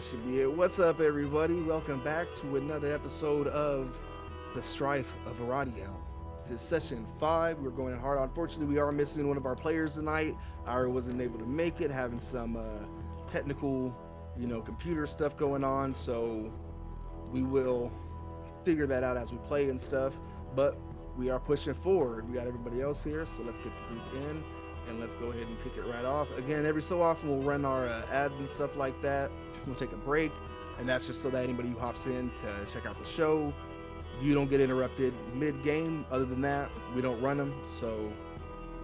should be it. What's up, everybody? Welcome back to another episode of the Strife of Aradiel. This is session 5. We're going hard. Unfortunately, we are missing one of our players tonight. Ira wasn't able to make it, having some technical, computer stuff going on. So we will figure that out as we play and stuff. But we are pushing forward. We got everybody else here, so let's get the group in. And let's go ahead and kick it right off. Again, every so often we'll run our ads and stuff like that. We'll take a break, and that's just so that anybody who hops in to check out the show, you don't get interrupted mid-game. Other than that, we don't run them. So,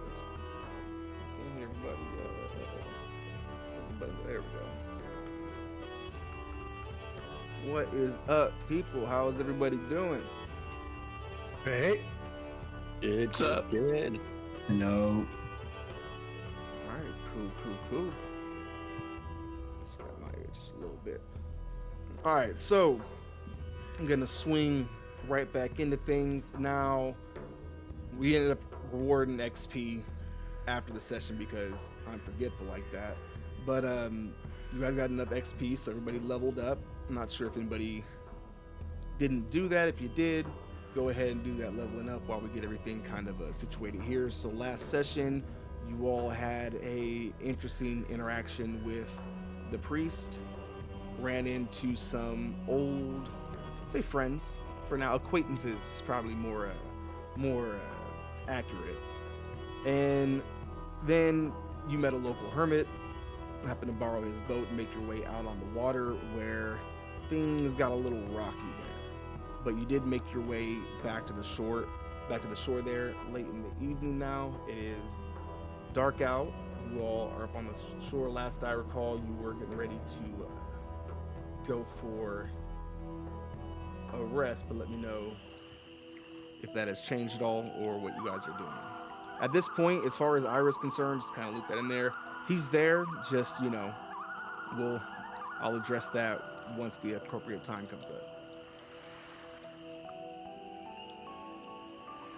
let's hey, everybody. There we go. What is up, people? How is everybody doing? Hey. What's up? Good. Hello. Cool. Just got my ear just a little bit. All right, so I'm gonna swing right back into things now. We ended up rewarding XP after the session because I'm forgetful like that. But you guys got enough XP, so everybody leveled up. I'm not sure if anybody didn't do that. If you did, go ahead and do that leveling up while we get everything kind of situated here. So last session, you all had a interesting interaction with the priest, ran into some old, let's say friends, for now acquaintances is probably more accurate. And then you met a local hermit, happened to borrow his boat and make your way out on the water where things got a little rocky there. But you did make your way back to the shore there late in the evening now. It is dark out. You all are up on the shore. Last I recall, you were getting ready to go for a rest, but let me know if that has changed at all or what you guys are doing. At this point, as far as Ira's concerned, just kind of loop that in there. He's there, just, I'll address that once the appropriate time comes up.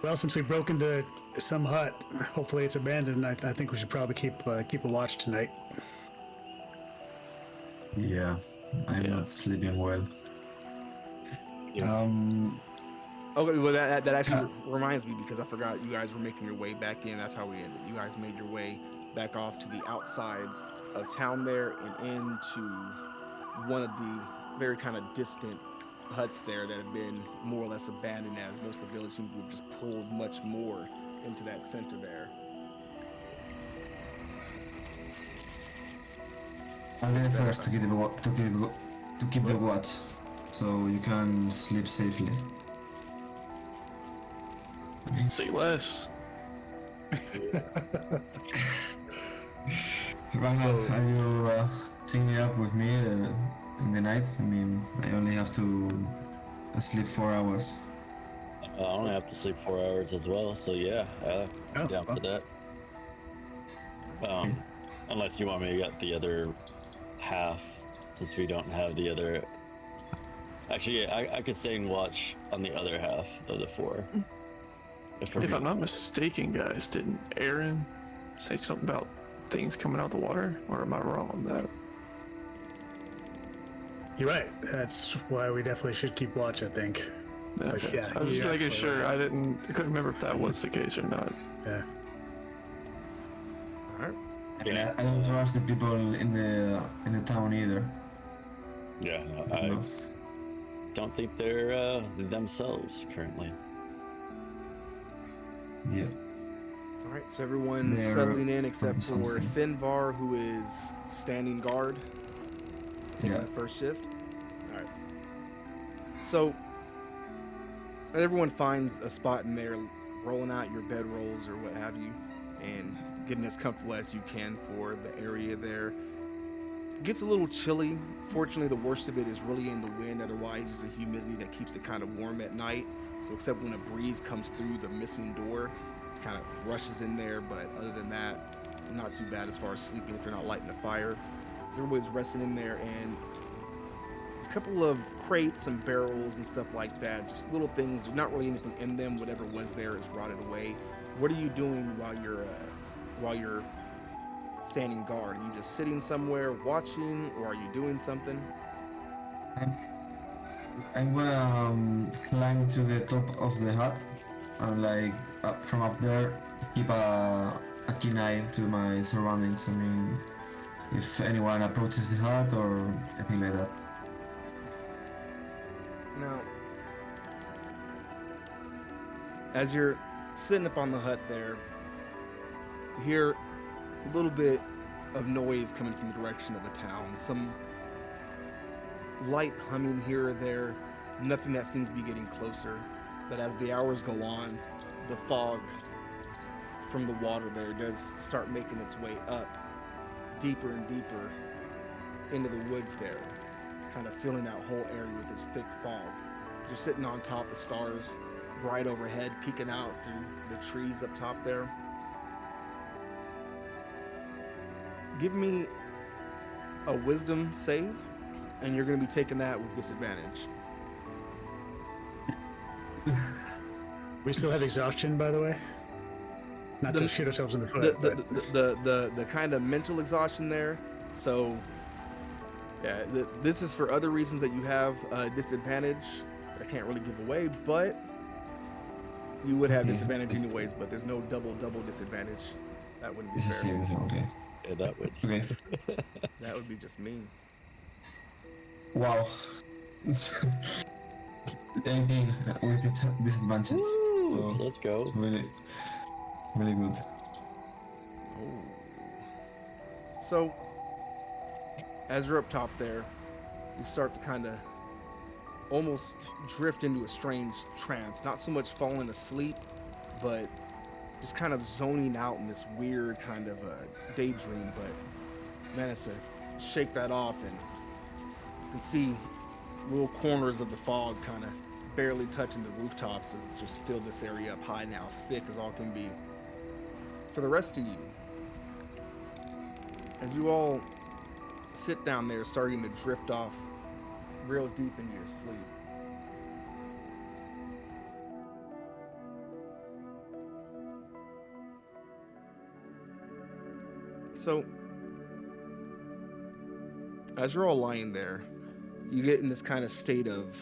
Well, since we broke into some hut, hopefully it's abandoned. I think we should probably keep a watch tonight. Yeah, I'm not sleeping well. Okay, well that actually reminds me, because I forgot you guys were making your way back in. That's how we ended. You guys made your way back off to the outsides of town there and into one of the very kind of distant huts there that have been more or less abandoned, as most of the village seems to have just pulled much more into that center there. I'll be the first to keep the watch, so you can sleep safely. Say less. Ragnar, are you teaming up with me in the night? I mean, I only have to sleep 4 hours. I only have to sleep 4 hours as well, so yeah, down for that. Unless you want me to get the other half, since we don't have the other. Actually, yeah, I could stay and watch on the other half of the 4. If I'm not mistaken, guys, didn't Aaron say something about things coming out of the water, or am I wrong on that? You're right. That's why we definitely should keep watch, I think. Okay. Yeah, I was just making sure. right. I couldn't remember if that was the case or not. Yeah. All right. Yeah. I don't trust the people in the town either. Yeah, I don't think they're themselves currently. Yeah. All right, so everyone's They're settling in except for something. Finvar, who is standing guard, taking the first shift. All right. So everyone finds a spot in there, rolling out your bedrolls or what have you, and getting as comfortable as you can for the area there. It gets a little chilly. Fortunately, the worst of it is really in the wind. Otherwise, it's the humidity that keeps it kind of warm at night. So except when a breeze comes through the missing door, it kind of rushes in there. But other than that, not too bad as far as sleeping if you're not lighting a fire. Everybody's resting in there, and there's a couple of crates and barrels and stuff like that. Just little things, not really anything in them. Whatever was there is rotted away. What are you doing while you're standing guard? Are you just sitting somewhere watching, or are you doing something? I'm, I'm gonna climb to the top of the hut and like from up there keep a keen eye to my surroundings. I mean, if anyone approaches the hut or anything like that. Now, as you're sitting up on the hut there, you hear a little bit of noise coming from the direction of the town. Some light humming here or there, nothing that seems to be getting closer. But as the hours go on, the fog from the water there does start making its way up deeper and deeper into the woods there, kind of filling that whole area with this thick fog. You're sitting on top of the stars, bright overhead, peeking out through the trees up top there. Give me a wisdom save, and you're going to be taking that with disadvantage. We still have exhaustion, by the way. Not to shoot ourselves in the foot. The kind of mental exhaustion there. So, yeah, this is for other reasons that you have disadvantage. I can't really give away, but you would have disadvantage anyways. But there's no double disadvantage. That wouldn't be fair. Okay. Yeah, that would. Okay. That would be just mean. Wow. 18 with disadvantages. Woo, So, let's go. really, really good. Oh. So, as you're up top there, you start to kind of almost drift into a strange trance. Not so much falling asleep, but just kind of zoning out in this weird kind of daydream. But managed to shake that off, and you can see little corners of the fog kind of barely touching the rooftops as it's just filled this area up high now, thick as all can be. For the rest of you, as you all sit down there starting to drift off real deep into your sleep, so as you're all lying there, you get in this kind of state of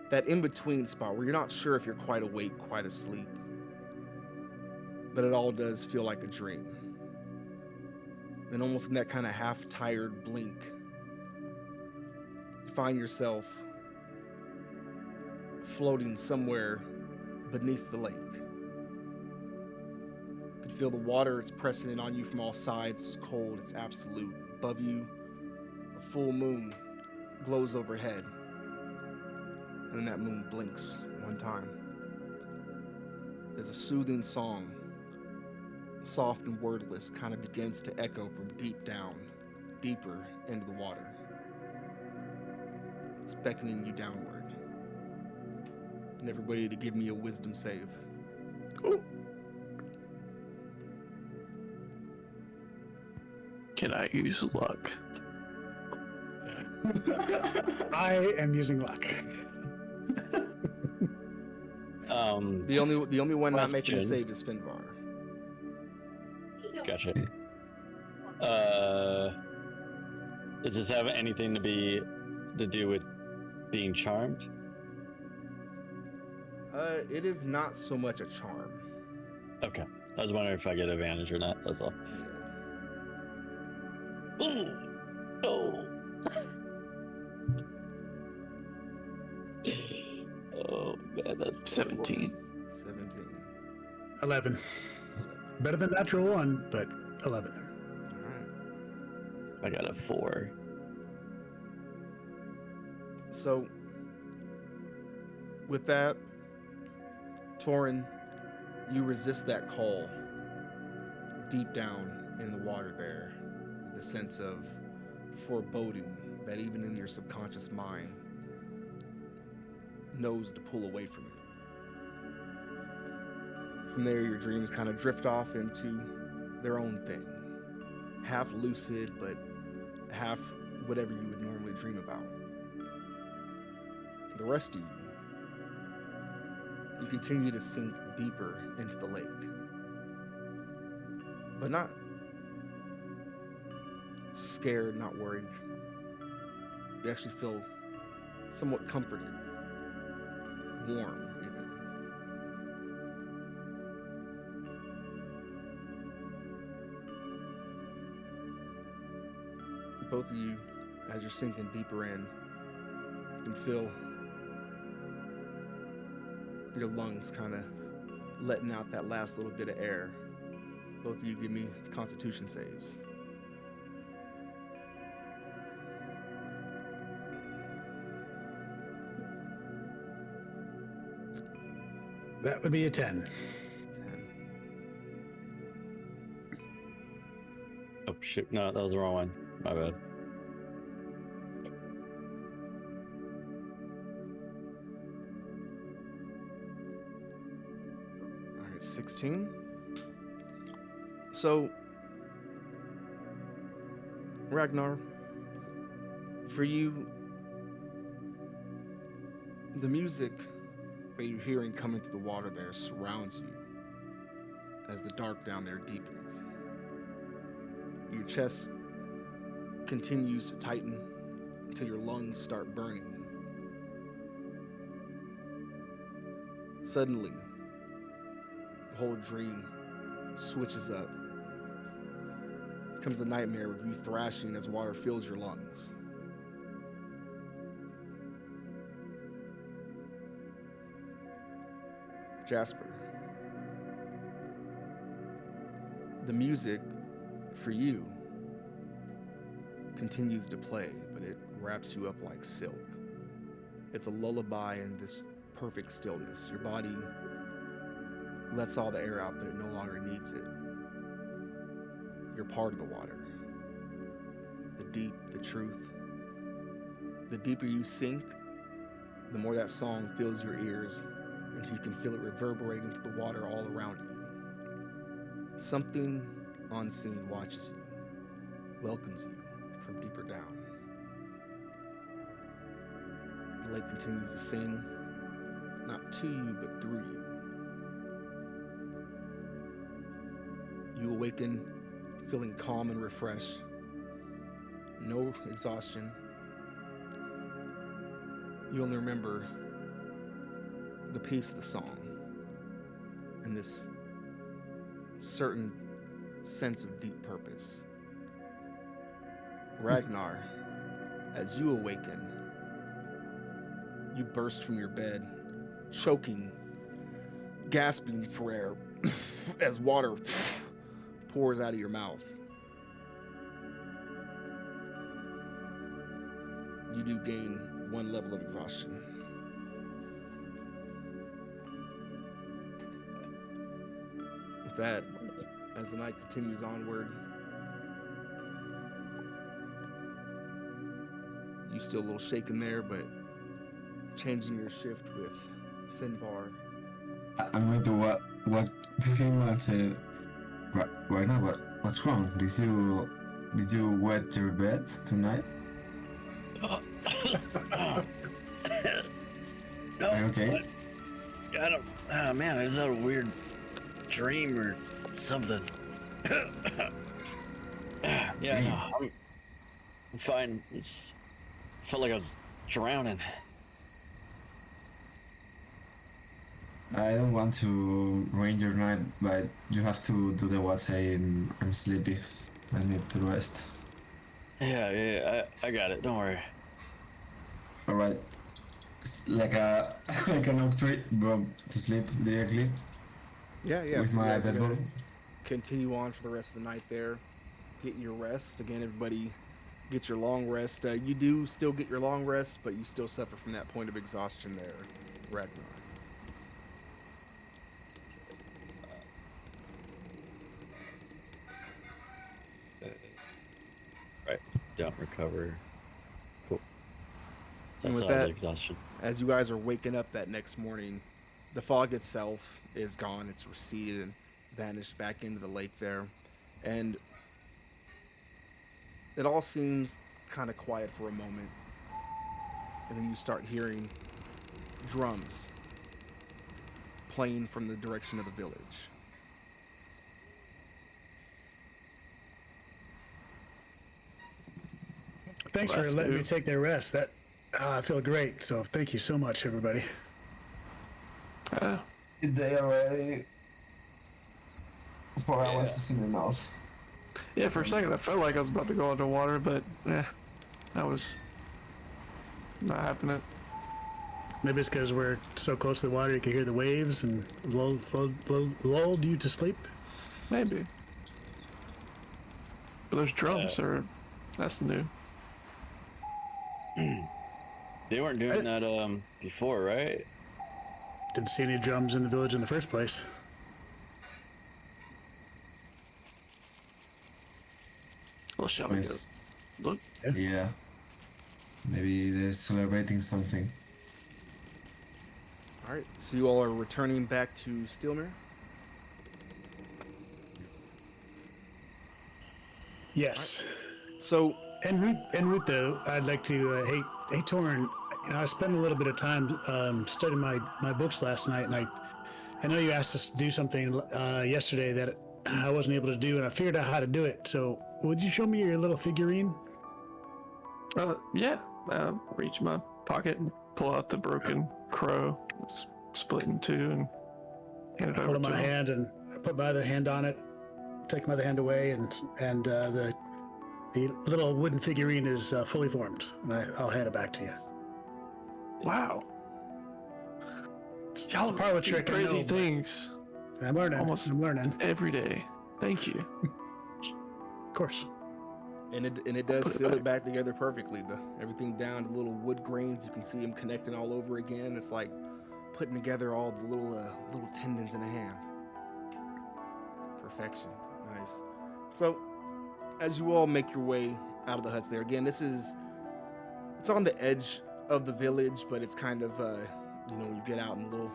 that in-between spot where you're not sure if you're quite awake, quite asleep, but it all does feel like a dream. And almost in that kind of half-tired blink, you find yourself floating somewhere beneath the lake. You can feel the water, it's pressing in on you from all sides. It's cold, it's absolute. Above you, a full moon glows overhead. And then that moon blinks one time. There's a soothing song, soft and wordless, kind of begins to echo from deep down, deeper into the water. It's beckoning you downward. And everybody to give me a wisdom save. Oh. Can I use luck? I am using luck. The only one not making a question. save is Finvar. Gotcha. Does this have anything to do with being charmed? It is not so much a charm. Okay. I was wondering if I get advantage or not. That's all. Yeah. Oh. Oh man, that's 17. 17. 11. Better than natural 1, but 11. Alright. I got a 4. So, with that, Torin, you resist that call deep down in the water there. The sense of foreboding that even in your subconscious mind knows to pull away from you. From there, your dreams kind of drift off into their own thing. Half lucid, but half whatever you would normally dream about. The rest of you continue to sink deeper into the lake. But not scared, not worried. You actually feel somewhat comforted, warm even. Both of you, as you're sinking deeper in, you can feel your lungs kind of letting out that last little bit of air. Both of you give me constitution saves. That would be a 10. 10. Oh shoot! No, that was the wrong one. My bad. All right, 16. So, Ragnar, for you, the music that you're hearing coming through the water there surrounds you as the dark down there deepens. Your chest continues to tighten until your lungs start burning. Suddenly, the whole dream switches up. Comes a nightmare with you thrashing as water fills your lungs. Jasper, the music for you continues to play, but it wraps you up like silk. It's a lullaby in this perfect stillness. Your body lets all the air out, but it no longer needs it. You're part of the water. The deep, the truth. The deeper you sink, the more that song fills your ears until you can feel it reverberating through the water all around you. Something unseen watches you, welcomes you from deeper down. The lake continues to sing, not to you, but through you. You awaken feeling calm and refreshed. No exhaustion. You only remember the piece of the song and this certain sense of deep purpose. Ragnar, as you awaken, you burst from your bed, choking, gasping for air as water pours out of your mouth. You do gain 1 level of exhaustion. With that, as the night continues onward, you still a little shaken there, but changing your shift with Finvar. I'm going to walk to him and say, Ragnar, what's wrong? Did you wet your bed tonight? No, Are you okay? I don't. Oh man, I just had a weird dream or something. Yeah, no, I'm fine. It's felt like I was drowning. I don't want to ruin your night, but you have to do the watch. I'm sleepy. I need to rest. Yeah, I got it. Don't worry. All right. It's like an oak tree, bro, to sleep directly Yeah. with So you my guys are bed gonna ball. continue on for the rest of the night there. Get your rest. Again, everybody get your long rest. You do still get your long rest, but you still suffer from that point of exhaustion there, Ragnar. Right. Don't recover. Cool. And That's with all that, the exhaustion. as you guys are waking up that next morning, the fog itself is gone. It's receded and vanished back into the lake there. And it all seems kind of quiet for a moment. And then you start hearing drums playing from the direction of the village. thanks for letting me take that rest. That I feel great. So thank you so much, everybody. Good day already. 4 hours isn't enough. Yeah, for a second I felt like I was about to go underwater, but that was not happening. Maybe it's because we're so close to the water you can hear the waves and lulled you to sleep. Maybe. But those drums that's new. They weren't doing that before, right? Didn't see any drums in the village in the first place. Well, shall we go look? Yeah. Maybe they're celebrating something. All right, so you all are returning back to Steelmere? Yes. Right. So, en route though, I'd like to, hey Torrin, I spent a little bit of time studying my books last night, and I know you asked us to do something yesterday that I wasn't able to do, and I figured out how to do it. So, would you show me your little figurine? Yeah. Reach my pocket and pull out the broken crow. It's split in two and hand it over to him. Hold it in my hand, and I put my other hand on it, take my other hand away, and the little wooden figurine is fully formed, and I'll hand it back to you. Wow. It's a part of a trick. Crazy things. I'm learning. I'm learning every day. Thank you. Of course. And it does seal it back together perfectly. Everything down to little wood grains. You can see them connecting all over again. It's like putting together all the little tendons in a hand. Perfection. Nice. So, as you all make your way out of the huts there, again, it's on the edge of the village, but it's kind of, you get out and a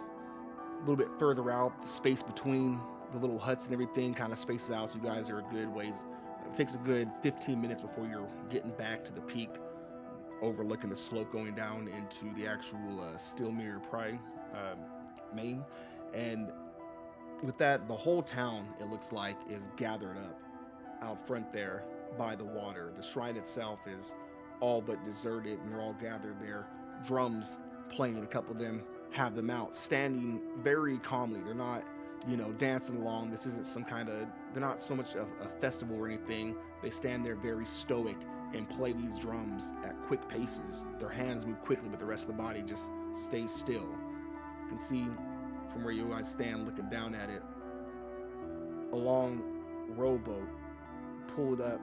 little bit further out, the space between the little huts and everything kind of spaces out, so you guys are a good ways. It takes a good 15 minutes before you're getting back to the peak, overlooking the slope going down into the actual Steelmere main. And with that, the whole town, it looks like, is gathered up out front there by the water. The shrine itself is all but deserted, and they're all gathered there. Drums playing, a couple of them have them out, standing very calmly. They're not, dancing along. This isn't some kind of, they're not so much of a festival or anything. They stand there very stoic and play these drums at quick paces. Their hands move quickly, but the rest of the body just stays still. You can see from where you guys stand looking down at it, a long rowboat pulled up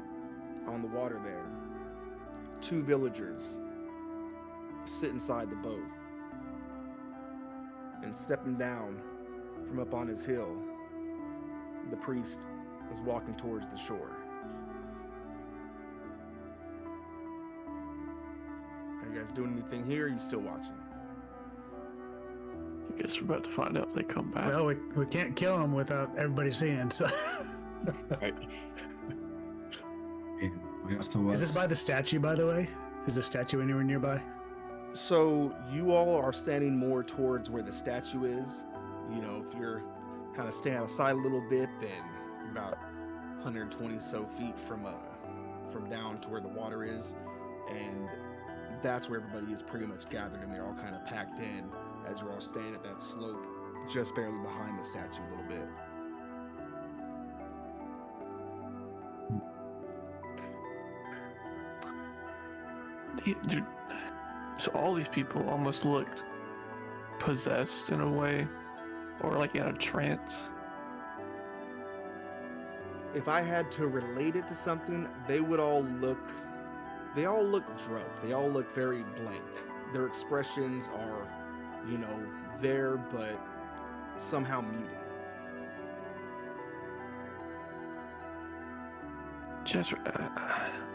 on the water there. 2 villagers sit inside the boat, and stepping down from up on his hill, the priest is walking towards the shore. Are you guys doing anything here, or are you still watching? I guess we're about to find out if they come back. Well, we can't kill them without everybody seeing, so... Right. We have to watch. Is this by the statue, by the way? Is the statue anywhere nearby? So you all are standing more towards where the statue is. If you're kind of staying outside a little bit, then you're about 120 so feet from down to where the water is, and that's where everybody is pretty much gathered, and they're all kind of packed in as you're all staying at that slope, just barely behind the statue a little bit. So all these people almost looked possessed in a way, or like in a trance. If I had to relate it to something, they all look drugged. They all look very blank. Their expressions are, there, but somehow muted. Jasper,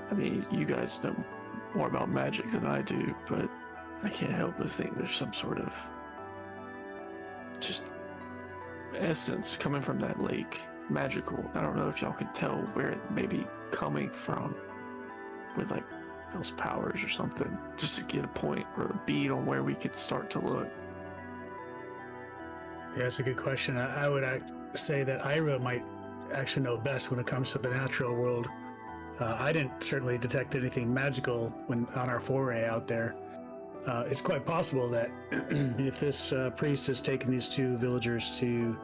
I mean, you guys know more about magic than I do, but I can't help but think there's some sort of just essence coming from that lake. Magical. I don't know if y'all can tell where it may be coming from with like those powers or something, just to get a point or a bead on where we could start to look. Yeah, it's a good question. I would say that Ira might actually know best when it comes to the natural world. I didn't certainly detect anything magical when on our foray out there. It's quite possible that if this priest has taken these two villagers to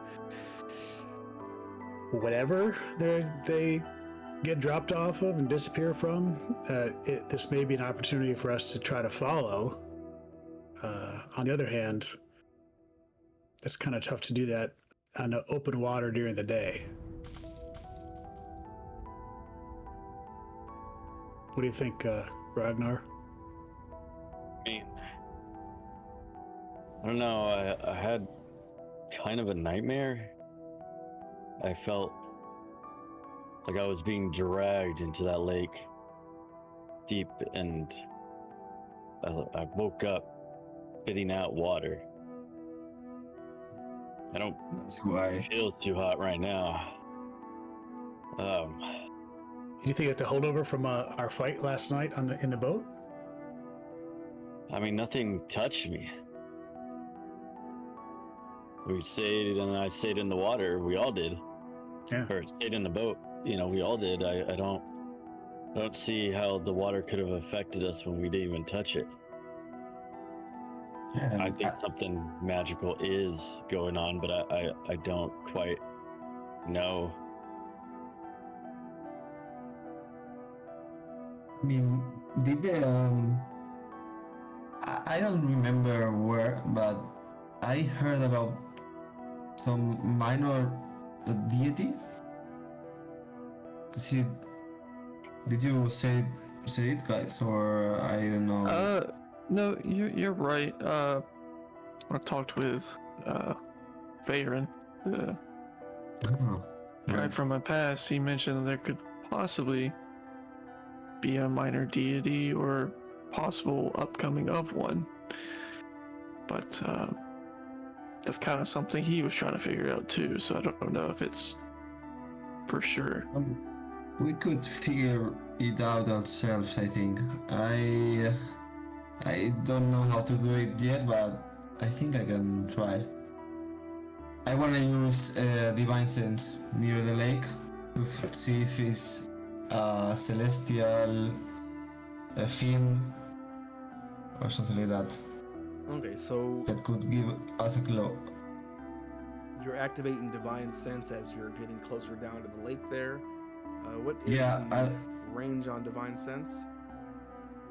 whatever they get dropped off of and disappear from, this may be an opportunity for us to try to follow. On the other hand, it's kind of tough to do that on open water during the day. What do you think, Ragnar? I mean, I don't know. I had kind of a nightmare. I felt like I was being dragged into that lake deep, and I woke up spitting out water. I don't That's why. feel too hot right now. Do you think it's a holdover from our fight last night in the boat? I mean, nothing touched me. We stayed, and I stayed in the water. We all did. Yeah. Or stayed in the boat. You know, we all did. I don't see how the water could have affected us when we didn't even touch it. Yeah, I think something magical is going on, but I don't quite know. I mean, did the I don't remember where, but I heard about some minor deity. Did you say it, guys, or I don't know? No, you're right. I talked with Veyron, the Oh, guy right. from my past. He mentioned there could possibly be a minor deity or possible upcoming of one, but that's kind of something he was trying to figure out too. So I don't know if it's for sure. We could figure it out ourselves, I think. I don't know how to do it yet, but I think I can try. I want to use Divine Sense near the lake to see if it's a celestial, a fiend, or something like that. Okay, so That could give us a clue. you're activating Divine Sense as you're getting closer down to the lake there. What is Yeah, the range on Divine Sense?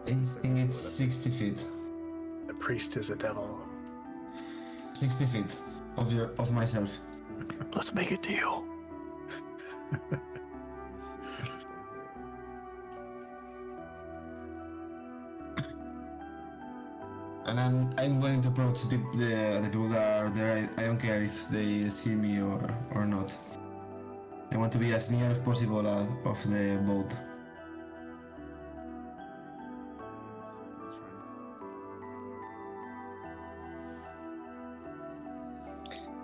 I think it's 60 feet. The priest is a devil. 60 feet of myself. Let's make a deal. Let me see something And I'm willing to approach the people that are there. I don't care if they see me or not. I want to be as near as possible of the boat. Let's see, I'm trying.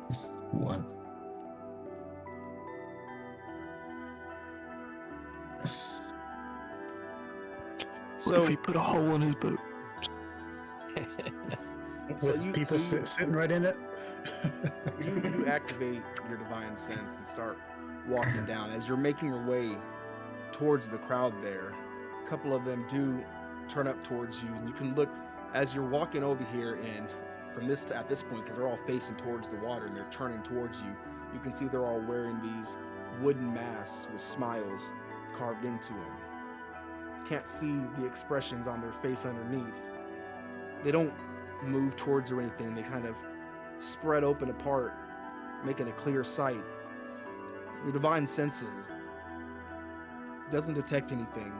It's one. What if So we put a hole in his boat? With people sitting right in it? you activate your Divine Sense and start walking down. As you're making your way towards the crowd there, a couple of them do turn up towards you, and you can look as you're walking over here, and from at this point, because they're all facing towards the water and they're turning towards you, you can see they're all wearing these wooden masks with smiles carved into them. Can't see the expressions on their face underneath. They don't move towards or anything. They kind of spread open apart, making a clear sight. Your divine senses doesn't detect anything.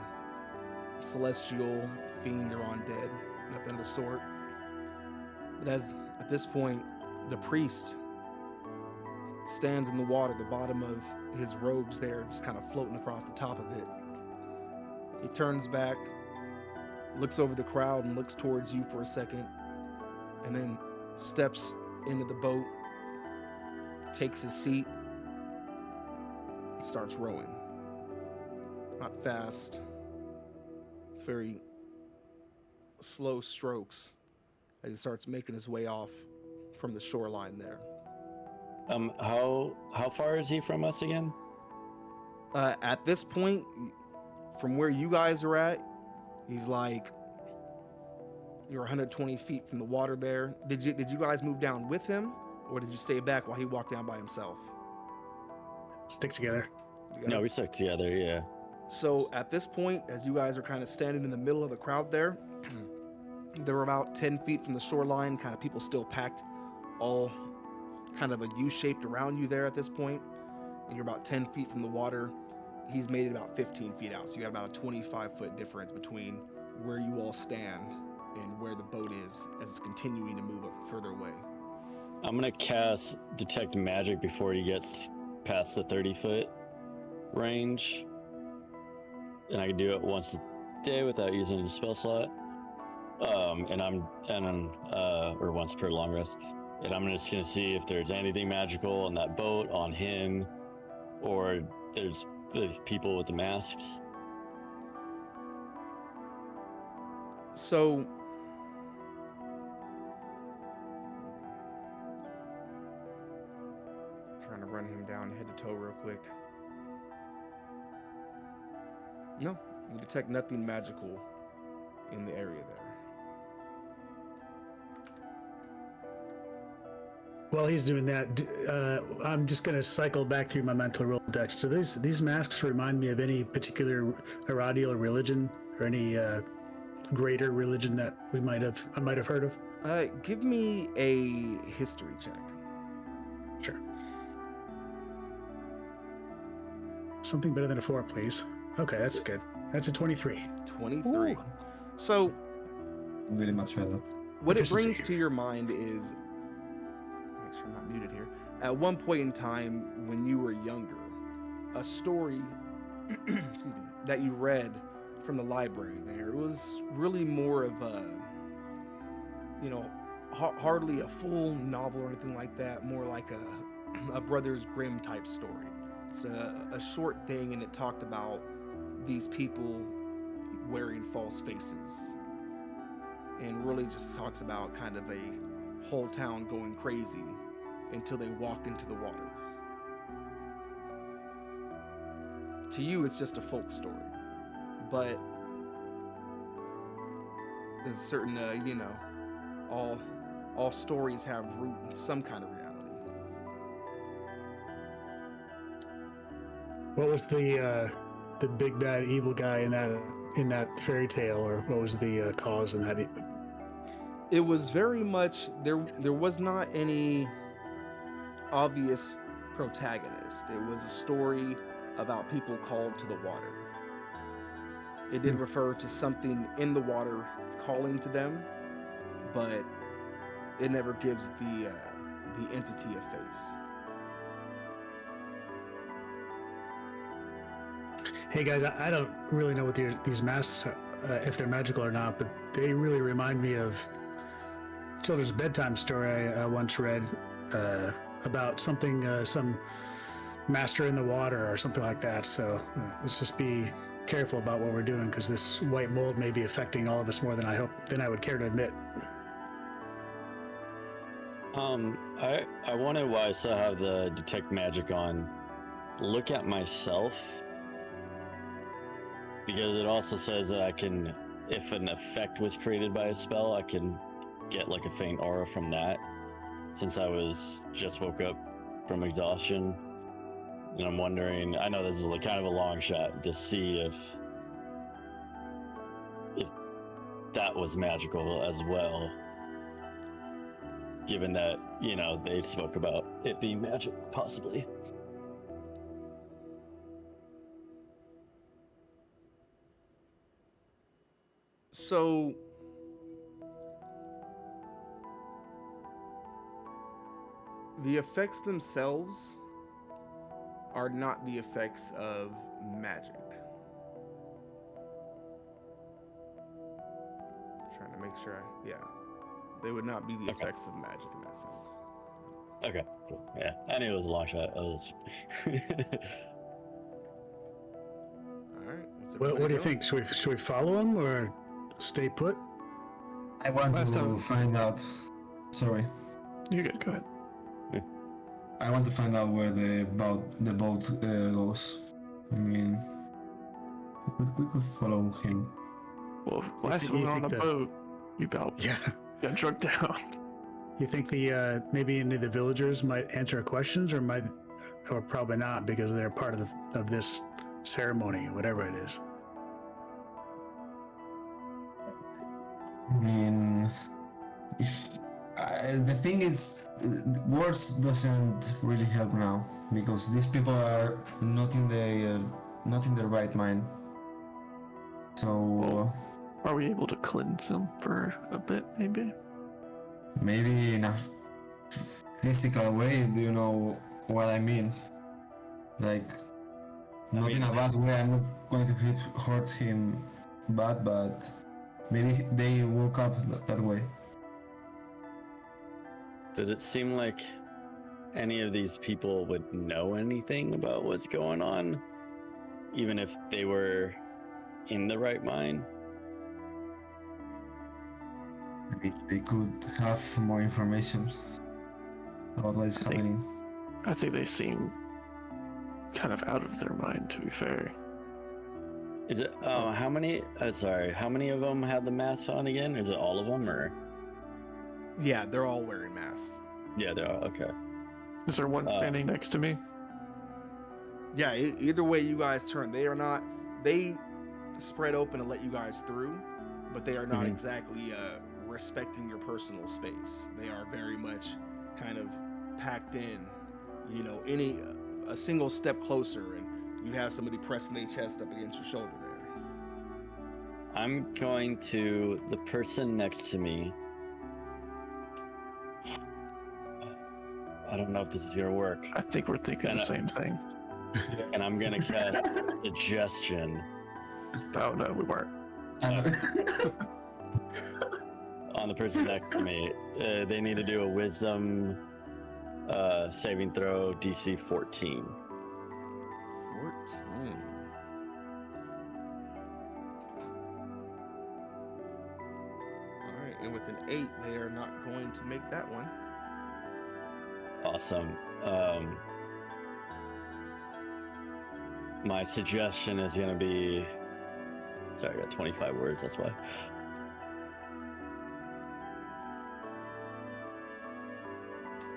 Celestial, fiend, or undead, nothing of the sort. But at this point, the priest stands in the water, the bottom of his robes there, just kind of floating across the top of it. He turns back, looks over the crowd, and looks towards you for a second, and then steps into the boat, takes his seat, and starts rowing. Not fast. It's very slow strokes as he starts making his way off from the shoreline there. How far is he from us again? At this point, from where you guys are at, he's like, you're 120 feet from the water there. Did you guys move down with him, or did you stay back while he walked down by himself? Stick together. No, we stuck together, yeah. So at this point, as you guys are kind of standing in the middle of the crowd there, they're about 10 feet from the shoreline, kind of people still packed, all kind of a U-shaped around you there at this point, and you're about 10 feet from the water. He's made it about 15 feet out, so you got about a 25-foot difference between where you all stand and where the boat is as it's continuing to move up further away. I'm gonna cast Detect Magic before he gets past the 30-foot range, and I can do it once a day without using a spell slot. Or once per long rest. And I'm just gonna see if there's anything magical on that boat, on him, or there's the people with the masks. So trying to run him down head to toe real quick. No, you detect nothing magical in the area there. While he's doing that, I'm just going to cycle back through my mental Rolodex. So these masks remind me of any particular Aradiel religion or any greater religion that I might have heard of. Give me a history check. Sure. Something better than a 4, please. Okay, that's good. That's a 23. 23. Ooh. So Really much better. what it Efficiency. brings to your mind is, make sure I'm not muted here. At one point in time when you were younger, a story excuse me, that you read from the library there, it was really more of a, hardly a full novel or anything like that, more like a Brothers Grimm type story. It's a short thing, and it talked about these people wearing false faces, and really just talks about kind of a whole town going crazy until they walk into the water. To you, it's just a folk story, but there's a certain, all stories have root in some kind of reality. What was the big bad evil guy in that fairy tale, or what was the cause in that? It was very much there was not any obvious protagonist. It was a story about people called to the water. It did refer to something in the water calling to them, but it never gives the entity a face. Hey guys, I don't really know what these masks, if they're magical or not, but they really remind me of children's bedtime story I once read about something, some master in the water or something like that. So let's just be careful about what we're doing, because this white mold may be affecting all of us more than I would care to admit. I wanted, while I still have the Detect Magic on, look at myself, because it also says that I can, if an effect was created by a spell, I can get like a faint aura from that, since I just woke up from exhaustion. And I'm wondering, I know this is kind of a long shot, to see if that was magical as well, given that, they spoke about it being magic, possibly. So the effects themselves are not the effects of magic. Trying to make sure they would not be the effects of magic in that sense. Okay, cool. Yeah, I knew it was a long shot. Alright, What do you think? Should we follow him or stay put? I want Last to time- find out. Sorry. You're good. Go ahead. I want to find out where the boat goes. I mean, we could follow him. Well, last time we were on a boat, we about Yeah. got drunk down. You think the maybe any of the villagers might answer our questions, or probably not because they're part of this ceremony, whatever it is. I mean, if the thing is, words doesn't really help now because these people are not in their right mind. So Are we able to cleanse them for a bit, maybe? maybe in a physical way. Do you know what I mean? Like, not in a bad way. I'm not going to hurt him bad, but maybe they woke up that way. Does it seem like any of these people would know anything about what's going on, even if they were in the right mind? I mean, they could have more information about what is happening. I think they seem kind of out of their mind, to be fair. Is it? How many? How many of them had the masks on again? Is it all of them, or? Yeah, they're all wearing masks. Yeah, they're all okay. Is there one standing next to me? Yeah, either way you guys turn, they spread open and let you guys through, but they are not exactly respecting your personal space. They are very much kind of packed in. You know, a single step closer and you have somebody pressing their chest up against your shoulder there. I'm going to the person next to me. I don't know if this is gonna work. I think we're thinking the same thing. And I'm gonna cast suggestion Oh no, we weren't. on the person next to me. They need to do a wisdom saving throw, DC 14. 14. Alright, and with an 8, they are not going to make that one. Awesome. My suggestion is gonna be, sorry, I got 25 words, that's why.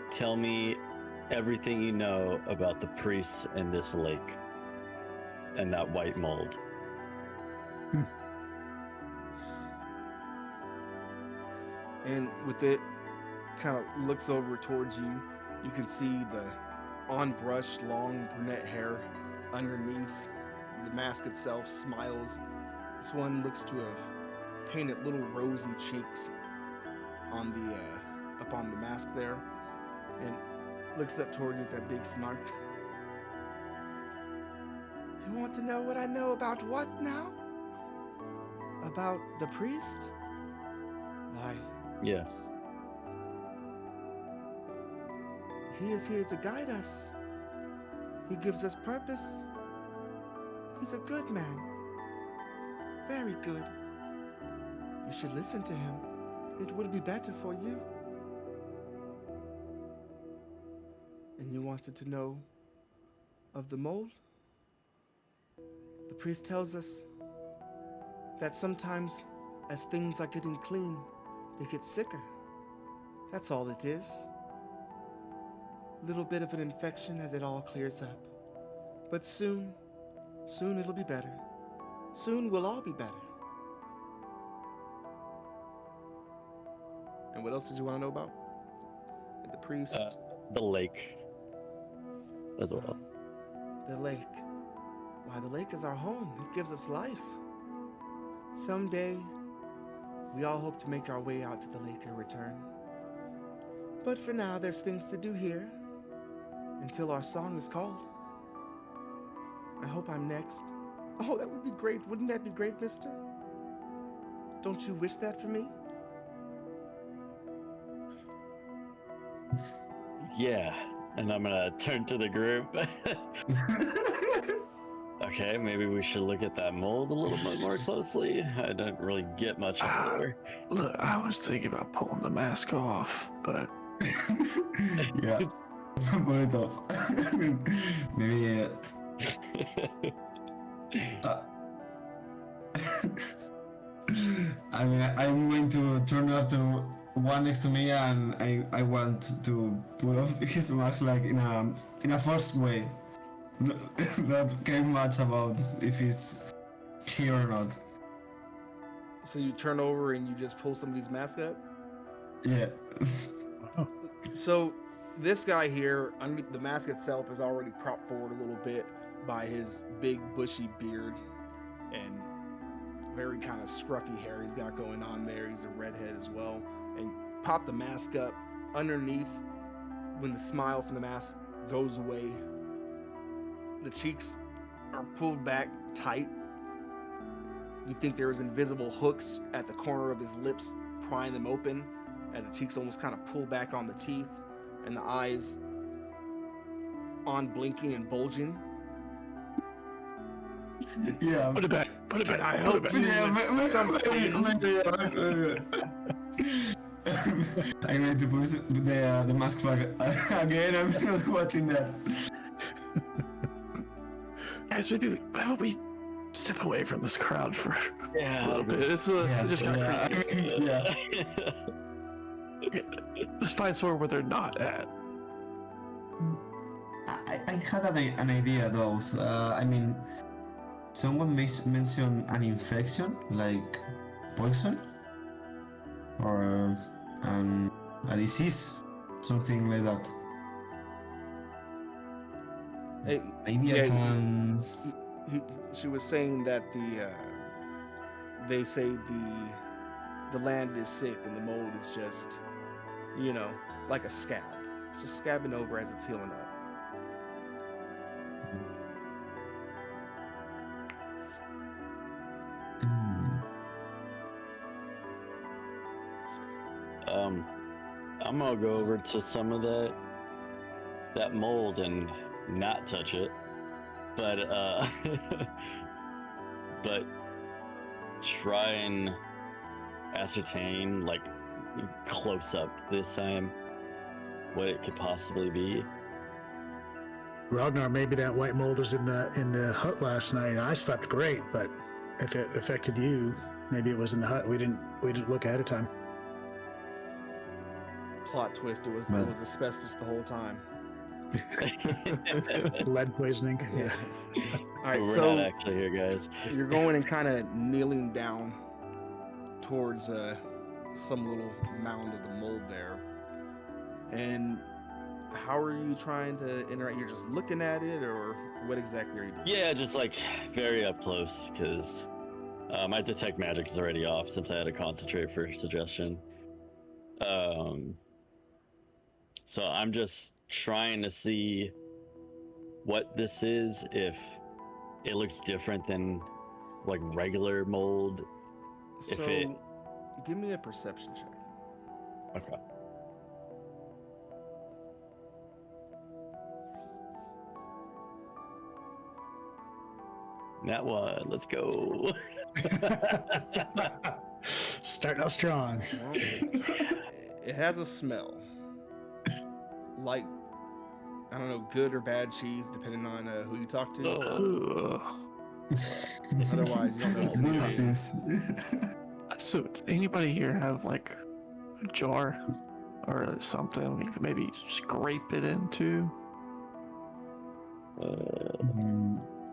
Tell me everything you know about the priests in this lake and that white mold. And with it, kind of looks over towards you. You can see the on-brushed, long brunette hair underneath. The mask itself smiles. This one looks to have painted little rosy cheeks on the up on the mask there, and looks up toward you with that big smirk. You want to know what I know about what now? About the priest? Why, Yes. he is here to guide us. He gives us purpose. He's a good man. Very good. You should listen to him. It would be better for you. And you wanted to know of the mold? The priest tells us that sometimes as things are getting clean, they get sicker. That's all it is. Little bit of an infection as it all clears up. But soon it'll be better. Soon we'll all be better. And what else did you want to know about? The priest? The lake as well. The lake. Why, the lake is our home. It gives us life. Someday, we all hope to make our way out to the lake and return. But for now, there's things to do here until our song is called. I hope I'm next. Oh, that would be great. Wouldn't that be great, mister? Don't you wish that for me? Yeah, and I'm gonna turn to the group. Okay, maybe we should look at that mold a little bit more closely. I don't really get much of there. Look, I was thinking about pulling the mask off, but Yeah, pull it off. Maybe I mean, I'm going to turn up to one next to me, and I want to pull off his mask like in a forced way, not caring much about if he's here or not. So you turn over and you just pull somebody's mask up. Yeah. So this guy here, underneath the mask itself, is already propped forward a little bit by his big bushy beard and very kind of scruffy hair he's got going on there. He's a redhead as well. And pop the mask up underneath. When the smile from the mask goes away, the cheeks are pulled back tight. You think there's invisible hooks at the corner of his lips, prying them open, as the cheeks almost kind of pull back on the teeth, and the eyes on blinking and bulging. Yeah. Put it back. Put it back. I Put hope it back. you I'm going to put the mask back again. I'm not watching that. Guys, maybe how about we step away from this crowd for Yeah. a little bit? It's just kind of creepy. Yeah. Let's find somewhere where they're not at. I had an idea though. I mean, someone mentioned an infection, like poison, or a disease, something like that. Hey, Maybe yeah, I can. she was saying that they say the land is sick and the mold is just, like a scab. It's just scabbing over as it's healing up. I'm gonna go over to some of that mold and not touch it, but but try and ascertain, like, close up this time, what it could possibly be. Ragnar, maybe that white mold was in the hut last night. I slept great, but if it affected you, maybe it was in the hut. We didn't look ahead of time. Plot twist: it was asbestos the whole time. Lead poisoning. Yeah. All right, We're so not actually here, guys. you're going and kind of kneeling down towards some little mound of the mold there. And how are you trying to interact? You're just looking at it, or what exactly are you doing? Yeah, just like very up close, because my detect magic is already off since I had to concentrate for suggestion. So I'm just trying to see what this is, if it looks different than like regular mold. So, give me a perception check. Okay. That one, let's go. Starting out strong. Well, it has a smell. Like, I don't know, good or bad cheese, depending on who you talk to. Ugh. Otherwise, you don't notice anything. Notice. So, anybody here have like a jar or something we could maybe scrape it into?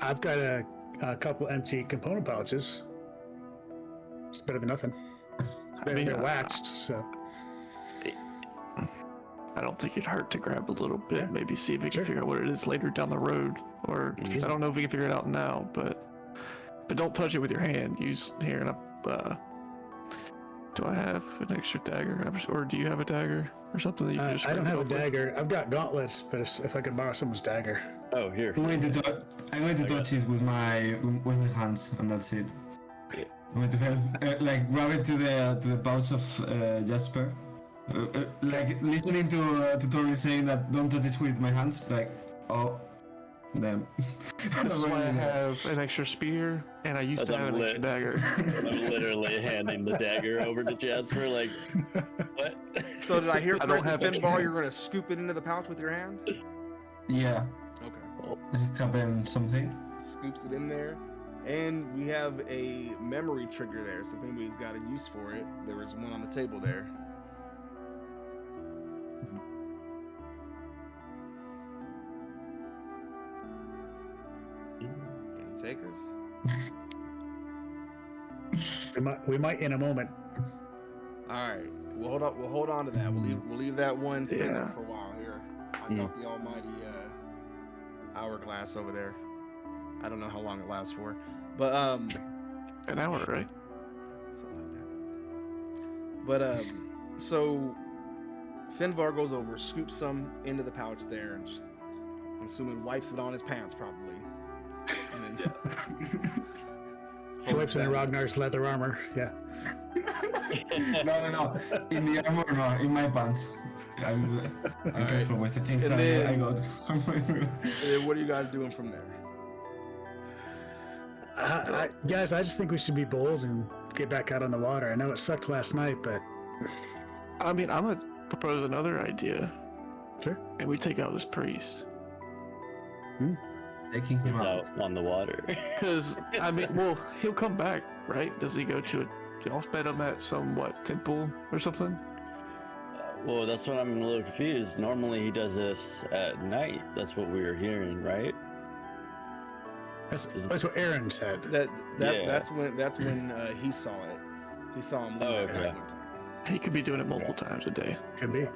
I've got a couple empty component pouches. It's better than nothing. They're waxed, so. I don't think it'd hurt to grab a little bit, Yeah. maybe see if we can Sure. figure out what it is later down the road. Or Easy. I don't know if we can figure it out now, but don't touch it with your hand. Use here and do I have an extra dagger, or do you have a dagger or something that you can just? I don't scrape have a off with? dagger. I've got gauntlets, but if I could borrow someone's dagger. Oh, here. I'm going to touch it with my hands, and that's it. I'm going to have grab it to the pouch of Jasper. Like listening to Tori saying that don't touch it with my hands, like, oh, damn. That's why I have an extra spear, and I used to have an extra dagger. I'm literally handing the dagger over to Jasper, like, what? So did I hear I don't correctly, have Finbar, extra you're hands. going to scoop it into the pouch with your hand? Yeah, Okay. did it happen something? Scoops it in there, And we have a memory trigger there, so if anybody's got a use for it, there is one on the table there. Any takers? We might in a moment. All right, we'll hold on to that. We'll leave that one spinning for a while here. I've got the almighty hourglass over there. I don't know how long it lasts for, but an hour, right? Something like that. But so Finvar goes over, scoops some into the pouch there, and just, I'm assuming wipes it on his pants probably. And then Wipes it in Ragnar's leather armor. Yeah. No. In the armor, no. In my pants. I'm careful with the things I got. What are you guys doing from there? Guys, I just think we should be bold and get back out on the water. I know it sucked last night, but I mean, I'm gonna propose another idea. Sure. And we take out this priest. Taking him out on the water. Because I mean, well, he'll come back, right? Does he go to y'all sped him at some temple or something? Well, that's what I'm a little confused. Normally he does this at night. That's what we were hearing, right? That's what Aaron said. That's when he saw it. He saw him leave it one time. He could be doing it multiple times a day. Could be.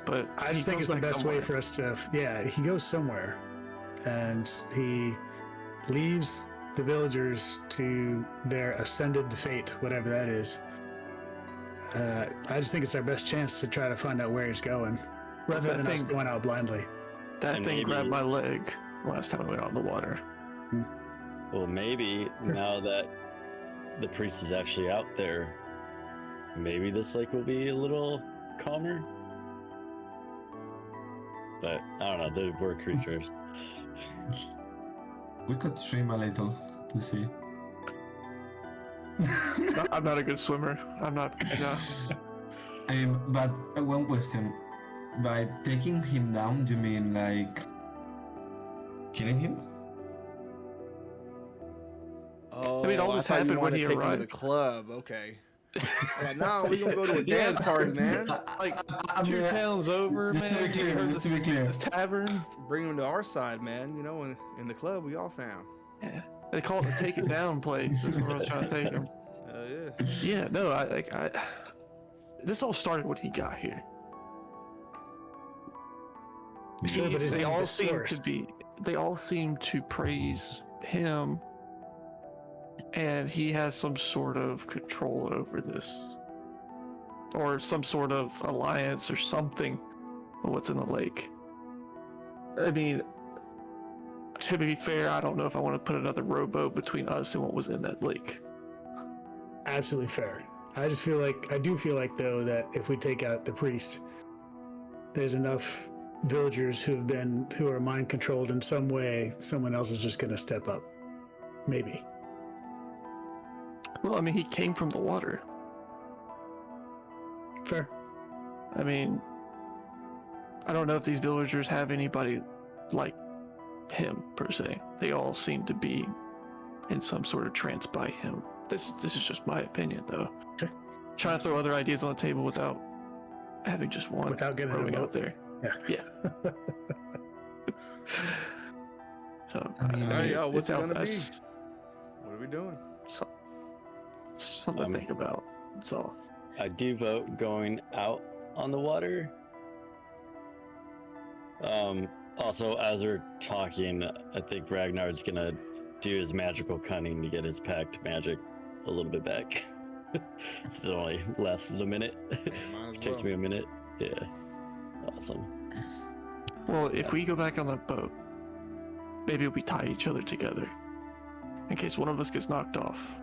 But I just think it's the best way for us to. Yeah, he goes somewhere, and he leaves the villagers to their ascended fate, whatever that is. I just think it's our best chance to try to find out where he's going, rather than us going out blindly. That thing grabbed my leg last time I went on the water. Well, maybe now that the priest is actually out there, maybe this lake will be a little calmer. But I don't know, we're creatures. We could swim a little to see. I'm not a good swimmer. I'm not. No. But one question: by taking him down, do you mean like killing him? Oh, I mean, all this happened when he take arrived. him to the club. Okay. Now we gonna go to a dance party, man. Like 2 towns over, just man. Just to be clear. This tavern. Bring him to our side, man. You know, in the club we all found. Yeah. They call it the take it down place. That's where I was trying to take him. Yeah. Yeah, no, I this all started when he got here. Sure, but they all seem to praise him, and he has some sort of control over this, or some sort of alliance or something with what's in the lake. I mean, to be fair, I don't know if I want to put another rowboat between us and what was in that lake. Absolutely fair. I do feel like though that if we take out the priest, there's enough villagers who are mind controlled in some way. Someone else is just going to step up, maybe. Well, I mean, he came from the water. Fair. I mean, I don't know if these villagers have anybody like him per se. They all seem to be in some sort of trance by him. This is just my opinion, though. Okay. Trying to throw other ideas on the table without having just one. Without getting rowing out there. Yeah. So, what's it gonna be? What are we doing? Something to think about. That's all. I do vote going out on the water. Also, as we're talking, I think Ragnar's gonna do his magical cunning to get his packed magic a little bit back. It's only less than a minute. It takes me a minute. Yeah. Awesome. Well, if we go back on the boat, maybe we tie each other together in case one of us gets knocked off.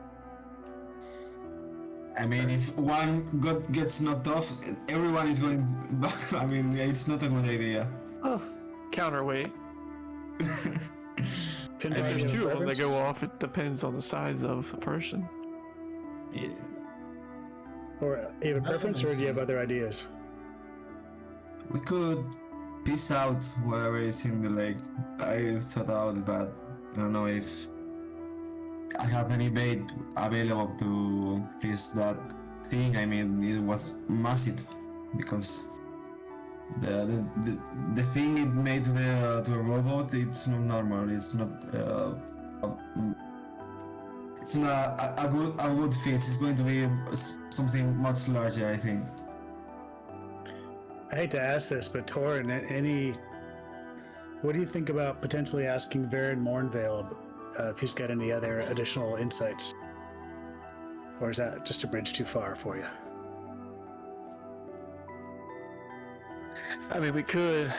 I mean, if one gets knocked off, everyone is going back. I mean, it's not a good idea. Oh, counterweight. If there's 2 of them that go off, it depends on the size of the person. Yeah. Or you have a preference, or do you have other ideas? We could peace out whatever is in the lake. I thought out, but I don't know if I have any bait available to fish that thing. I mean, it was massive because the thing it made to the robot, it's not normal. It's not it's not a good fish. It's going to be something much larger, I think. I hate to ask this, but Torin, what do you think about potentially asking Varen Mornvale if he's got any other additional insights? Or is that just a bridge too far for you? I mean, we could,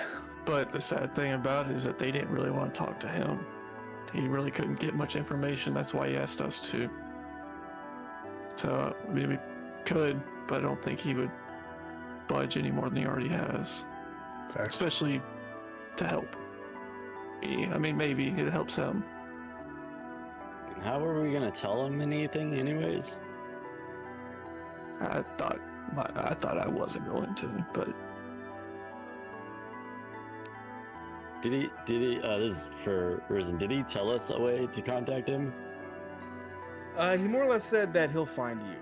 but the sad thing about it is that they didn't really want to talk to him. He really couldn't get much information. That's why he asked us to. So, I mean, we could, but I don't think he would budge any more than he already has. Fair. Especially to help me. I mean, maybe it helps him. How are we gonna tell him anything, anyways? I thought I wasn't going to, but Did he, this is for Risen, did he tell us a way to contact him? He more or less said that he'll find you.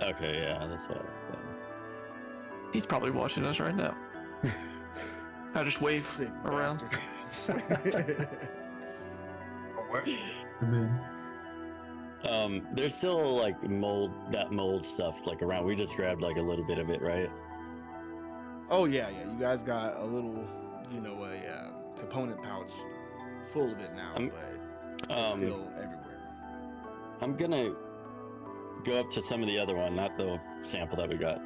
Okay, yeah, that's what I thought. he's probably watching us right now. I just wave Sick around. bastard. There's still like mold stuff like around. We just grabbed like a little bit of it, right? Oh yeah. You guys got a little, a component pouch full of it now, but it's still everywhere. I'm gonna go up to some of the other one, not the sample that we got,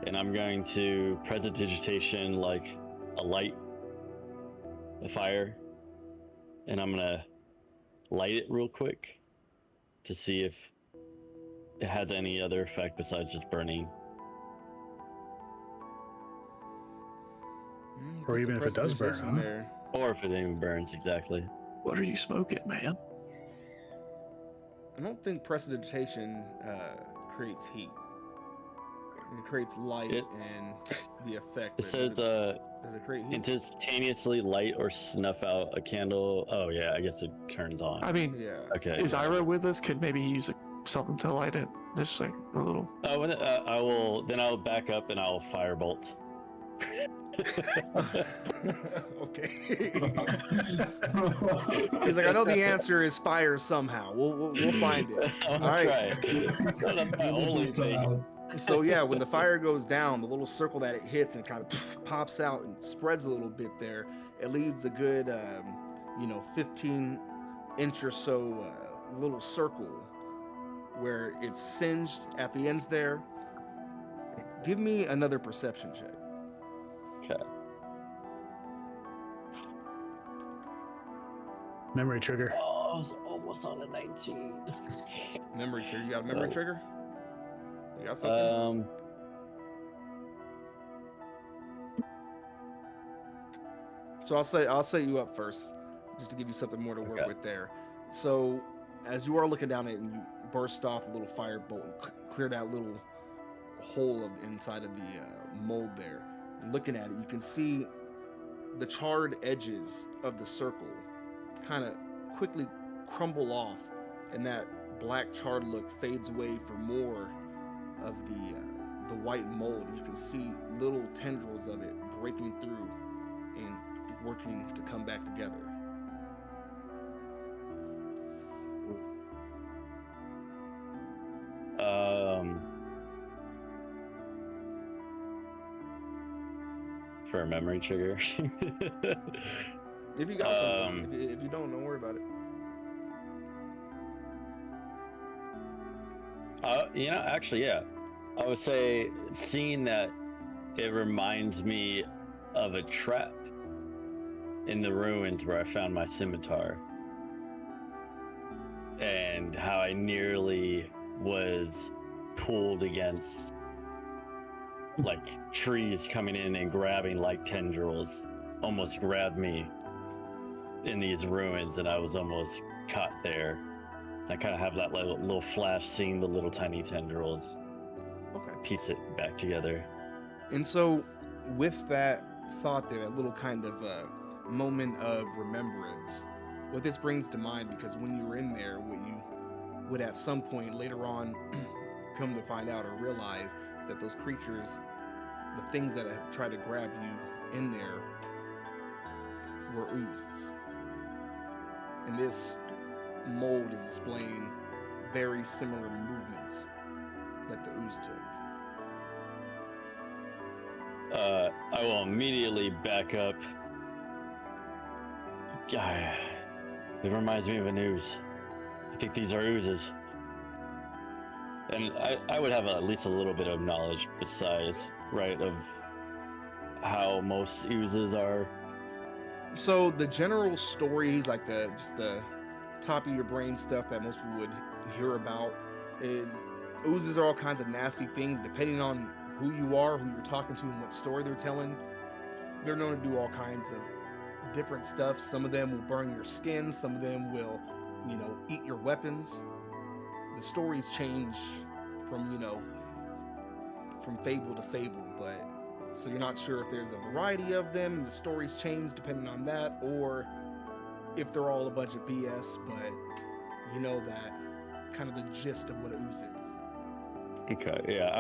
and I'm going to prestidigitation like a light, a fire, and I'm gonna light it real quick to see if it has any other effect besides just burning. Or even if it does burn, huh? There. Or if it even burns, exactly. What are you smoking, man? I don't think prestidigitation creates heat. It creates light and the effect. It says, does it create heat? instantaneously light or snuff out a candle. Oh yeah, I guess it turns on. I mean, Yeah. Okay. is Ira with us? Could maybe use something to light it. Just like a little. Oh, I will. Then I'll back up and I'll firebolt. Okay. He's like, I know the answer is fire somehow. We'll find it. That's right. That's my only thing. So yeah, when the fire goes down, the little circle that it hits and kind of pops out and spreads a little bit there, it leaves a good 15-inch or so little circle where it's singed at the ends there. Give me another perception check. Okay. Memory trigger. Oh, I was almost on a 19. Memory trigger. You got a memory trigger? You got something? So I'll set you up first, just to give you something more to work with there. So as you are looking down it and you burst off a little fire bolt and clear that little hole inside of the mold there, and looking at it, you can see the charred edges of the circle kind of quickly crumble off, and that black charred look fades away for more of the white mold. You can see little tendrils of it breaking through and working to come back together. For a memory trigger. If you got something, if you don't worry about it. Actually, yeah. I would say seeing that it reminds me of a trap in the ruins where I found my scimitar. And how I nearly was pulled against like trees coming in and grabbing like tendrils, almost grabbed me in these ruins, and I was almost caught there. I kind of have that little flash seeing the little tiny tendrils. Okay. Piece it back together. And so, with that thought there, that little kind of moment of remembrance, what this brings to mind, because when you were in there, what you would at some point later on come to find out or realize that those creatures, the things that had tried to grab you in there, were oozes. And this mold is displaying very similar movements that the ooze took. I will immediately back up. It reminds me of an ooze. I think these are oozes. And I would have at least a little bit of knowledge besides, right, of how most oozes are. So the general stories, like just the top of your brain stuff that most people would hear about, is oozes are all kinds of nasty things. Depending on who you are, who you're talking to, and what story they're telling, they're known to do all kinds of different stuff. Some of them will burn your skin. Some of them will, eat your weapons. The stories change from, from fable to fable, but so you're not sure if there's a variety of them and the stories change depending on that, or if they're all a bunch of BS, but you know that kind of the gist of what an ooze is. Okay, yeah,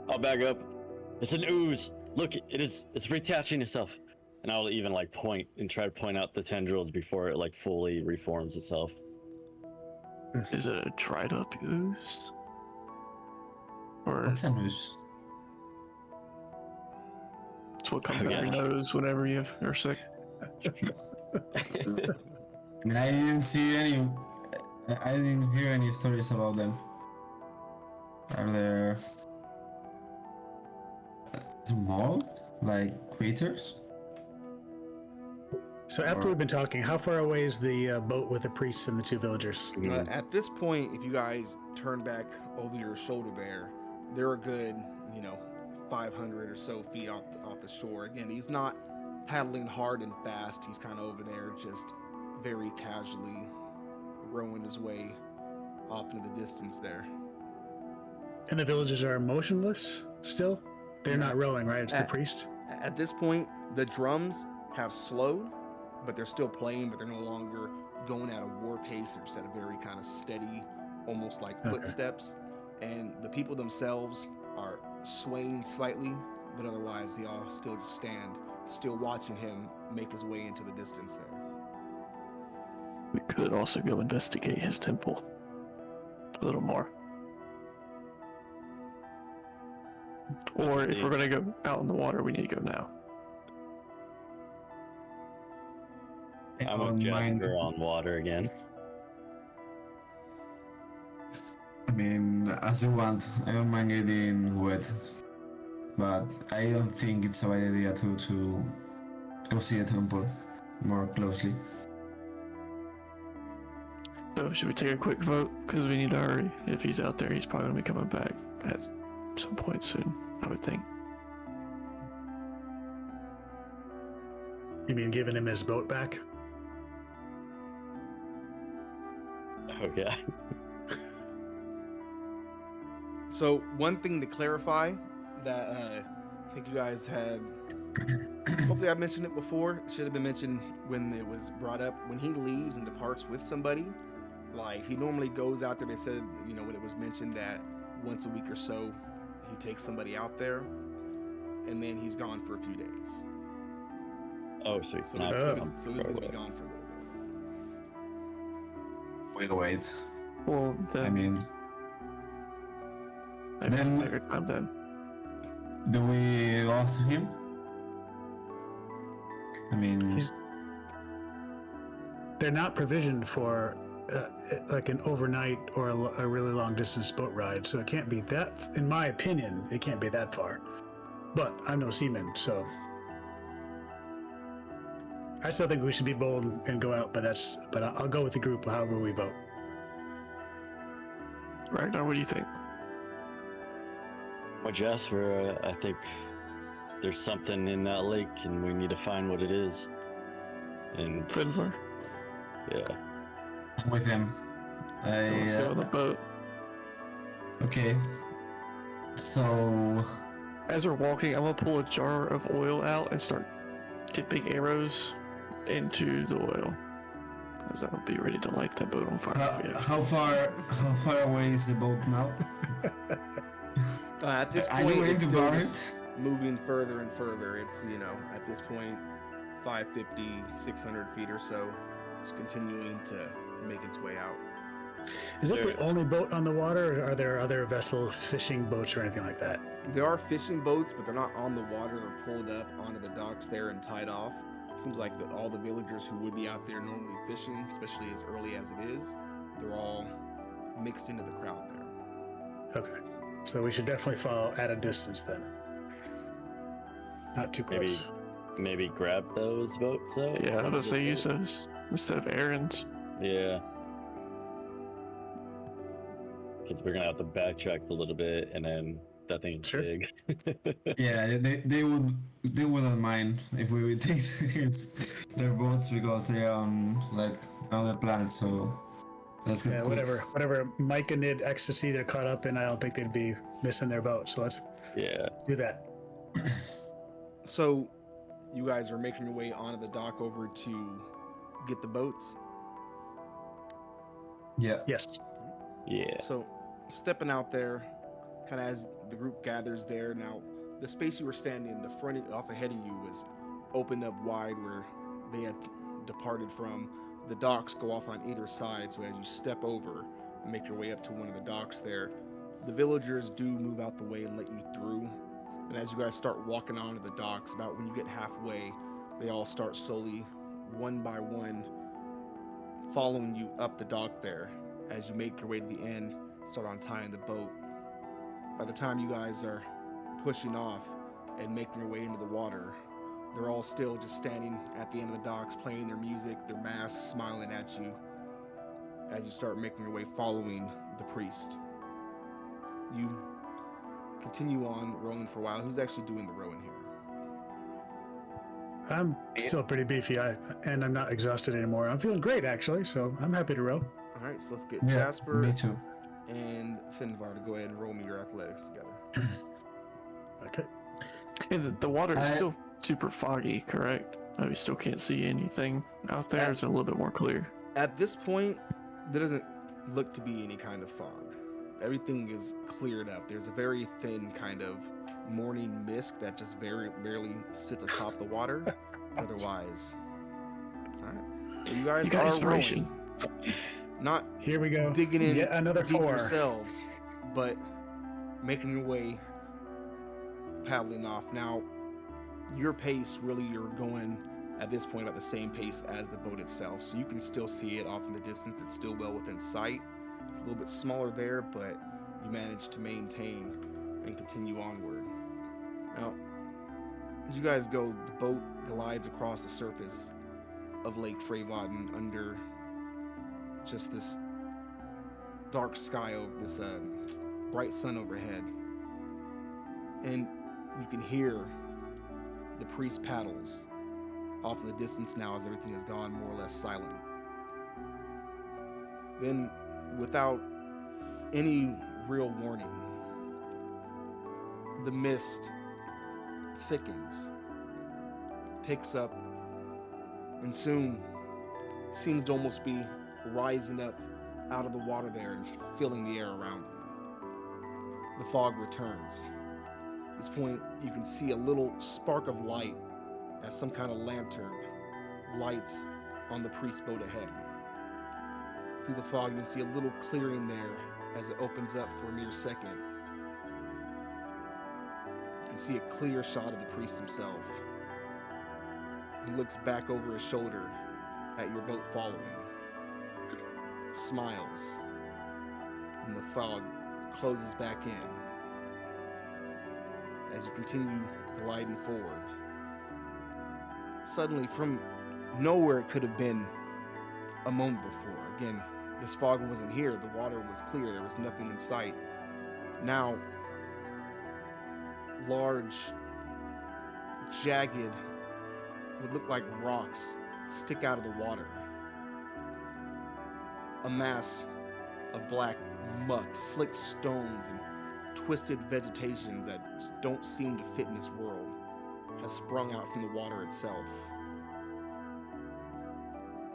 I'll back up. It's an ooze. Look, it's reattaching itself. And I'll even point and try to point out the tendrils before it fully reforms itself. Is it a dried up ooze? Or What's an ooze? it's what comes out your nose whenever you're sick? I mean, I didn't hear any stories about them. Are there mold, like creatures? So after we've been talking, how far away is the boat with the priests and the two villagers? At this point, if you guys turn back over your shoulder there, they're a good, 500 or so feet off the shore. Again, he's not paddling hard and fast. He's kind of over there just very casually rowing his way off into the distance there. And the villagers are motionless still? They're not rowing, right? It's the priest? At this point, the drums have slowed, but they're still playing, but they're no longer going at a war pace. They're just at a very kind of steady, almost like footsteps. And the people themselves are swaying slightly, but otherwise they all still just stand, still watching him make his way into the distance there. We could also go investigate his temple a little more. Or if we're going to go out in the water, we need to go now. I'm a Jasper on water again. I mean, as you want. I don't mind getting wet, but I don't think it's a bad idea to go see the temple more closely. So should we take a quick vote? Because we need to hurry. If he's out there, he's probably going to be coming back at some point soon, I would think. You mean giving him his boat back? Oh, yeah. So one thing to clarify that I think you guys had, hopefully I mentioned it before, it should have been mentioned when it was brought up. When he leaves and departs with somebody, he normally goes out there. They said, when it was mentioned that once a week or so, he takes somebody out there, and then he's gone for a few days. Oh, so he's So not. he's going to be gone for a little bit. We'll wait. Well, then, I mean, maybe then- later time then. do we go after him? I mean, They're not provisioned for like an overnight or a really long distance boat ride, so it can't be that, in my opinion, it can't be that far. But I'm no seaman, so I still think we should be bold and go out, but I'll go with the group however we vote. Ragnar, what do you think? Well, Jasper, I think there's something in that lake, and we need to find what it is. And Finvar? yeah, I'm with him. Let's go on the boat. Okay. So, As we're walking, I'm gonna pull a jar of oil out and start dipping arrows into the oil. as I'll be ready to light that boat on fire. How far away is the boat now? At this Are point, you ready it's to still burn just moving further and further. It's, at this point, 550, 600 feet or so. Just continuing to make its way out. Is it the only boat on the water, or are there other vessel fishing boats or anything like that? There are fishing boats, but they're not on the water. They're pulled up onto the docks there and tied off. Seems like all the villagers who would be out there normally fishing, especially as early as it is, they're all mixed into the crowd there. Okay. So we should definitely follow at a distance then. Not too close. Maybe grab those boats though? Yeah, I was gonna say use those instead of Aaron's. Yeah. Because we're gonna have to backtrack a little bit, and then that thing's Sure. big. Yeah, they wouldn't mind if we would take their boats because they are on like another planet. So let's get quick. whatever Mike and Nid ecstasy they're caught up in, I don't think they'd be missing their boat. So let's do that. So, you guys are making your way onto the dock over to get the boats. Yeah. Yes. Yeah. So, stepping out there, kind of as the group gathers there. Now, the space you were standing in, the front off ahead of you was opened up wide where they had departed from. The docks go off on either side, so as you step over and make your way up to one of the docks there, the villagers do move out the way and let you through. And as you guys start walking onto the docks, about when you get halfway, they all start slowly, one by one, following you up the dock there. As you make your way to the end, start untying the boat. By the time you guys are pushing off and making your way into the water, they're all still just standing at the end of the docks, playing their music, their masks, smiling at you as you start making your way following the priest. You continue on rowing for a while. Who's actually doing the rowing here? I'm still pretty beefy, and I'm not exhausted anymore. I'm feeling great, actually, so I'm happy to row. All right, so let's get Yeah, Jasper me too. and Finvar to go ahead and roll me your athletics together. Okay. And the water is still super foggy, correct? We still can't see anything out there. It's a little bit more clear. At this point, there doesn't look to be any kind of fog. Everything is cleared up. There's a very thin kind of morning mist that just very barely sits atop the water. Otherwise, all right. So you guys got are inspiration. rowing. Not Here we go. digging in Yet another deep 4. yourselves, but making your way, paddling off. Now, your pace, really, you're going at this point at the same pace as the boat itself, so you can still see it off in the distance. It's still well within sight. It's a little bit smaller there, but you manage to maintain and continue onward. Now, as you guys go, the boat glides across the surface of Lake Freyvaden under just this dark sky over this bright sun overhead. And you can hear the priest paddles off in the distance now as everything has gone more or less silent. Then, without any real warning, the mist thickens, picks up, and soon seems to almost be rising up out of the water there and filling the air around you. The fog returns. At this point, you can see a little spark of light as some kind of lantern lights on the priest's boat ahead. Through the fog, you can see a little clearing there as it opens up for a mere second. You can see a clear shot of the priest himself. He looks back over his shoulder at your boat following, smiles, and the fog closes back in as you continue gliding forward. Suddenly, from nowhere it could have been a moment before. Again, this fog wasn't here. The water was clear. There was nothing in sight. Now, large, jagged, would look like rocks stick out of the water. A mass of black muck, slick stones, and twisted vegetations that just don't seem to fit in this world has sprung out from the water itself.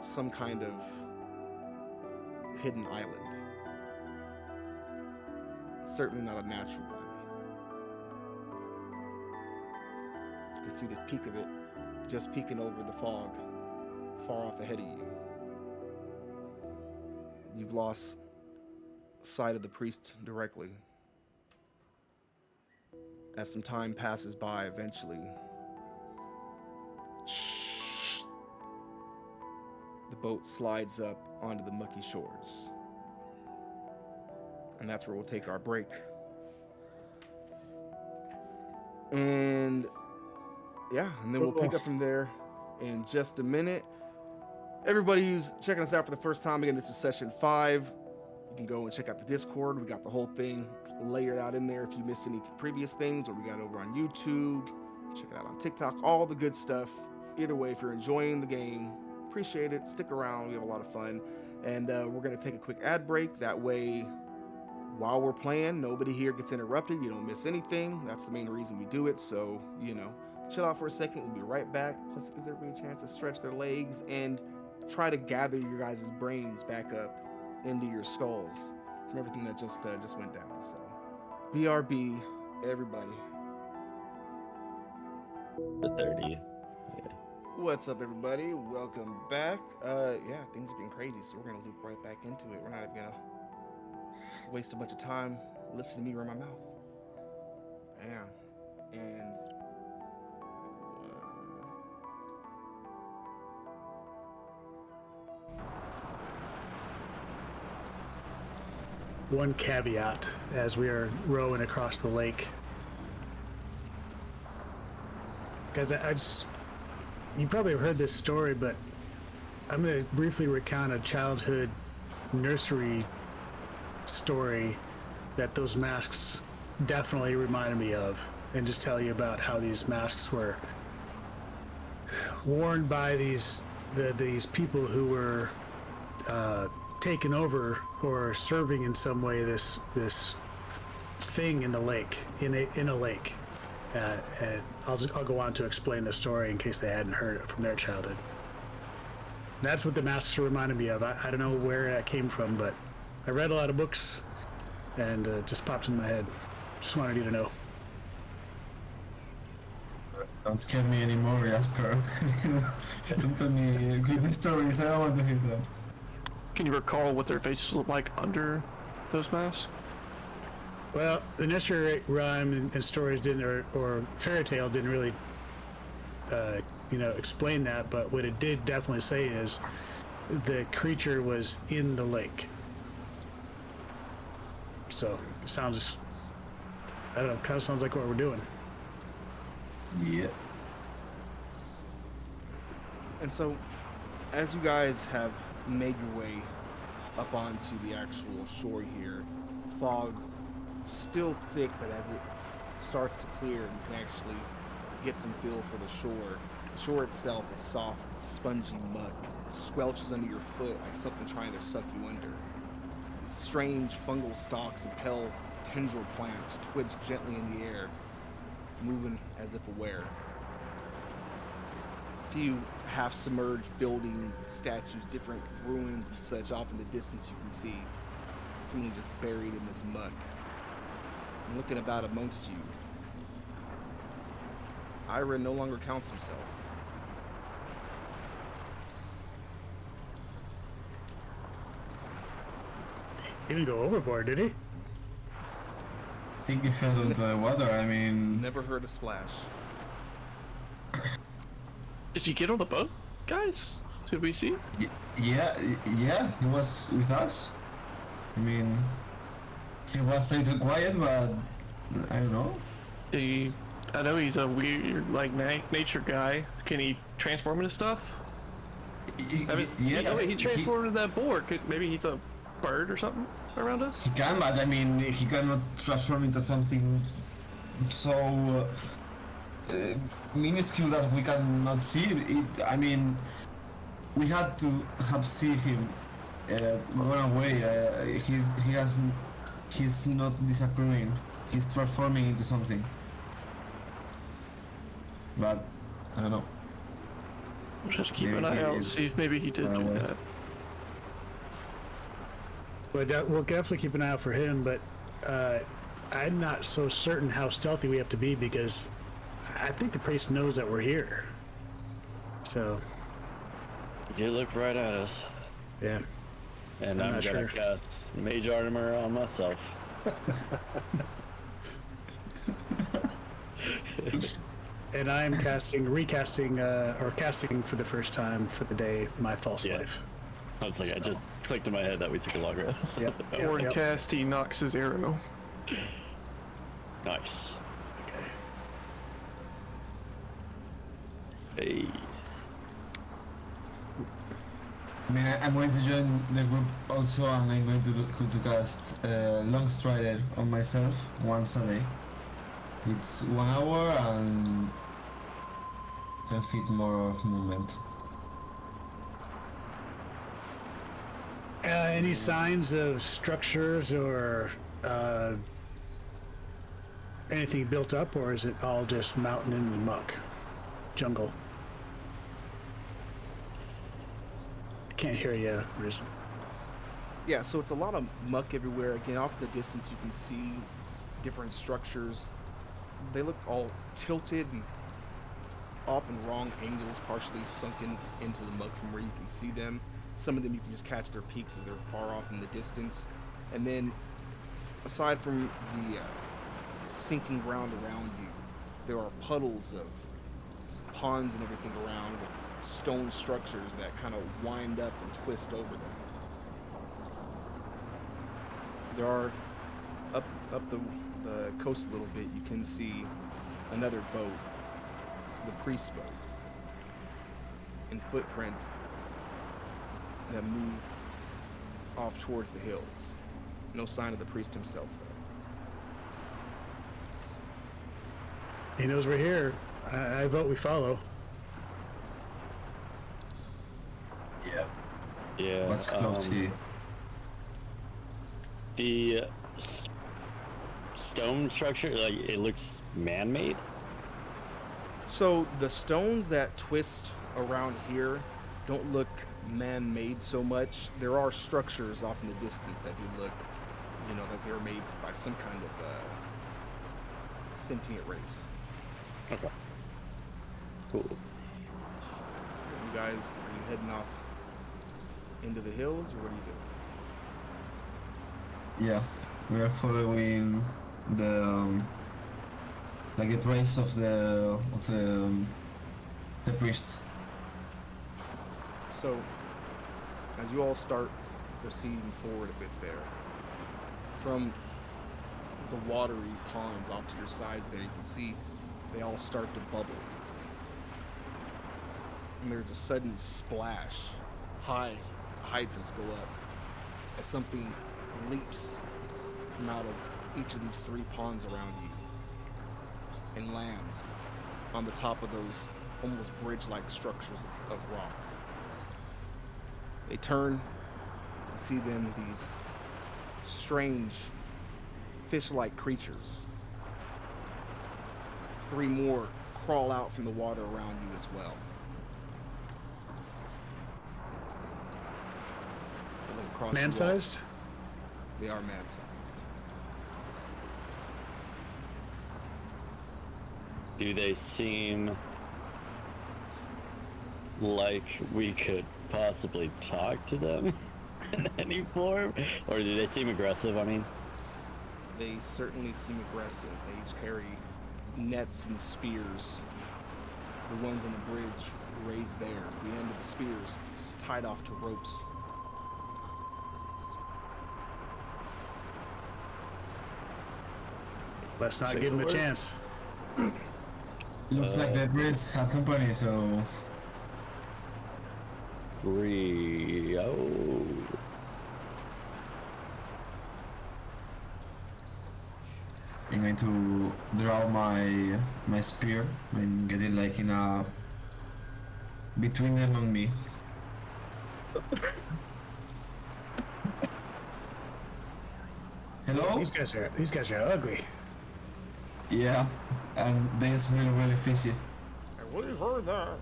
Some kind of hidden island. Certainly not a natural one. You can see the peak of it just peeking over the fog, far off ahead of you. You've lost sight of the priest directly. As some time passes by, eventually, the boat slides up onto the mucky shores. And that's where we'll take our break. And yeah, and then we'll pick up from there in just a minute. Everybody who's checking us out for the first time, again, this is session 5. You can go and check out the Discord. We got the whole thing layered out in there if you missed any previous things, or we got it over on YouTube. Check it out on TikTok, all the good stuff. Either way, if you're enjoying the game, appreciate it. Stick around. We have a lot of fun. And we're going to take a quick ad break. That way, while we're playing, nobody here gets interrupted. You don't miss anything. That's the main reason we do it. So, chill out for a second. We'll be right back. Plus, it gives everybody a chance to stretch their legs and try to gather your guys' brains back up into your skulls from everything that just went down. So, BRB, everybody. The 30. Yeah. What's up, everybody? Welcome back. Things are getting crazy, so we're gonna loop right back into it. We're not even gonna waste a bunch of time listening to me run my mouth. Bam. And One caveat as we are rowing across the lake. Guys, you probably have heard this story, but I'm going to briefly recount a childhood nursery story that those masks definitely reminded me of, and just tell you about how these masks were worn by these people who were taken over or serving in some way this thing in the lake, in a lake. And I'll go on to explain the story in case they hadn't heard it from their childhood. That's what the masks reminded me of. I don't know where that came from, but I read a lot of books, and it just popped in my head. Just wanted you to know. Don't scare me anymore, Jasper. Don't tell me creepy stories. I don't want to hear them. Can you recall what their faces look like under those masks? Well, the nursery rhyme and stories didn't, or fairy tale didn't really, explain that. But what it did definitely say is the creature was in the lake. So it sounds, I don't know, kind of sounds like what we're doing. Yeah. And so, as you guys have made your way up onto the actual shore here, fog still thick, but as it starts to clear, you can actually get some feel for the shore. The shore itself is soft, it's spongy muck. It squelches under your foot like something trying to suck you under. These strange fungal stalks and pale tendril plants twitch gently in the air, moving as if aware. A few half-submerged buildings and statues, different ruins and such off in the distance you can see, seemingly just buried in this muck. And looking about amongst you, Ira no longer counts himself. He didn't go overboard, did he? I think he fell into the water. I mean, Never heard a splash. Did you get on the boat, guys? Did we see? yeah, he was with us. I mean, he was a little quiet, but I don't know. I know he's a weird, nature guy. Can he transform into stuff? He transformed into that boar. Maybe he's a bird or something around us? He can, but I mean, he cannot transform into something so minuscule that we cannot see it. I mean, we had to have seen him run away. He's not disappearing. He's transforming into something. But I don't know. We'll just keep an Maybe eye he out and is see if maybe he did do away. that. We'll definitely keep an eye out for him, but I'm not so certain how stealthy we have to be because I think the priest knows that we're here. So. He did look right at us. Yeah. And I'm gonna cast Mage Armor on myself. And I'm recasting for the first time for the day my false life. I was like, I just clicked in my head that we took a long rest. Yep. Or cast Enox's arrow. Nice. Okay. Hey. I mean, I'm going to join the group also, and I'm going to cast Long Strider on myself once a day. It's 1 hour and 10 feet more of movement. Any signs of structures or anything built up, or is it all just mountain and muck, jungle? Can't hear you, Risen. Yeah, so it's a lot of muck everywhere. Again, off in the distance, you can see different structures. They look all tilted and often wrong angles, partially sunken into the muck from where you can see them. Some of them you can just catch their peaks as they're far off in the distance. And then, aside from the sinking ground around you, there are puddles of ponds and everything around with stone structures that kind of wind up and twist over them. There are, up the coast a little bit, you can see another boat, the priest's boat, and footprints that move off towards the hills. No sign of the priest himself, though. He knows we're here. I vote we follow. Yeah. What's close here? The stone structure, like, it looks man-made. So the stones that twist around here don't look man-made so much. There are structures off in the distance that do look, like they were made by some kind of sentient race. Okay. Cool. You guys, are you heading off into the hills, or what are you doing? Yeah, we are following the the trace of the priests. So, as you all start proceeding forward a bit there, from the watery ponds off to your sides there, you can see they all start to bubble. And there's a sudden splash. High hydrants go up as something leaps from out of each of these 3 ponds around you and lands on the top of those almost bridge-like structures of rock. They turn and see them, these strange fish-like creatures. 3 more crawl out from the water around you as well. Man-sized? They are man-sized. Do they seem like we could possibly talk to them in any form? Or do they seem aggressive, I mean? They certainly seem aggressive. They each carry nets and spears. The ones on the bridge raise theirs. The end of the spears tied off to ropes. Let's not give him a chance. Looks like the priests have company, so Rio. I'm going to draw my spear and get it like in a between them and me. Hello? These guys are ugly. Yeah, and they smell really fishy. We heard that. Alright,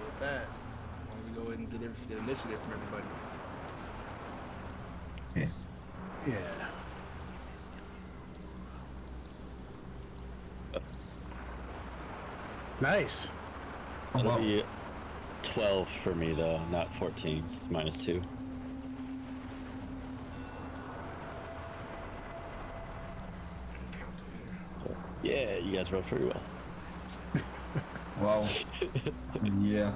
with that, why don't we go ahead and get initiative from everybody? Yeah. Nice. Oh, That'll wow. be 12 for me though, not 14. It's -2. Yeah, you guys rolled pretty well. Wow. Yeah.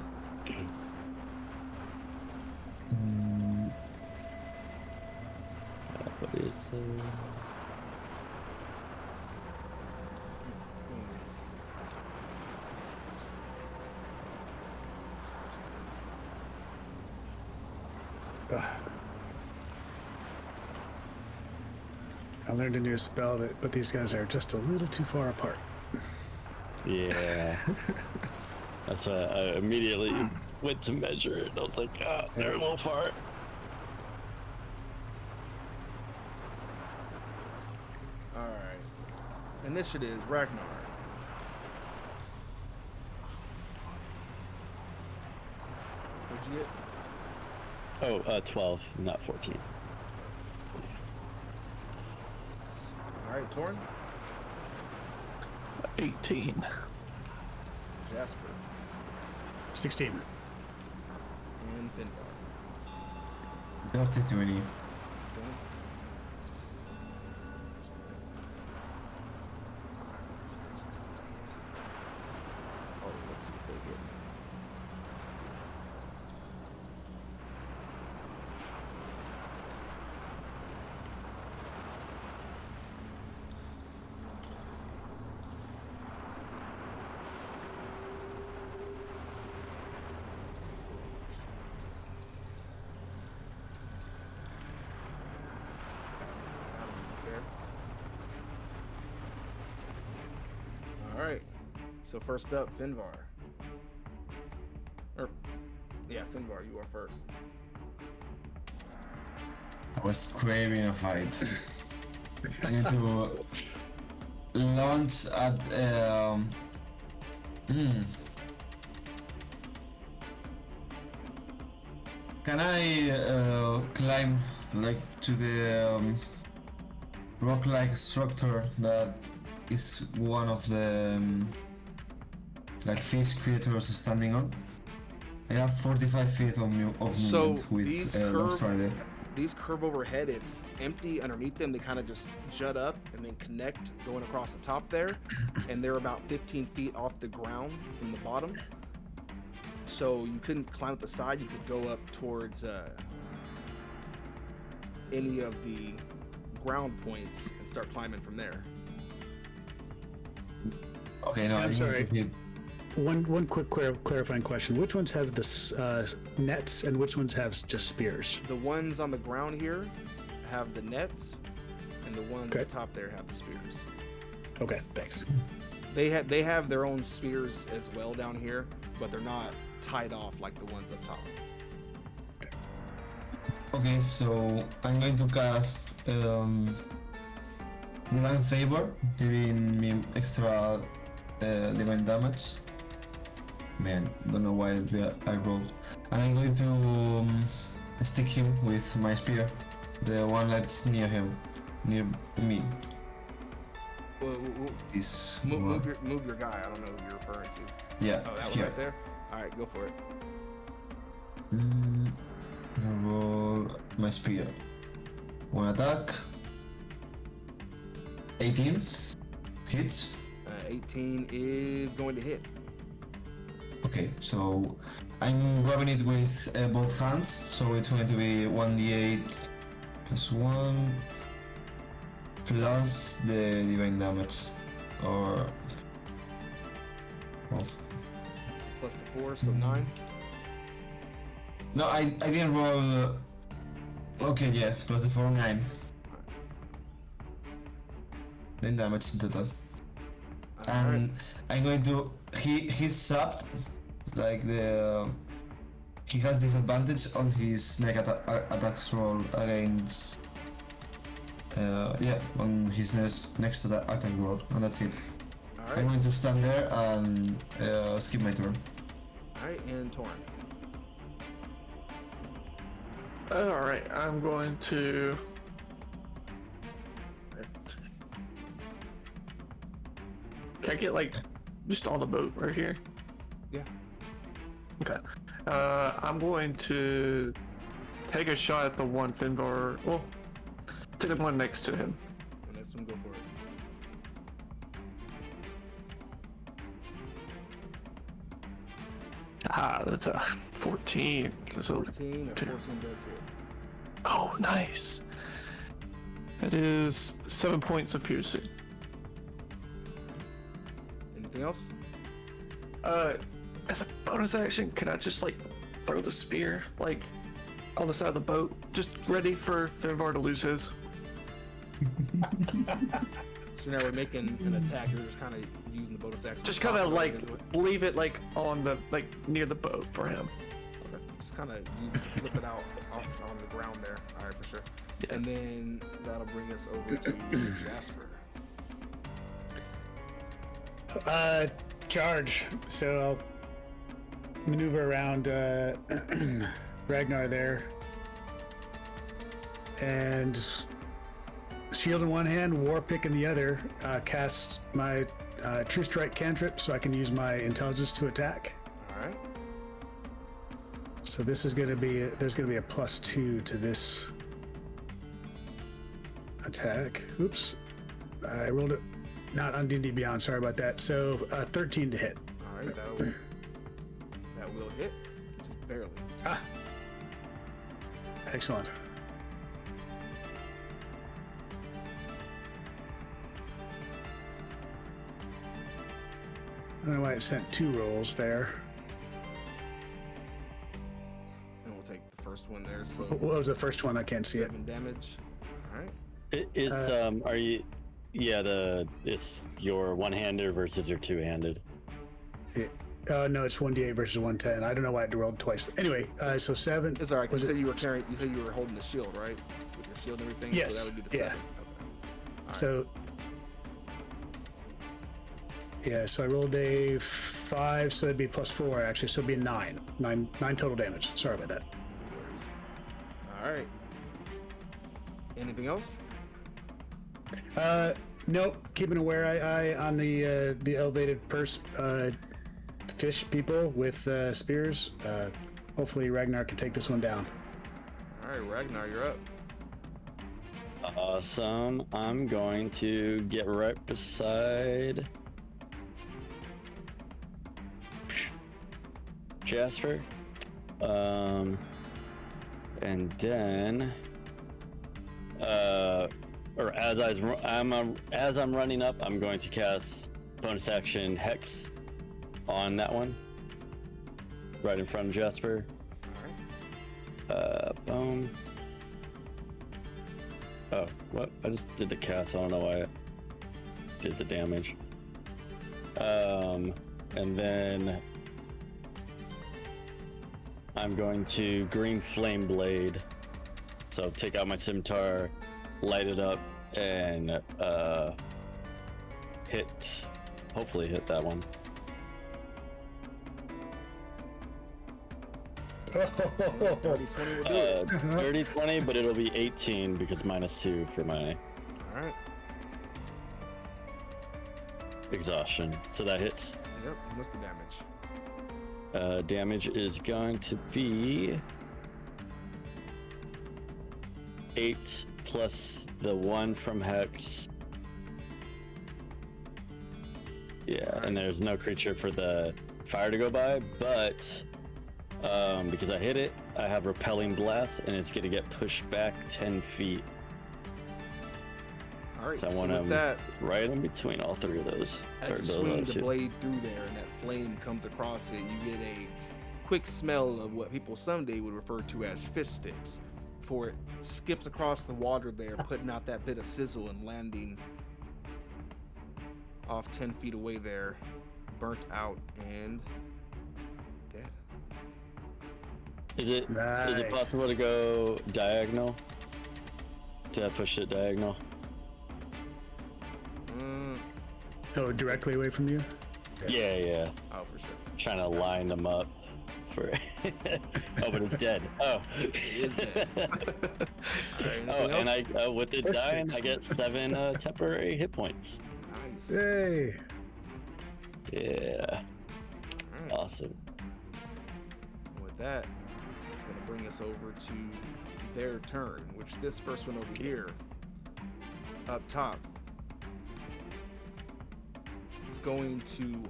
Mm, What is I learned a new spell but these guys are just a little too far apart. Yeah. That's why I immediately went to measure it. I was like, ah, they're a little far. Alright. Initiatives, Ragnar. What'd you get? Oh, 12, not 14. Alright, Torn. 18. Jasper. 16. And Finbar. Dirty 20. Okay. Oh, let's see what they get. Alright, so first up, Finvar. Yeah, Finvar, you are first. I was craving a fight. I need to launch at Can I climb like to the rock-like structure that is one of the like fish creatures standing on? I have 45 feet of movement with Strife. These curve overhead, it's empty underneath them. They kind of just jut up and then connect going across the top there. And they're about 15 feet off the ground from the bottom. So you couldn't climb up the side. You could go up towards any of the ground points and start climbing from there. Okay, no, I'm I need sorry. to hit. One quick clarifying question. Which ones have the nets and which ones have just spears? The ones on the ground here have the nets, and the ones Okay. at the top there have the spears. Okay, thanks. They have their own spears as well down here, but they're not tied off like the ones up top. Okay, so I'm going to cast Divine Favor, giving me extra divine damage. Man, don't know why I rolled. And I'm going to stick him with my spear, the one that's near him, near me. This one. Move your guy. I don't know who you're referring to. Yeah, Oh, that one here. right there? Alright, go for it. I roll my spear. One attack. 18 hits. 18 is going to hit. Okay, so I'm grabbing it with both hands, so it's going to be 1d8 plus 1 plus the divine damage, or So plus the 4, so 9. no, I didn't roll. Okay, yeah, plus the 4, 9. 9 damage in total. And I'm going to. He's sapped, like the. He has disadvantage on his attacks roll against. Yeah, on his next attack roll, and that's it. Alright. I'm going to stand there and skip my turn. Alright, and Torn. Alright, I'm going to I get like just on the boat right here? Yeah. Okay. I'm going to take a shot at the one Finbar. Well, take the one next to him. The next one, go for it. That's a 14. So 14. A 14 does hit. oh, nice. That is 7 points of piercing. Anything else? As a bonus action, can I just like throw the spear like on the side of the boat, just ready for Finvar to lose his? So now we're making an attack. You're just kind of using the bonus action. Just kind of like leave it like on the like near the boat for him. Okay. Just kind of use it to flip it out off on the ground there. All right, for sure. Yeah. And then that'll bring us over to Jasper. Charge. So I'll maneuver around Ragnar there, and shield in one hand, war pick in the other. Cast my True Strike cantrip so I can use my intelligence to attack. All right. So this is going to be there's going to be a +2 to this attack. Oops, I rolled it not on D&D Beyond. Sorry about that. So 13 to hit. All right. That will hit, just barely. Ah, excellent. I don't know why it sent 2 rolls there. And we'll take the first one there. So What was the first one? I can't see it. 7 damage. All right. Are you? Yeah, it's your one-handed versus your two-handed. No, it's 1d8 versus 110. I don't know why I had to roll twice. Anyway, so 7. It's all right. You was said it- you were carrying. You said you were holding the shield, right? With your shield and everything. Yes, So that would be the yeah. 7. Okay. All right. So yeah, so I rolled a 5, so that'd be +4 actually. So it'd be a 9. 9 total damage. Sorry about that. No worries. All right. Anything else? Nope. Keeping aware eye on the elevated fish people with spears. Hopefully Ragnar can take this one down. All right, Ragnar, you're up. Awesome. I'm going to get right beside Jasper. And then or as I'm running up, I'm going to cast bonus action Hex on that one, right in front of Jasper. All right. Boom. Oh, what? I just did the cast. I don't know why I did the damage. And then I'm going to green flame blade. So take out my scimitar, light it up, and hopefully hit that one. Dirty 20 will do it. Dirty 20, but it'll be 18 because -2 for my All right. exhaustion. So that hits. Yep. What's the damage? Damage is going to be 8 plus the 1 from Hex. Yeah, and there's no creature for the fire to go by, but because I hit it, I have Repelling Blast, and it's going to get pushed back 10 feet. All right. So I So want with them that, right in between all 3 of those. as or you those swing other the 2. blade through there and that flame comes across it, you get a quick smell of what people someday would refer to as fish sticks. Before it skips across the water there, putting out that bit of sizzle and landing off 10 feet away there, burnt out and dead. Is it Nice. possible to go diagonal? To push it diagonal? Oh, directly away from you? Yeah. Oh, for sure. Trying to line them up for. Oh, but it's dead. Oh. It is dead. All right, Oh, anything and else? I with it Fish dying, sticks. I get 7 temporary hit points. Nice. Yay! Yeah. Alright. Awesome. With that, it's going to bring us over to their turn, which this first one over here, up top, it's going to,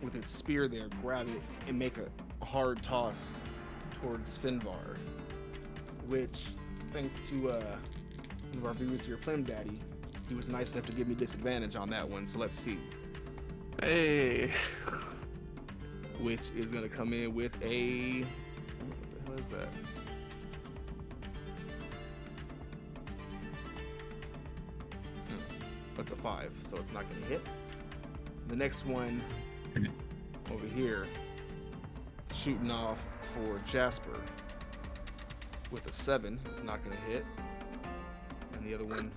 with its spear there, grab it and make a hard toss towards Finvar, which, thanks to one of our viewers here, Plim Daddy, he was nice enough to give me disadvantage on that one, so let's see. Hey. Which is going to come in with a... What the hell is that? That's a 5, so it's not going to hit. The next one over here, shooting off for Jasper with a 7, it's not going to hit. And the other one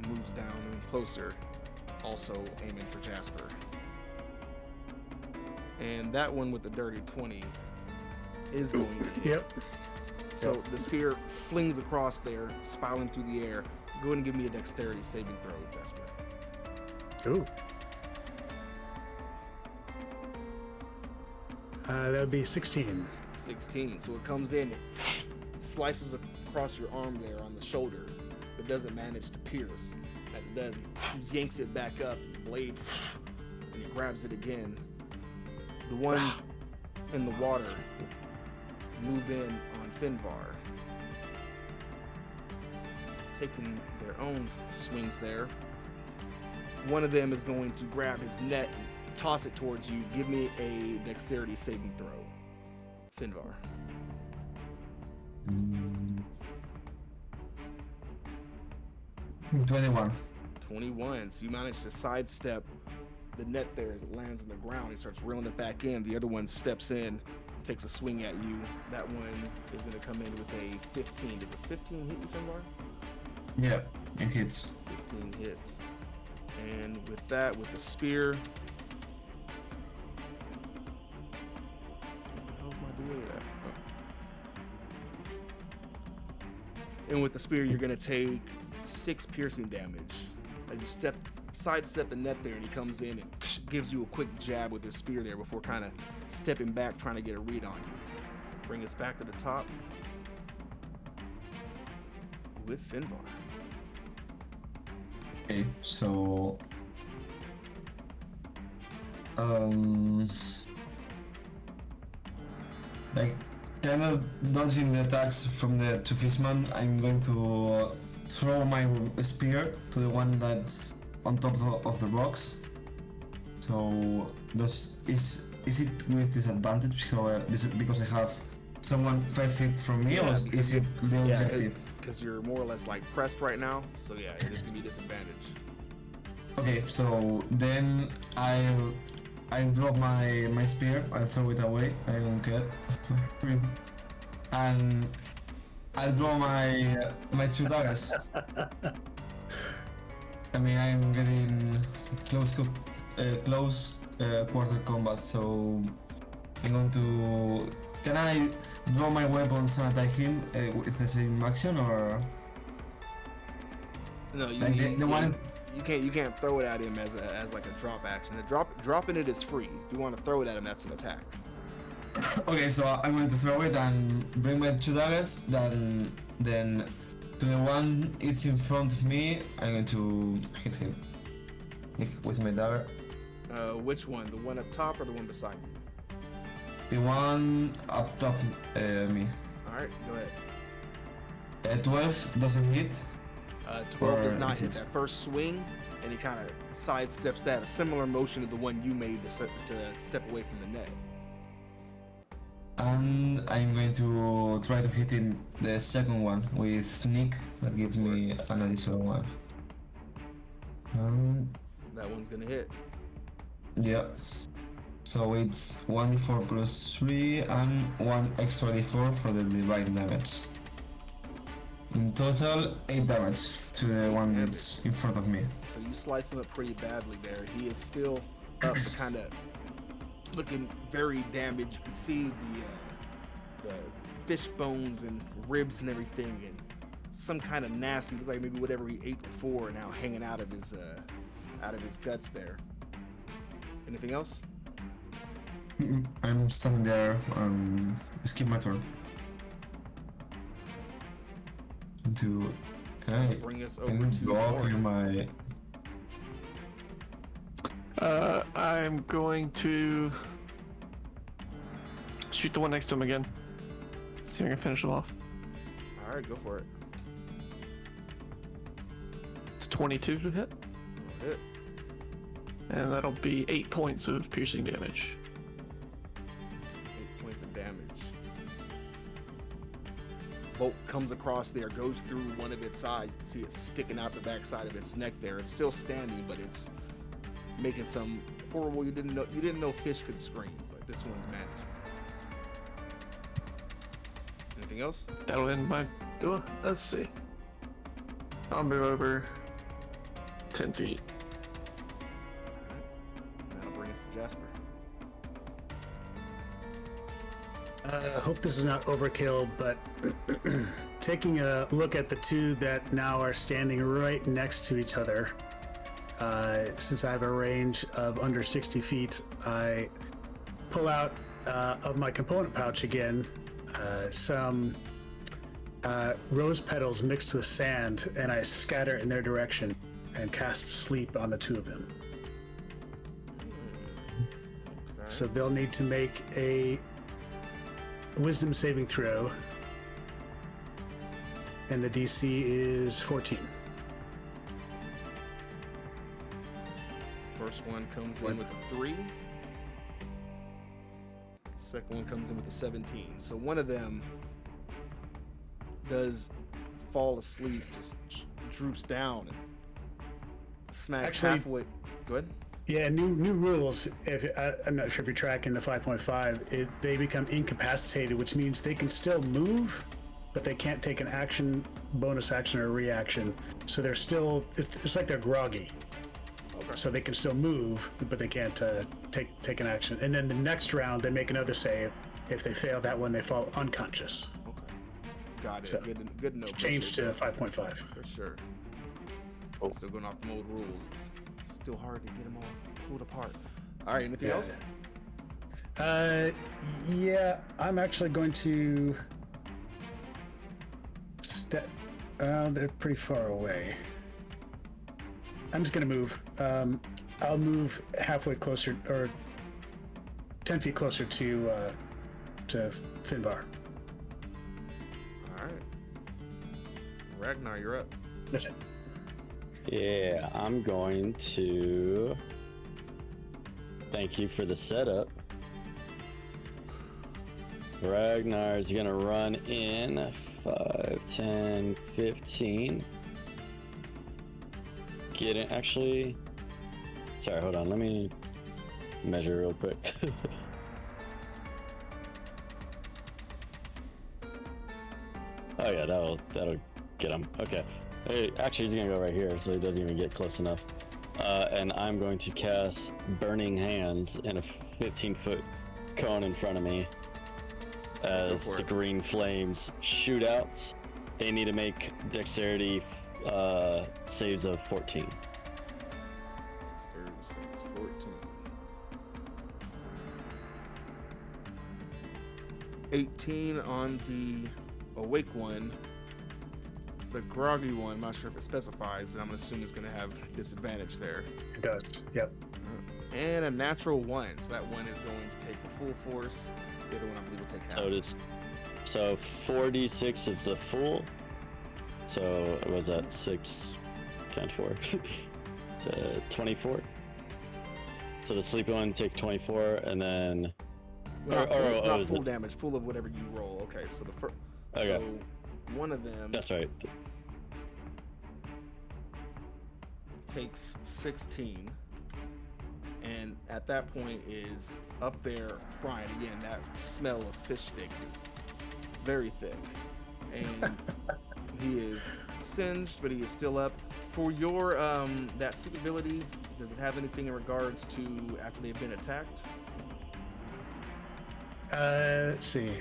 moves down and closer, also aiming for Jasper. And that one with the dirty 20 is going to hit. Yep. So the spear flings across there, spiraling through the air. Go ahead and give me a dexterity saving throw, Jasper. Ooh. That would be 16. 16. So it comes in, it slices across your arm there on the shoulder, but doesn't manage to pierce. As it does, he yanks it back up, the blade, and he grabs it again. The ones in the water move in on Finvar, taking their own swings there. One of them is going to grab his net and toss it towards you. Give me a dexterity saving throw, Finvar. 21. 21. So you manage to sidestep the net there as it lands on the ground. He starts reeling it back in. The other one steps in, takes a swing at you. That one is going to come in with a 15. Does a 15 hit you, Finvar? Yeah, it hits. 15 hits. And with that, with the spear. What the hell's my delay at? Oh. And with the spear, you're going to take 6 piercing damage. As you sidestep the net there, and he comes in and gives you a quick jab with his spear there before kind of stepping back, trying to get a read on you. Bring us back to the top with Finvar. Okay, so like kind of dodging the attacks from the two fistman, I'm going to throw my spear to the one that's on top of the rocks. So is it with disadvantage because I have someone 5 feet from me, or is it the objective? Because you're more or less like pressed right now, so yeah, it is gonna be disadvantage. Okay, so then I'll drop my spear, I'll throw it away, I don't care. And I'll draw my 2 daggers. I mean, I'm getting close quarter combat, so I'm going to... Can I draw my weapons and attack him with the same action, or...? No, like you can't throw it at him as like a drop action. Dropping it is free. If you want to throw it at him, that's an attack. Okay, so I'm going to throw it and bring my 2 daggers, then to the one it's in front of me, I'm going to hit him with my dagger. Which one? The one up top or the one beside you? The one up top, me. Alright, go ahead. 12 doesn't hit. 12 does Or not is hit it- that first swing, and he kind of sidesteps that. A similar motion to the one you made to step away from the net. And I'm going to try to hit him the second one with sneak. That gives me an additional one. That one's gonna hit. Yeah. So it's 1d4 plus 3 and 1 extra d4 for the divine damage. In total, 8 damage to the one that's in front of me. So you slice him up pretty badly there. He is still up, kind of looking very damaged. You can see the fish bones and ribs and everything, and some kind of nasty, like maybe whatever he ate before, now hanging out of his guts there. Anything else? I'm standing there. Skip my turn. Can Bring us I over to go up Torin. in my? I'm going to shoot the one next to him again. See if I can finish him off. All right, go for it. It's 22 to hit, Hit. and that'll be 8 points of piercing damage. 8 points of damage. Bolt comes across there, goes through one of its sides. You can see it sticking out the back side of its neck there. It's still standing, but it's making some horrible. You didn't know fish could scream, but this one's managing. Anything else? That'll end my. Let's see. I'll move over 10 feet. All right. That'll bring us to Jasper. I hope this is not overkill, but taking a look at the two that now are standing right next to each other, since I have a range of under 60 feet, I pull out of my component pouch again some rose petals mixed with sand, and I scatter in their direction and cast sleep on the two of them. Okay. So they'll need to make a wisdom saving throw, and the DC is 14. First one comes in with a 3. Second one comes in with a 17. So one of them does fall asleep, just droops down and smacks Actually- halfway. Go ahead. Yeah, new rules. I'm not sure if you're tracking the 5.5. They become incapacitated, which means they can still move, but they can't take an action, bonus action, or reaction. So they're still. It's like they're groggy. Okay. So they can still move, but they can't take an action. And then the next round, they make another save. If they fail that one, they fall unconscious. Okay. Got it. So, good to know. Change to Appreciate 5.5. that. For sure. Oh. Still going off the old rules. It's still hard to get them all pulled apart. All right. Anything Yeah. else? Yeah, I'm actually going to step. They're pretty far away. I'm just gonna move. I'll move halfway closer, or 10 feet closer to Finbar. All right. Ragnar, you're up. That's it. Yeah, I'm going to thank you for the setup. Ragnar's gonna run in 5, 10, 15. Get in, actually. Sorry, hold on. Let me measure real quick. Oh yeah, that'll get him. Okay. Hey, actually, he's gonna go right here, so he doesn't even get close enough. And I'm going to cast Burning Hands in a 15-foot cone in front of me. As the green flames shoot out, they need to make dexterity saves of 14. Dexterity saves 14. 18 on the awake one. The groggy one, I'm not sure if it specifies, but I'm gonna assume it's gonna have disadvantage there. It does. Yep. And a natural 1, so that one is going to take the full force. The other one, I believe, will take half. So 4d6 is the full. So what was that? 6 times 4 to 24. So the sleepy one take 24, and then Well, not is full it- damage, full of whatever you roll. Okay, so the first. Okay. So one of them That's right. takes 16, and at that point is up there frying again. That smell of fish sticks is very thick, and he is singed, but he is still up. For your that sleep ability, does it have anything in regards to after they've been attacked? Let's see.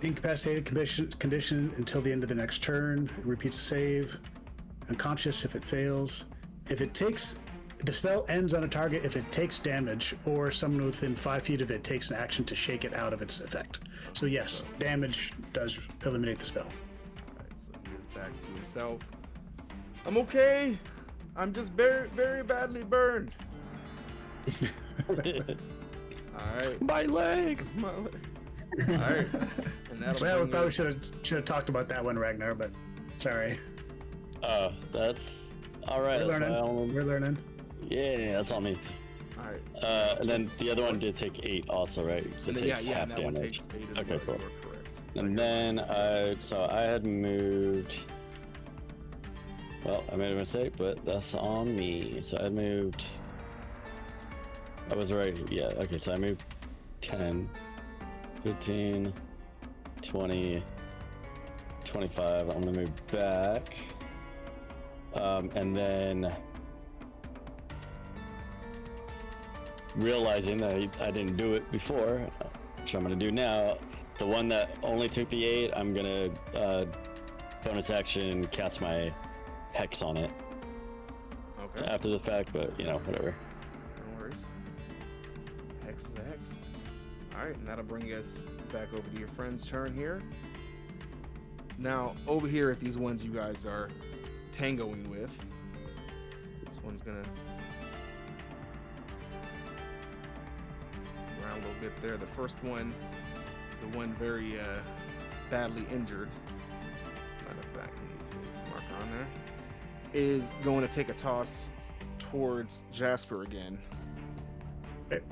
Incapacitated condition until the end of the next turn. It repeats the save. Unconscious if it fails. If it takes the spell ends on a target if it takes damage, or someone within 5 feet of it takes an action to shake it out of its effect. So yes, damage does eliminate the spell. Alright, so he is back to himself. I'm okay. I'm just very, very badly burned. Alright. My leg. My leg. Alright. And that'll Well, we bring probably us- should have talked about that one, Ragnar, but sorry. That's all right. We're That's why I learning. only... We're learning. Yeah, that's on me. Alright. And then the other one did take 8 also, right? So it And then, takes yeah, half that one damage. takes 8 as Okay, well. cool. You are correct. And then so I had moved. Well, I made a mistake, but that's on me. So I moved. I was right. Yeah. Okay. So I moved 10, 15, 20, 25. I'm gonna move back. And then realizing that I didn't do it before, which I'm gonna do now. The one that only took the 8, I'm gonna bonus action cast my hex on it Okay. after the fact, but you know, whatever. No worries. Hex is a hex. Alright, and that'll bring us back over to your friend's turn here. Now, over here at these ones you guys are tangoing with, this one's gonna around a little bit there. The first one, the one very badly injured, matter of fact, he needs his marker on there, is going to take a toss towards Jasper again. Okay.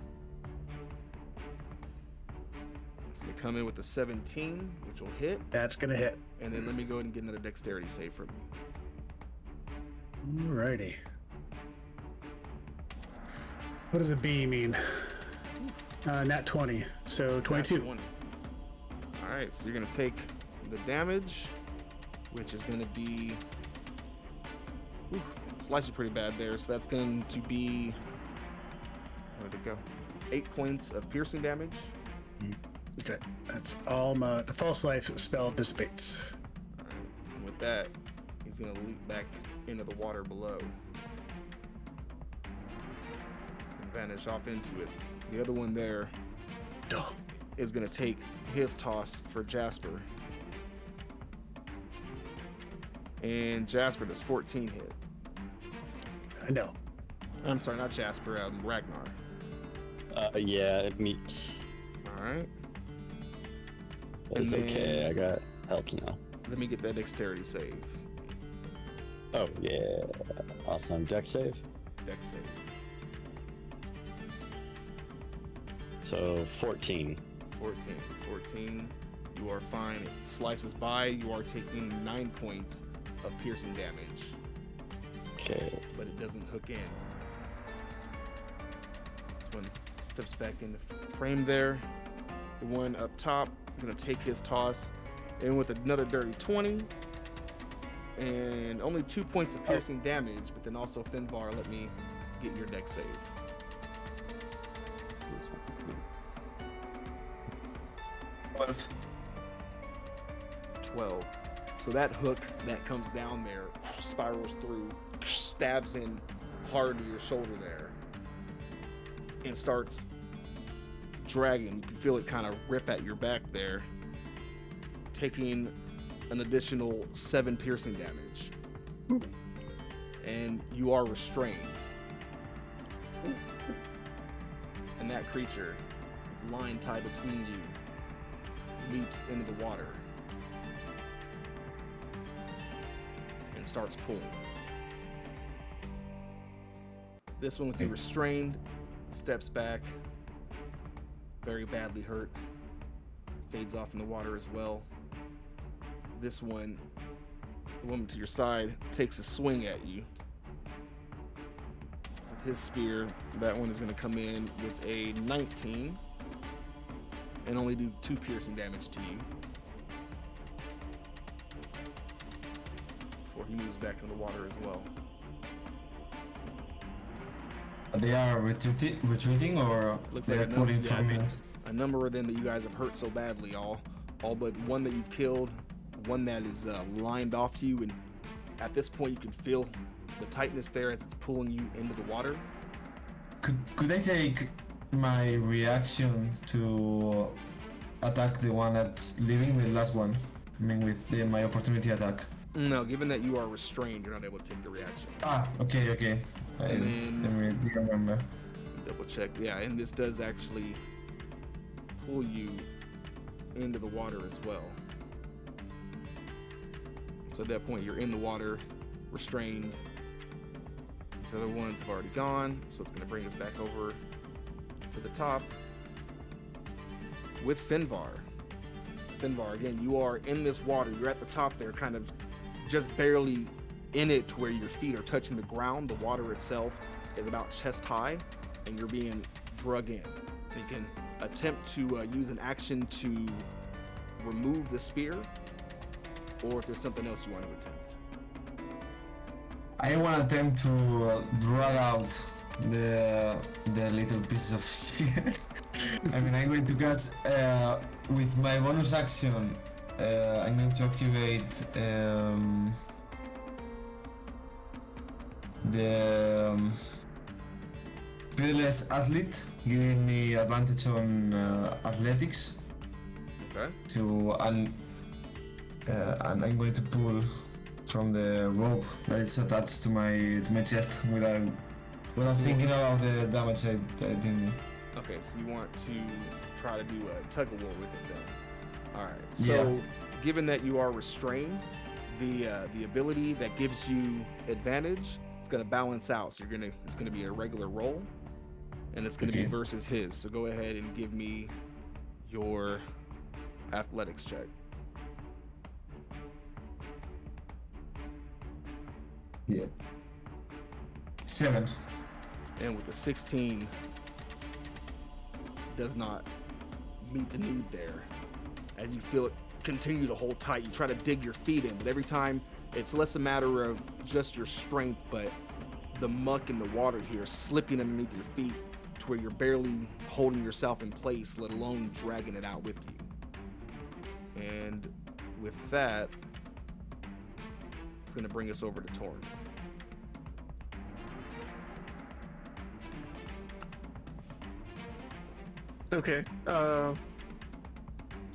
It's going to come in with a 17, which will hit. That's gonna hit. And then let me go ahead and get another dexterity save from you. Alrighty. What does a B mean? Nat 20, so 22. 20. All right, so you're going to take the damage, which is going to be... Slice is pretty bad there, so that's going to be... How did it go? 8 points of piercing damage. Okay, that's all the false life spell dissipates. All right, and with that, he's going to leap back into the water below and vanish off into it. The other one there Duh. is going to take his toss for Jasper. And Jasper does 14 hit. No. I'm sorry, not Jasper, Ragnar. Yeah, it meets. All right, But it's And okay. then- I got health now. let me get that dexterity save. Oh yeah, awesome. Dex save. Dex save. So 14. 14. You are fine. It slices by. You are taking 9 points of piercing damage, Okay. but it doesn't hook in. This one steps back in the frame there. The one up top is going to take his toss in with another dirty 20. And only 2 points of piercing damage, but then also Finvar, let me get your dex save. Wolf. 12. So that hook that comes down there spirals through, stabs in hard to your shoulder there, and starts dragging. You can feel it kind of rip at your back there, taking an additional 7 piercing damage. And you are restrained. And that creature, with the line tied between you, leaps into the water and starts pulling. This one with you restrained steps back, very badly hurt, fades off in the water as well. This one, the woman to your side, takes a swing at you with his spear. That one is going to come in with a 19 and only do 2 piercing damage to you before he moves back into the water as well. They are retreating or Looks they're like a pulling number, from me? a number of them that you guys have hurt so badly, all but one that you've killed, one that is lined off to you, and at this point you can feel the tightness there as it's pulling you into the water. Could I take my reaction to attack the one that's leaving, the last one? I mean, with my opportunity attack. No, given that you are restrained, you're not able to take the reaction. Okay. I didn't remember. Double check. Yeah, and this does actually pull you into the water as well. So at that point, you're in the water, restrained. These other ones have already gone, so it's going to bring us back over to the top with Finvar. Finvar, again, you are in this water. You're at the top there, kind of just barely in it to where your feet are touching the ground. The water itself is about chest high, and you're being drug in. You can attempt to use an action to remove the spear, or if there's something else you want to attempt. I want to attempt to drag out the little piece of shit. I mean, I'm going to cast with my bonus action. I'm going to activate the Fearless Athlete, giving me advantage on athletics. Okay. And I'm going to pull from the rope that is attached to my chest without thinking about the damage I did. Okay, so you want to try to do a tug of war with it then. All right. So, given that you are restrained, the ability that gives you advantage, it's going to balance out. So it's going to be a regular roll, and it's going to be versus his. So go ahead and give me your athletics check. Yeah. 7. And with the 16, does not meet the need there. As you feel it continue to hold tight, you try to dig your feet in, but every time it's less a matter of just your strength, but the muck in the water here slipping underneath your feet to where you're barely holding yourself in place, let alone dragging it out with you. And with that, it's going to bring us over to Torn. Okay.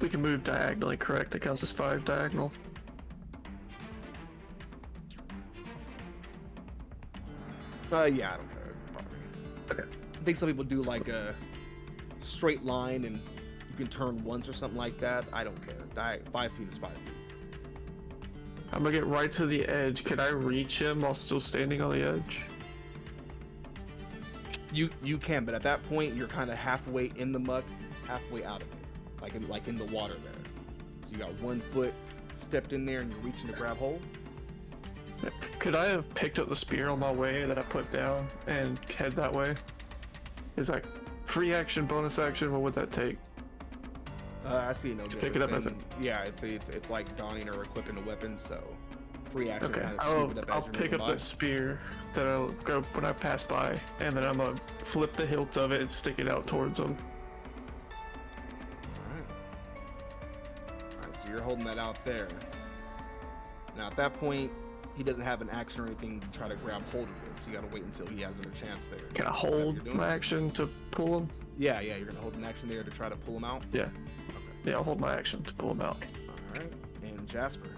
We can move diagonally, correct? That counts as 5 diagonal. Yeah, I don't care. Okay. I think some people do like a straight line and you can turn once or something like that. I don't care. 5 feet is 5 feet. I'm gonna get right to the edge. Can I reach him while still standing on the edge? You can, but at that point you're kind of halfway in the muck, halfway out of it, like in the water there. So you got 1 foot stepped in there and you're reaching to grab hold. Could I have picked up the spear on my way that I put down and head that way? Is that free action, bonus action? What would that take? I see no difference. Pick it up as a... Yeah, it's like donning or equipping a weapon, so free action Okay, kind of sweep it up. I'll pick up that spear that I'll go when I pass by, and then I'm gonna flip the hilt of it and stick it out towards him. Alright, so you're holding that out there. Now at that point, he doesn't have an action or anything to try to grab hold of it, so you gotta wait until he has another chance there. Can I hold my action to pull him? Yeah, you're gonna hold an action there to try to pull him out? Yeah. Okay. Yeah, I'll hold my action to pull him out. Alright, and Jasper.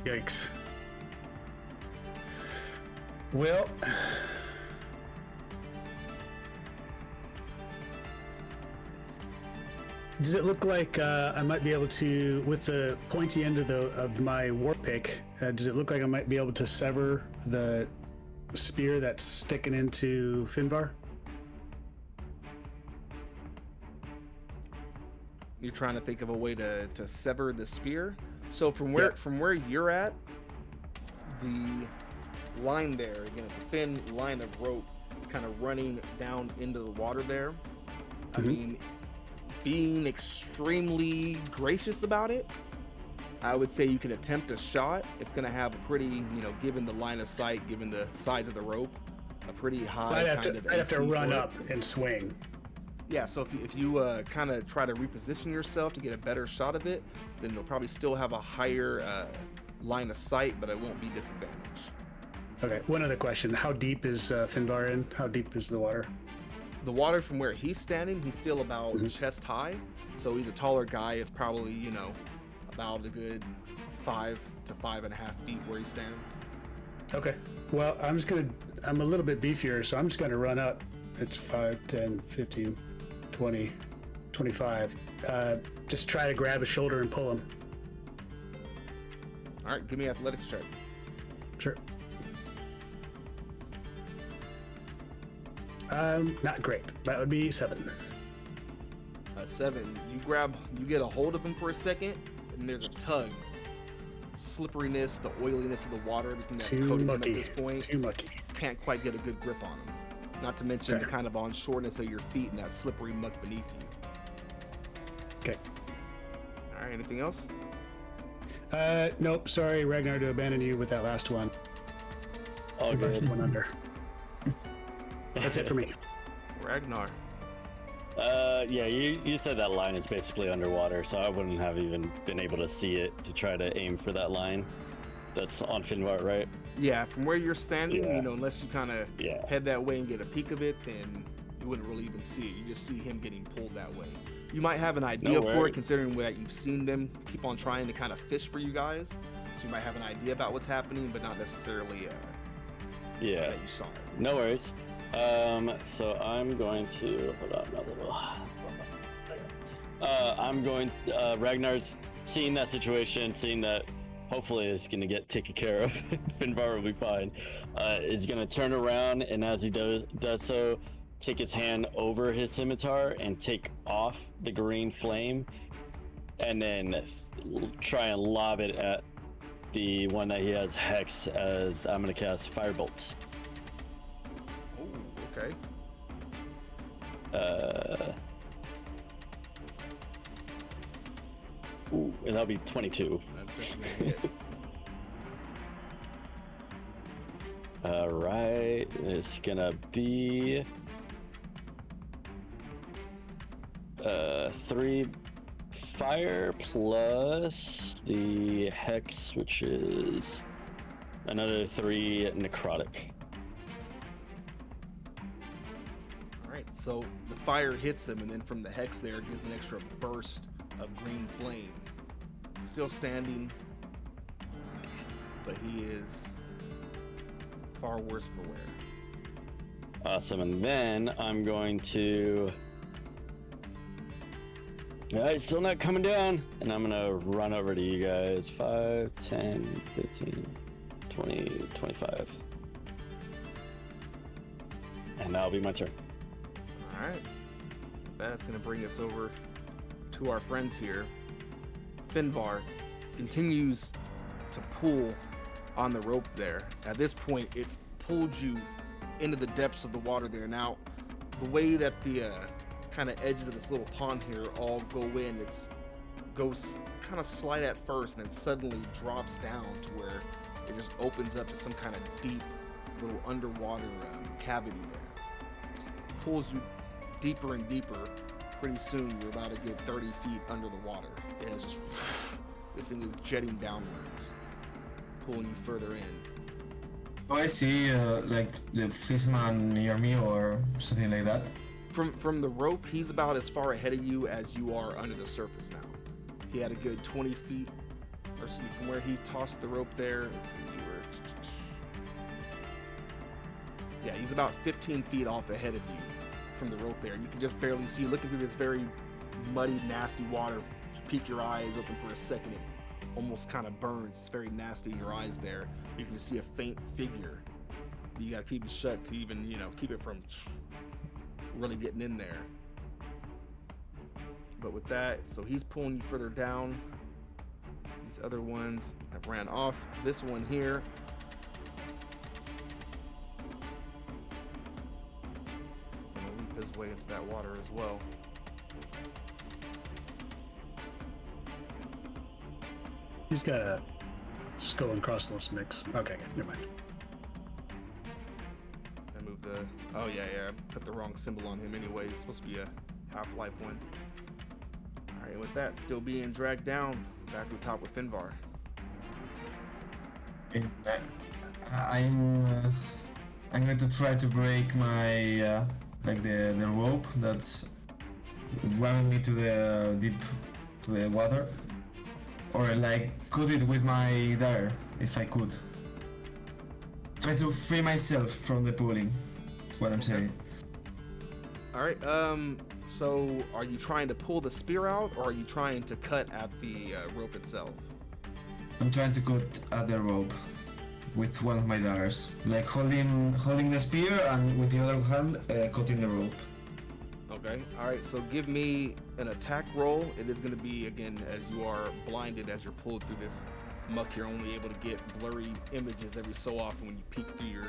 Yikes. Well, does it look like I might be able to, with the pointy end of my war pick, does it look like I might be able to sever the spear that's sticking into Finvar? You're trying to think of a way to sever the spear. So from where you're at, the line there, again, it's a thin line of rope kind of running down into the water there. I mean, being extremely gracious about it, I would say you can attempt a shot. It's going to have a pretty, given the line of sight, given the size of the rope, a pretty high I'd have to run up and swing. Yeah, so if you kind of try to reposition yourself to get a better shot of it, then you'll probably still have a higher line of sight, but it won't be disadvantage. Okay. One other question: how deep is Finbar in? How deep is the water? The water from where he's standing, he's still about chest high, so he's a taller guy. It's probably, you know, about a good 5 to 5.5 feet where he stands. Okay. Well, I'm a little bit beefier, so I'm just gonna run up. It's 5, 10, 15, 20, 25. Just try to grab his shoulder and pull him. All right, give me an athletics check. Sure. Not great. That would be 7. 7. You get a hold of him for a second, and there's a tug. Slipperiness, the oiliness of the water, everything that's coating him at this point. Too mucky. Can't quite get a good grip on him. Not to mention the kind of on-shoreness of your feet and that slippery muck beneath you. Okay. All right, anything else? Nope. Sorry, Ragnar, to abandon you with that last one. All good. One under. That's it for me. Ragnar. Yeah, you said that line is basically underwater, so I wouldn't have even been able to see it to try to aim for that line. That's on Finbar, right? Yeah, from where you're standing, Yeah. you know, unless you kind of head that way and get a peek of it, then you wouldn't really even see it. You just see him getting pulled that way. You might have an idea for it, considering that you've seen them keep on trying to kind of fish for you guys. So you might have an idea about what's happening, but not necessarily that you saw it. No worries. So I'm going to hold on a little. Ragnar's seeing that situation, seeing that hopefully it's going to get taken care of. Finbar will be fine. Is going to turn around, and as he does so, take his hand over his scimitar and take off the green flame, and then try and lob it at the one that he has hex, as I'm going to cast Firebolts. Oh, okay. And that'll be 22. That's definitely it. All right, it's gonna be 3 fire plus the hex, which is another 3 necrotic. All right, so the fire hits him, and then from the hex there, it gives an extra burst of green flame. Still standing, but he is far worse for wear. Awesome, and then I'm going to... Alright, still not coming down. And I'm gonna run over to you guys. 5, 10, 15, 20, 25. And that'll be my turn. Alright. That's gonna bring us over to our friends here. Finbar continues to pull on the rope there. At this point, it's pulled you into the depths of the water there. Now, the way that the kind of edges of this little pond here all go in, it goes kind of slight at first and then suddenly drops down to where it just opens up to some kind of deep little underwater cavity there. It pulls you deeper and deeper. Pretty soon you're about a good 30 feet under the water. And it's just, this thing is jetting downwards, pulling you further in. Do I see like the fisherman near me or something like that? From the rope, he's about as far ahead of you as you are under the surface now. He had a good 20 feet, or so from where he tossed the rope there. Let's see, you were... Yeah, he's about 15 feet off ahead of you from the rope there. You can just barely see, looking through this very muddy, nasty water. If you peek your eyes open for a second, it almost kind of burns. It's very nasty in your eyes there. You can just see a faint figure. You gotta keep it shut to even, keep it from really getting in there. But with that, so he's pulling you further down. These other ones have ran off. This one here, he's gonna leap his way into that water as well. He's got a skull and crossbones mix. Okay, never mind. I moved the... Oh, yeah, I put the wrong symbol on him anyway. It's supposed to be a half-life one. Alright, with that, still being dragged down, back to the top with Finbar. And I'm I'm going to try to break my like the rope that's grabbing me to the deep to the water, or like cut it with my dagger if I could. Try to free myself from the pulling. That's what I'm saying. All right. So are you trying to pull the spear out, or are you trying to cut at the rope itself? I'm trying to cut at the rope with one of my daggers, like holding the spear and with the other hand cutting the rope. Okay. All right. So give me an attack roll. It is going to be, again, as you are blinded as you're pulled through this muck. You're only able to get blurry images every so often when you peek through your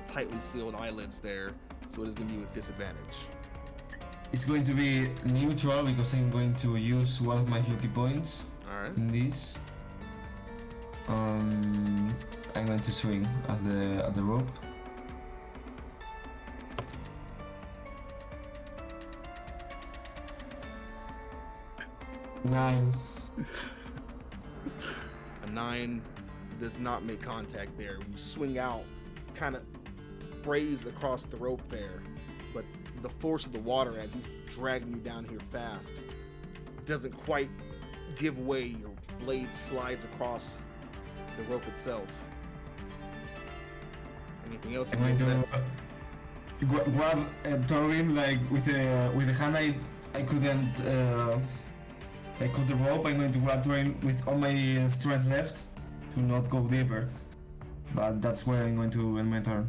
tightly sealed eyelids there. So it is going to be with disadvantage. It's going to be neutral because I'm going to use one of my lucky points All right. in this. I'm going to swing at the rope. Nine. A 9 does not make contact there. When you swing out, kind of braze across the rope there, but the force of the water as he's dragging you down here fast doesn't quite give way. Your blade slides across the rope itself. Anything else? I'm going to grab Torin like with the hand I couldn't I cut the rope. I'm going to grab Torin with all my strength left to not go deeper. But that's where I'm going to end my turn.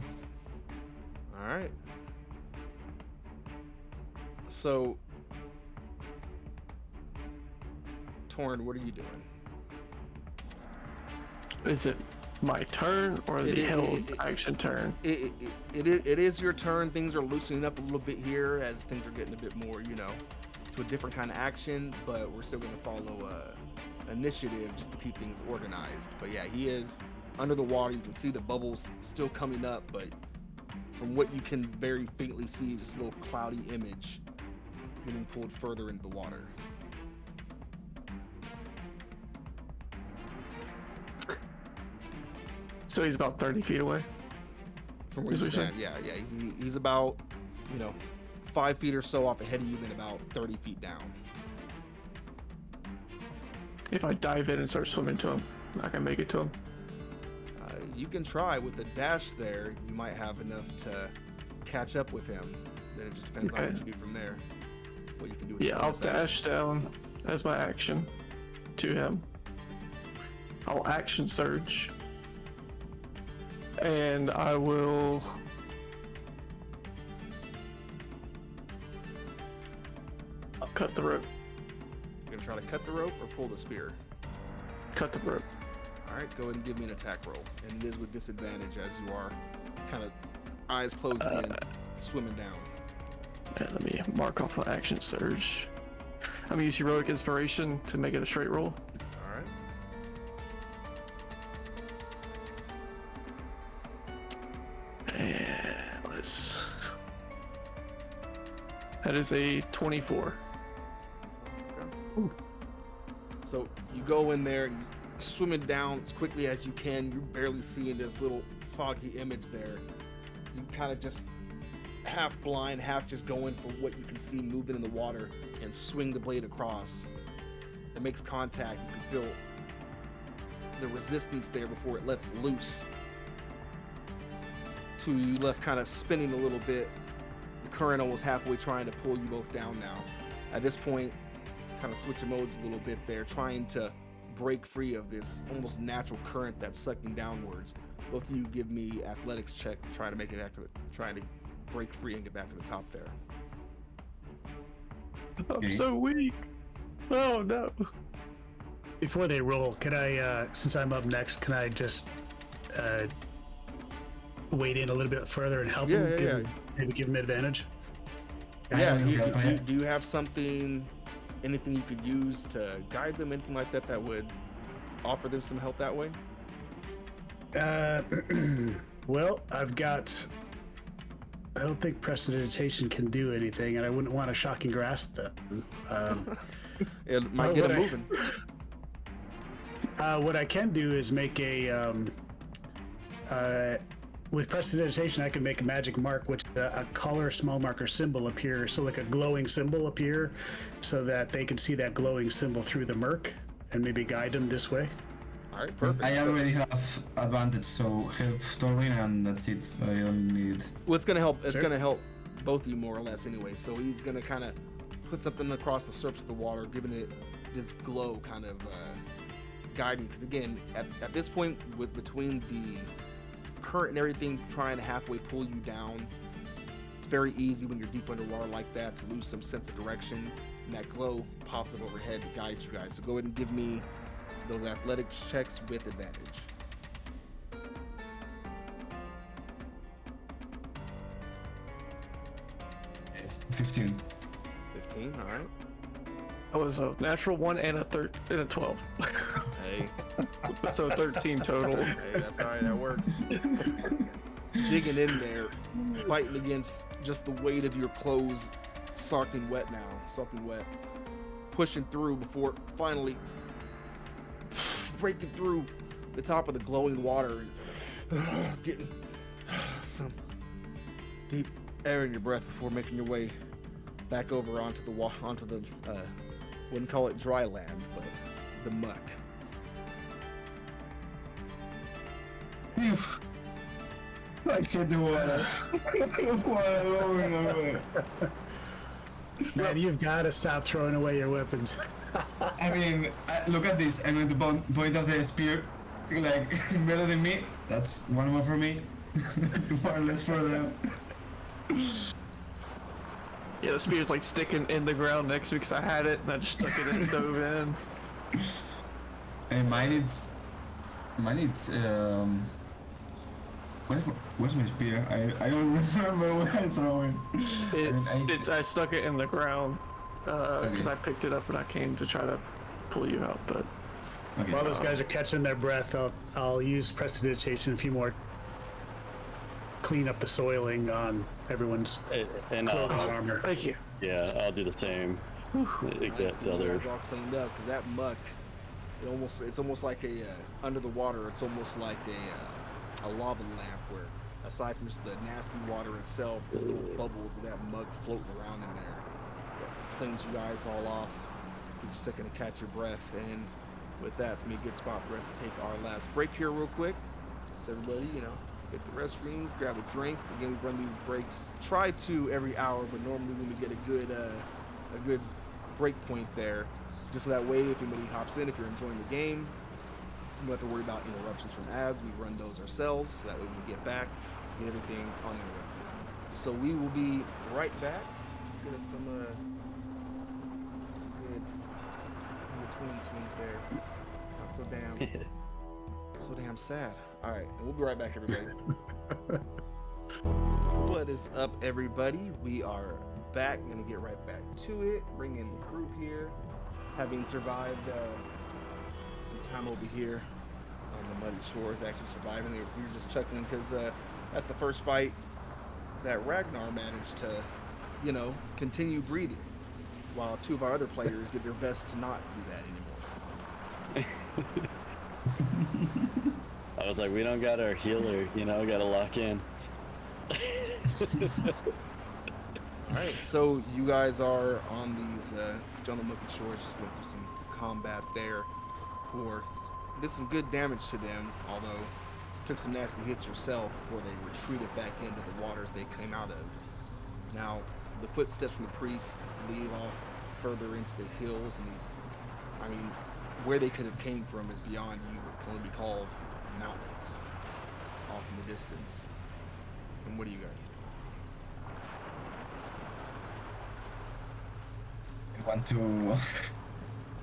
All right. So, Torn, what are you doing? Is it my turn or the held action turn? It is your turn. Things are loosening up a little bit here as things are getting a bit more, to a different kind of action, but we're still going to follow initiative just to keep things organized. But yeah, he is under the water. You can see the bubbles still coming up, but from what you can very faintly see, just a little cloudy image getting pulled further into the water. So he's about 30 feet away from where you stand. Yeah. He's about 5 feet or so off ahead of you, then about 30 feet down. If I dive in and start swimming to him, I can make it to him. You can try with the dash there. You might have enough to catch up with him. Then it just depends on what you do from there. What you can do with I'll dash down as my action to him. I'll action surge. And I will... I'll cut the rope. You're gonna try to cut the rope or pull the spear? Cut the rope. Alright, go ahead and give me an attack roll. And it is with disadvantage as you are kind of eyes closed in, swimming down. Let me mark off my action surge. I'm gonna use heroic inspiration to make it a straight roll. Alright. And let's... That is a 24. Okay. So you go in there and you swimming down as quickly as you can. You're barely seeing this little foggy image there. You kind of just half blind, half just going for what you can see moving in the water and swing the blade across. It makes contact. You can feel the resistance there before it lets loose. To you left kind of spinning a little bit. The current almost halfway trying to pull you both down now. At this point, kind of switching modes a little bit there, trying to break free of this almost natural current that's sucking downwards. Both of you give me athletics checks to try to make it back to trying to break free and get back to the top there. I'm so weak. Oh no. Before they roll, can I, since I'm up next, can I just wade in a little bit further and help him? Maybe give him advantage? Yeah, do you have something, anything you could use to guide them, anything like that would offer them some help that way? Well, I've got... I don't think prestidigitation can do anything, and I wouldn't want a shocking grasp them. It might get them moving. What I can do is make a with prestidigitation, I can make a magic mark, which a color small marker symbol appear, so like a glowing symbol appear, so that they can see that glowing symbol through the murk and maybe guide them this way. All right, perfect. I already have advantage, so help Torwin, and that's it. I don't need. Well, it's gonna help. It's gonna help both of you more or less anyway. So he's gonna kind of put something across the surface of the water, giving it this glow, kind of guiding. Because again, at this point, with between the current and everything trying to halfway pull you down, it's very easy when you're deep underwater like that to lose some sense of direction. And that glow pops up overhead to guide you guys. So go ahead and give me those athletics checks with advantage. 15. 15, all right. That was a natural 1 and a 12. Hey, So 13 total. hey, that's all right. That works. Digging in there, fighting against just the weight of your clothes, soaking wet, pushing through before finally breaking through the top of the glowing water and getting some deep air in your breath before making your way back over onto the wouldn't call it dry land, but the muck. I can't do water. Man, you've got to stop throwing away your weapons. I mean, look at this. I'm going to point out the spear, like, better than me. That's one more for me. One less for them. Yeah, the spear's like sticking in the ground next to me because I had it and I just stuck it in and dove in. And mine it's where's my spear? I don't remember what I throw it. I stuck it in the ground because Okay. I picked it up and I came to try to pull you out, but Okay. While those guys are catching their breath, I'll use prestidigitation a few more. Clean up the soiling on everyone's And clothing and armor. thank you. yeah, I'll do the same. Nice, Get the you other. guys all cleaned up because that muck, it's almost like a under the water. It's almost like a lava lamp where, aside from just the nasty water itself, there's little bubbles of that muck floating around in there. Cleans you guys all off. Gives you a second to catch your breath, and with that, it's gonna be a good spot for us to take our last break here real quick. So everybody, hit the restrooms, grab a drink. Again, we run these breaks. Try to every hour, but normally when we get a good break point there, just so that way if anybody hops in, if you're enjoying the game, you don't have to worry about interruptions from ads. We run those ourselves, so that way when we get back, get everything uninterrupted. So we will be right back. Let's get us some good in-between tunes there. Not so damn sad. All right, and we'll be right back, everybody. What is up, everybody? We are back. Gonna get right back to it. Bring in the group here, having survived some time over here on the muddy shores. Actually surviving. We were just chuckling because that's the first fight that Ragnar managed to, continue breathing, while two of our other players did their best to not do that anymore. I was like, we don't got our healer, gotta lock in. Alright, so you guys are on these still on the mucky shores. Just went through some combat there. Did some good damage to them, although took some nasty hits yourself before they retreated back into the waters they came out of. Now, the footsteps from the priest lead off further into the hills, and where they could have came from is beyond you. It can only be called mountains off in the distance. And what do you guys do? I want to.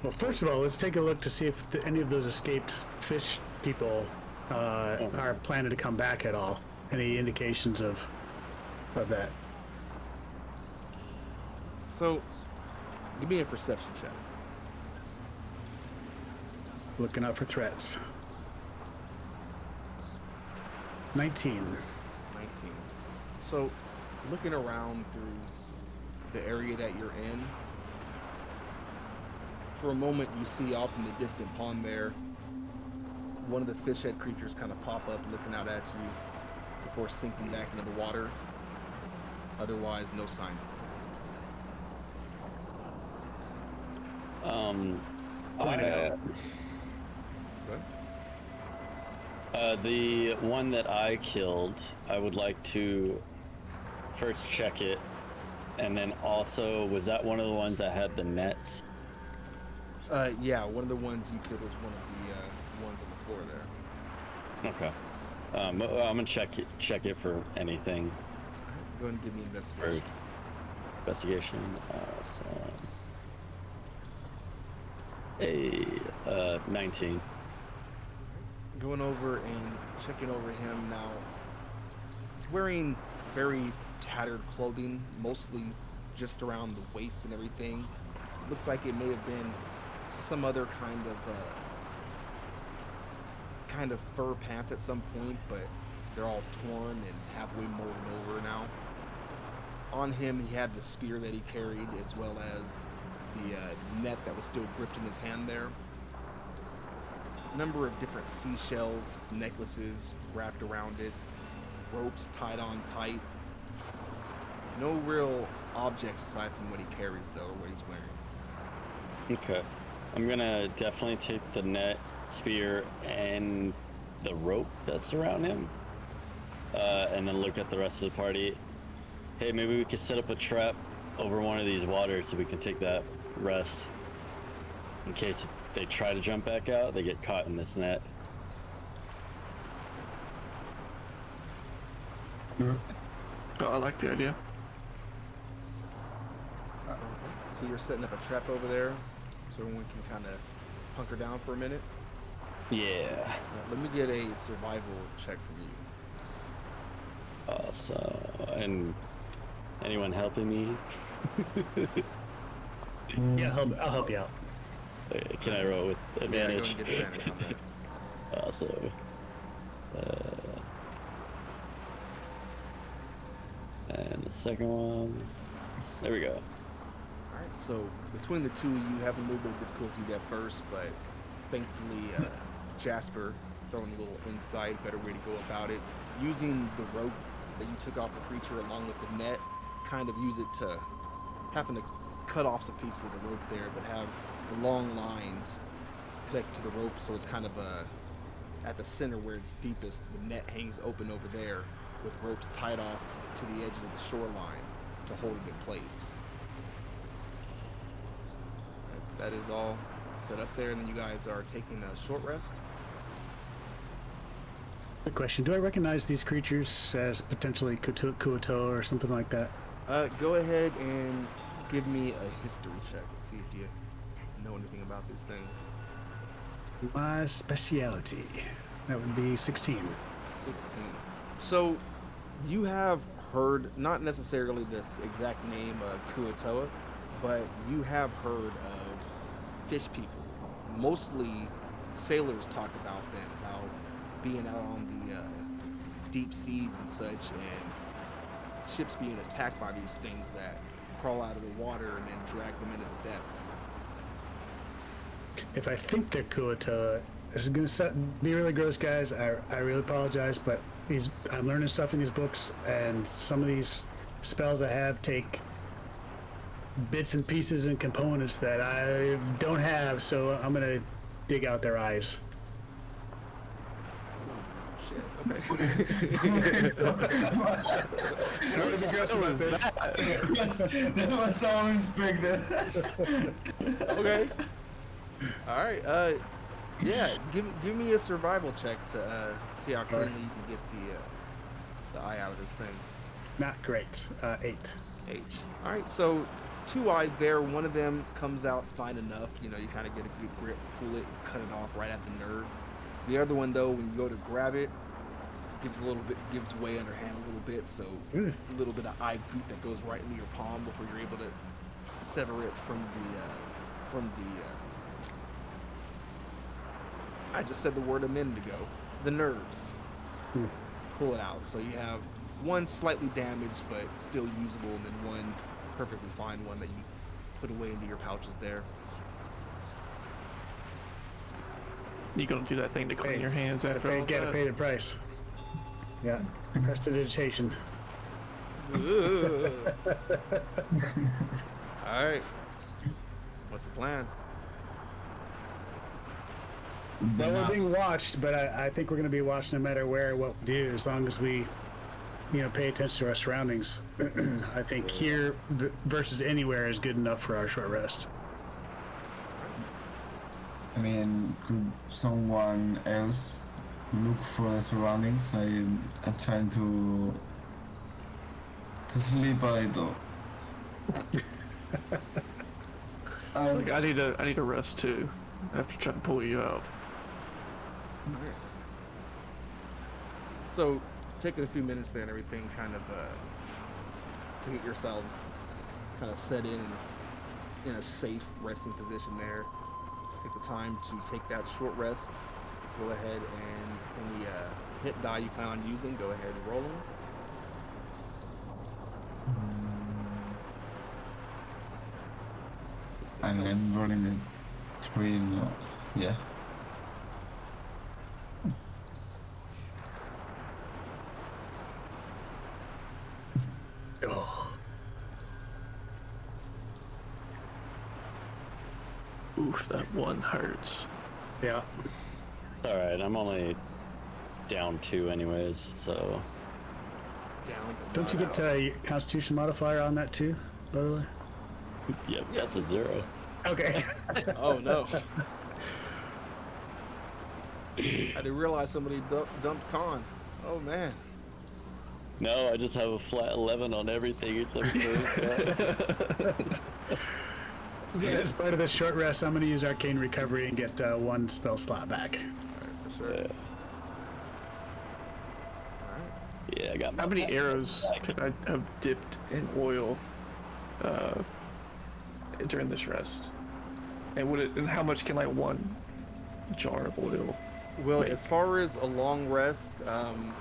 Well, first of all, let's take a look to see if any of those escaped fish people are planning to come back at all. Any indications of that? So, give me a perception check. Looking out for threats. 19. 19. So, looking around through the area that you're in, for a moment you see off in the distant pond there one of the fish head creatures kind of pop up looking out at you before sinking back into the water. Otherwise, no signs of it. Point it out. The one that I killed, I would like to first check it, and then also, was that one of the ones that had the nets? Yeah, one of the ones you killed was one of the ones on the floor there. Okay. I'm gonna check it for anything. Go ahead and give me investigation. Investigation. So a 19. Going over and checking over him now. He's wearing very tattered clothing, mostly just around the waist and everything. Looks like it may have been some other kind of fur pants at some point, but they're all torn and halfway molded over now. On him, he had the spear that he carried, as well as the net that was still gripped in his hand there. A number of different seashells, necklaces wrapped around it, ropes tied on tight. No real objects aside from what he carries, though, or what he's wearing. Okay. I'm gonna definitely take the net, spear, and the rope that's around him, and then look at the rest of the party. Hey, maybe we could set up a trap over one of these waters so we can take that rest. In case they try to jump back out, they get caught in this net. Oh, I like the idea. So you're setting up a trap over there, so everyone can kind of hunker down for a minute. Yeah. Let me get a survival check from you. And anyone helping me? Yeah, I'll help you out. Can I roll with advantage? Yeah, go and get advantage on that. Also, and the second one. There we go. All right, so between the two of you have a little bit of difficulty at first, but thankfully Jasper throwing a little insight, better way to go about it. Using the rope that you took off the creature along with the net, kind of use it to having to cut off some pieces of the rope there, but have the long lines connected to the rope, so it's kind of at the center where it's deepest. The net hangs open over there with ropes tied off to the edges of the shoreline to hold it in place. Right, that is all set up there, and then you guys are taking a short rest. Good question. Do I recognize these creatures as potentially Kuoto or something like that? Go ahead and give me a history check and see if you know anything about these things. My speciality. That would be 16. 16. So you have heard, not necessarily this exact name of Kuotoa, but you have heard of fish people. Mostly sailors talk about them, about being out on the deep seas and such, and ships being attacked by these things that crawl out of the water and then drag them into the depths. If I think they're Kuoto, this is going to be really gross, guys. I really apologize, but I'm learning stuff in these books, and some of these spells I have take bits and pieces and components that I don't have, so I'm going to dig out their eyes. Okay. What was that? That was so unexpected. Okay. All right. Yeah. Give me a survival check to see how cleanly you can get the eye out of this thing. Not great. 8. 8. All right. So 2 eyes there. One of them comes out fine enough. You know, you kind of get a good grip, pull it, cut it off right at the nerve. The other one, though, when you go to grab it, gives way underhand a little bit, so a little bit of eye goop that goes right into your palm before you're able to sever it from the I just said the word a minute ago, the nerves. Pull it out. So you have one slightly damaged but still usable, and then one perfectly fine one that you put away into your pouches there. You gonna do that thing to clean Hey, your hands after all Gotta that? pay the price. Yeah, prestidigitation. Ugh. All right. What's the plan? Well, we're Enough. being watched, but I think we're going to be watched no matter where or what we do, as long as we, pay attention to our surroundings. I think here versus anywhere is good enough for our short rest. I mean, could someone else look for the surroundings? I'm trying to sleep a little. Like I need a rest too. After trying to pull you out. So, taking a few minutes there and everything, kind of to get yourselves kind of set in a safe resting position there. Take the time to take that short rest. Let's go ahead and any hit die you plan on using, go ahead and roll them. I'm rolling the 3. No. Yeah. Oh. Oof, that one hurts. Yeah. All right, I'm only down 2 anyways, so Down. but Don't you not get out. a Constitution modifier on that too, by the way? yep, that's a 0. Okay. Oh no. I didn't realize somebody dumped con. Oh man. No, I just have a flat 11 on everything except for Yeah, as part of this short rest, I'm going to use Arcane Recovery and get 1 spell slot back. Alright, for sure. Yeah. Alright. Yeah, I got How my many arrows could I have dipped in oil during this rest? And how much can like 1 jar of oil? Well, make? as far as a long rest, and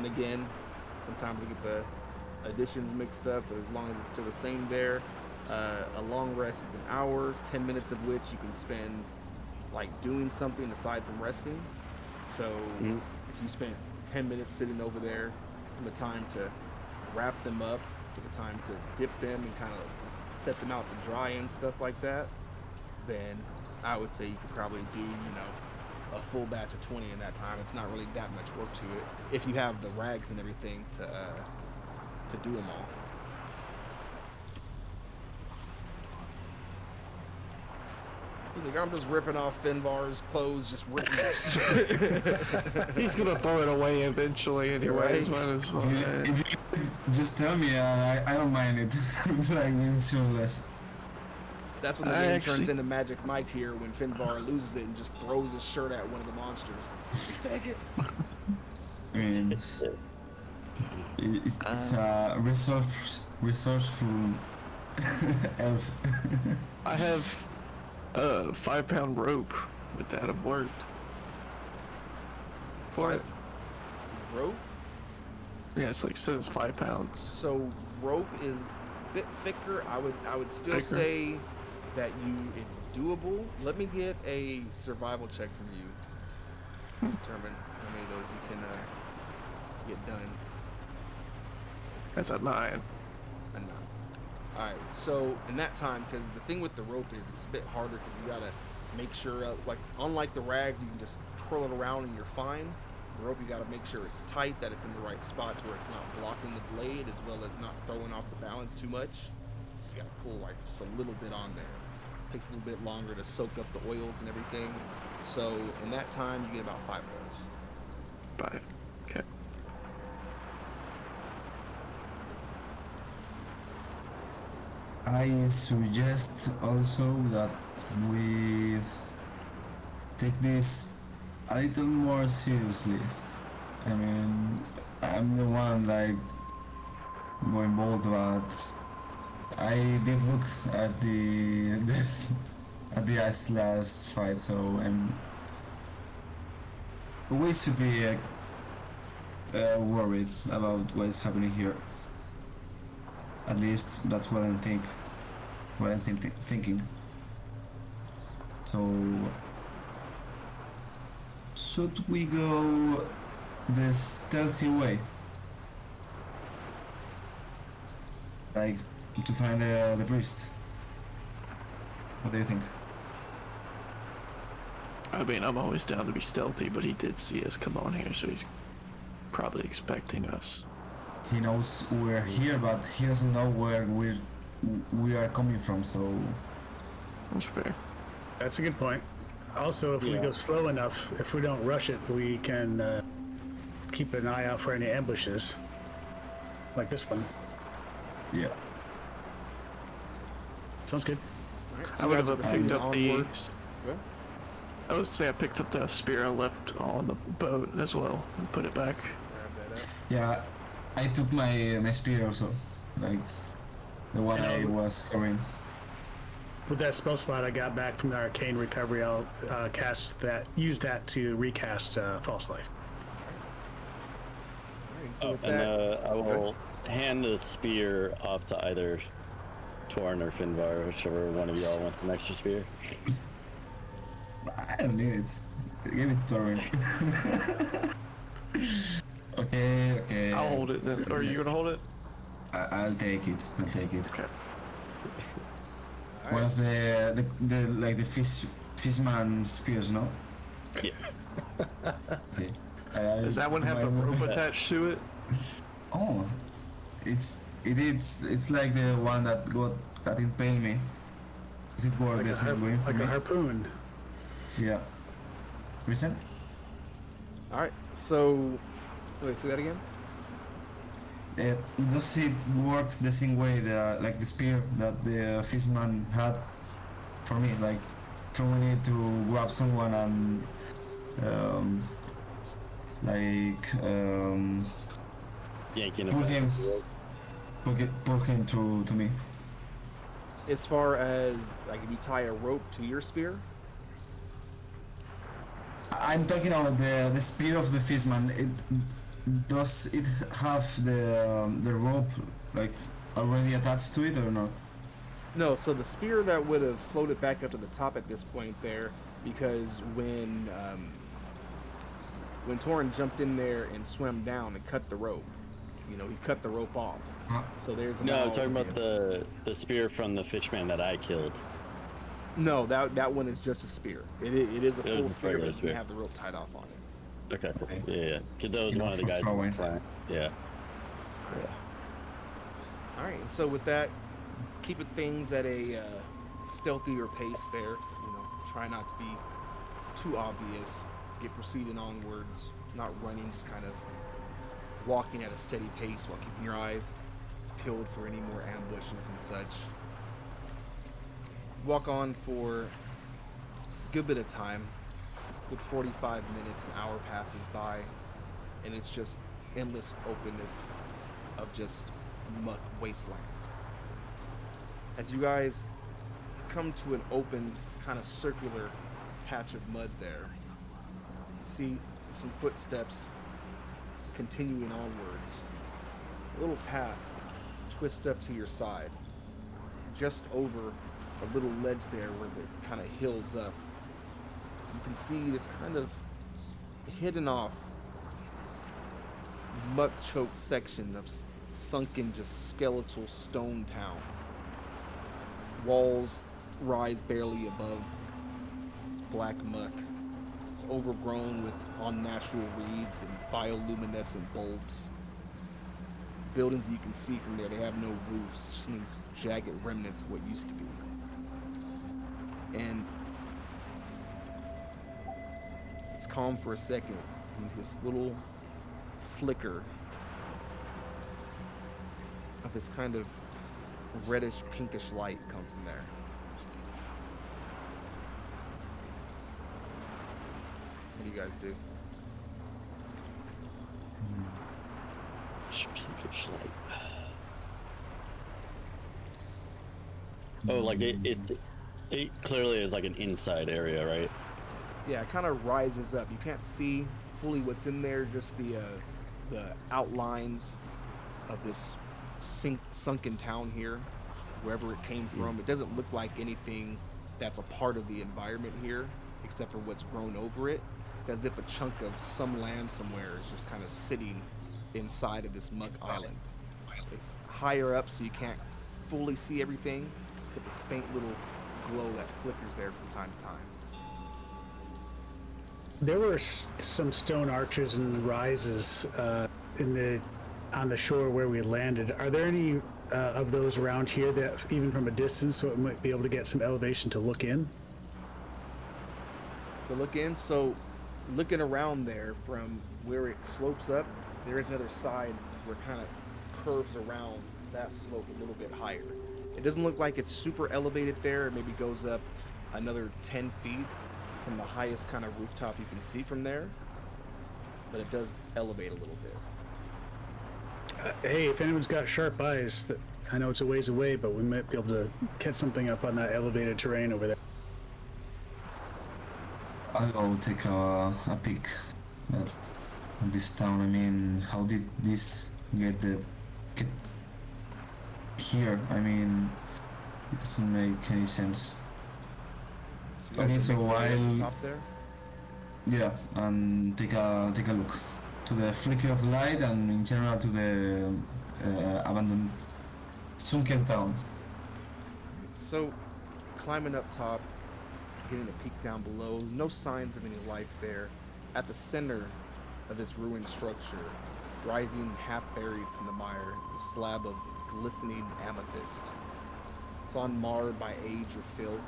again, sometimes I get the additions mixed up, but as long as it's still the same there, a long rest is an hour, 10 minutes of which you can spend like doing something aside from resting. So if you spent 10 minutes sitting over there, from the time to wrap them up to the time to dip them and kind of set them out to dry and stuff like that, then I would say you could probably do, a full batch of 20 in that time. It's not really that much work to it if you have the rags and everything to do them all. He's like, I'm just ripping off Finvar's clothes, just ripping it. He's gonna throw it away eventually, anyways. Right. Might as well. If you just tell me, I don't mind it. Like being shirtless. That's when the I game actually- turns into Magic Mike here when Finvar loses it and just throws his shirt at one of the monsters. Just take it. I mean, it's a resourceful elf. I have a 5-pound rope. Would that have worked? For it? Rope? Yeah, it's like says 5 pounds. So rope is a bit thicker. I would still Thicker. say that it's doable. Let me get a survival check from you to determine how many of those you can get done. That's a 9. And alright, so in that time, because the thing with the rope is it's a bit harder because you gotta make sure, like unlike the rags, you can just twirl it around and you're fine. The rope, you gotta make sure it's tight, that it's in the right spot to where it's not blocking the blade as well as not throwing off the balance too much. So you gotta pull like just a little bit on there. It takes a little bit longer to soak up the oils and everything. So in that time, you get about 5 of those. 5. Okay. I suggest also that we take this a little more seriously. I mean, I'm the one like going bold, but I did look at the ice last fight, so we should be worried about what's happening here. At least that's what I'm thinking. So should we go the stealthy way? Like, to find the priest? What do you think? I mean, I'm always down to be stealthy, but he did see us come on here, so he's probably expecting us. He knows we're here, but he doesn't know where we are coming from, so... That's fair. That's a good point. Also, if we go slow enough, if we don't rush it, we can keep an eye out for any ambushes. Like this one. Yeah. Sounds good. All right, I you would guys have are picked proceeding up the. onwards. Good. I would say I picked up the spear I left on the boat as well and put it back. Grab that up. Yeah, I took my spear also. Like, the one I was carrying. With that spell slot I got back from the arcane recovery, I'll use that to recast False Life. All right, so with And that, I will hand the spear off to either Torn or Finvar, whichever one of y'all wants an extra spear. I don't need it. Give it to Torvin. Okay. I'll hold it then. Or are you gonna hold it? I'll take it. Okay. One of the like the fishman spears, no? Yeah. Okay. Does that one have the rope attached to it? Oh, it's like the one that impaled me. Is it worth the same going for Like me? a harpoon. Yeah. Reason? all right. So, wait, say that again. Does it work the same way like the spear that the fishman had for me, like throwing it to grab someone and Yanking pull it him, pull him to me. As far as like if you tie a rope to your spear, I'm talking about the spear of the fishman. Does it have the rope like already attached to it or not? no. So the spear that would have floated back up to the top at this point there, because when Torin jumped in there and swam down and cut the rope, he cut the rope off. So there's No, I'm talking about the spear from the fishman that I killed. No, that one is just a spear. It is a full just spear, regular but it spear. doesn't have the rope tied off on it. Okay. Yeah. Because that was Enough one of the for guys. throwing. Yeah. All right, and so with that, keeping things at a stealthier pace there. Try not to be too obvious. Get proceeding onwards, not running, just kind of walking at a steady pace while keeping your eyes peeled for any more ambushes and such. Walk on for a good bit of time. With 45 minutes, an hour passes by, and it's just endless openness of just muck wasteland. As you guys come to an open, kind of circular patch of mud there, see some footsteps continuing onwards. A little path twists up to your side, just over a little ledge there where it kind of hills up. You can see this kind of hidden off, muck-choked section of sunken, just skeletal stone towns. Walls rise barely above its black muck. It's overgrown with unnatural reeds and bioluminescent bulbs. Buildings that you can see from there, they have no roofs, just these jagged remnants of what used to be. And it's calm for a second, and this little flicker of this kind of reddish pinkish light come from there. What do you guys do? Pinkish light. Oh, like it clearly is like an inside area, right? Yeah, it kind of rises up. You can't see fully what's in there, just the outlines of this sunken town here, wherever it came from. It doesn't look like anything that's a part of the environment here, except for what's grown over it. It's as if a chunk of some land somewhere is just kind of sitting inside of this muck island. It's higher up, so you can't fully see everything, except this faint little glow that flickers there from time to time. There were some stone arches and rises on the shore where we landed. Are there any of those around here that, even from a distance, so it might be able to get some elevation to look in? To look in, so looking around there from where it slopes up, there is another side where it kind of curves around that slope a little bit higher. It doesn't look like it's super elevated there. It maybe goes up another 10 feet from the highest kind of rooftop you can see from there, but it does elevate a little bit. Hey, if anyone's got sharp eyes, I know it's a ways away, but we might be able to catch something up on that elevated terrain over there. I'll go take a peek at this town. I mean, how did this get here? I mean, it doesn't make any sense. Okay, so I'll top there. Yeah, and take a look to the flicker of light and in general to the abandoned sunken town. So, climbing up top, getting a peek down below, no signs of any life there. At the center of this ruined structure, rising half buried from the mire, is a slab of glistening amethyst. It's unmarred by age or filth.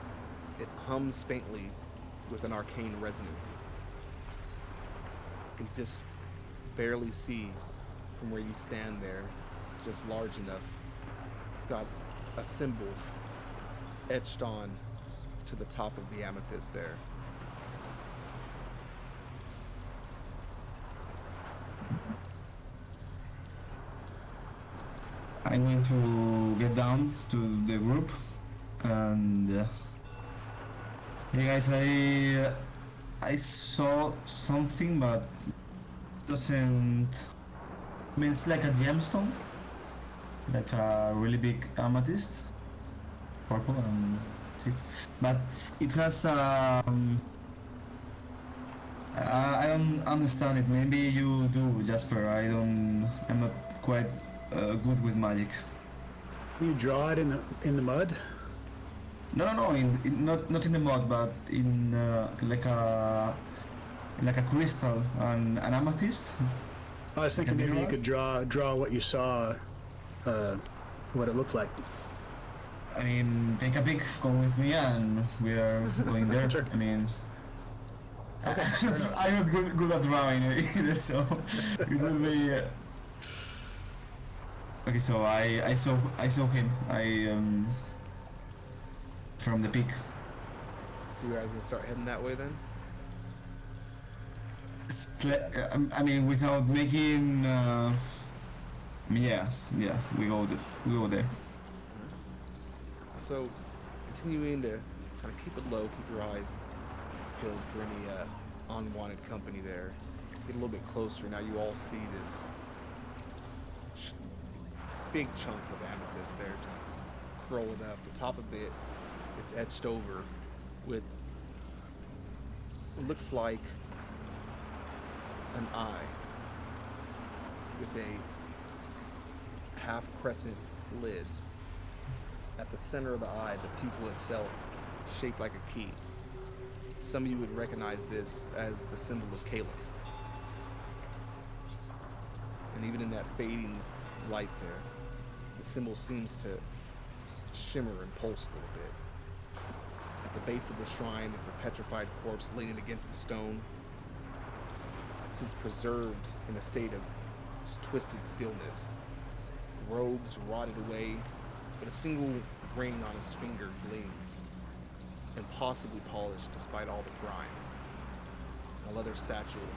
It hums faintly with an arcane resonance. You can just barely see from where you stand there, just large enough. It's got a symbol etched on to the top of the amethyst there. I need to get down to the group and hey guys, I saw something but doesn't, I mean, it's like a gemstone, like a really big amethyst, purple and thick, but it has I don't understand it. Maybe you do, Jasper. I'm not quite good with magic. You draw it in the mud? No, not in the mud, but in like a crystal and an amethyst. I was thinking maybe you could draw what you saw, what it looked like. I mean, take a pic, come with me, and we are going there. Sure. I mean, I'm not good at drawing either, so it would be. Okay, so I saw him. From the peak. So you guys gonna start heading that way then? I mean, without making. Yeah, we go there. So, continuing to kind of keep it low, keep your eyes peeled for any unwanted company there. Get a little bit closer. Now you all see this big chunk of amethyst there, just curling up. The top of it, it's etched over with what looks like an eye with a half crescent lid. At the center of the eye, the pupil itself shaped like a key. Some of you would recognize this as the symbol of Caleb. And even in that fading light there, the symbol seems to shimmer and pulse a little bit. At the base of the shrine, there's a petrified corpse leaning against the stone. It seems preserved in a state of twisted stillness. Robes rotted away, but a single ring on his finger gleams, impossibly polished despite all the grime. A leather satchel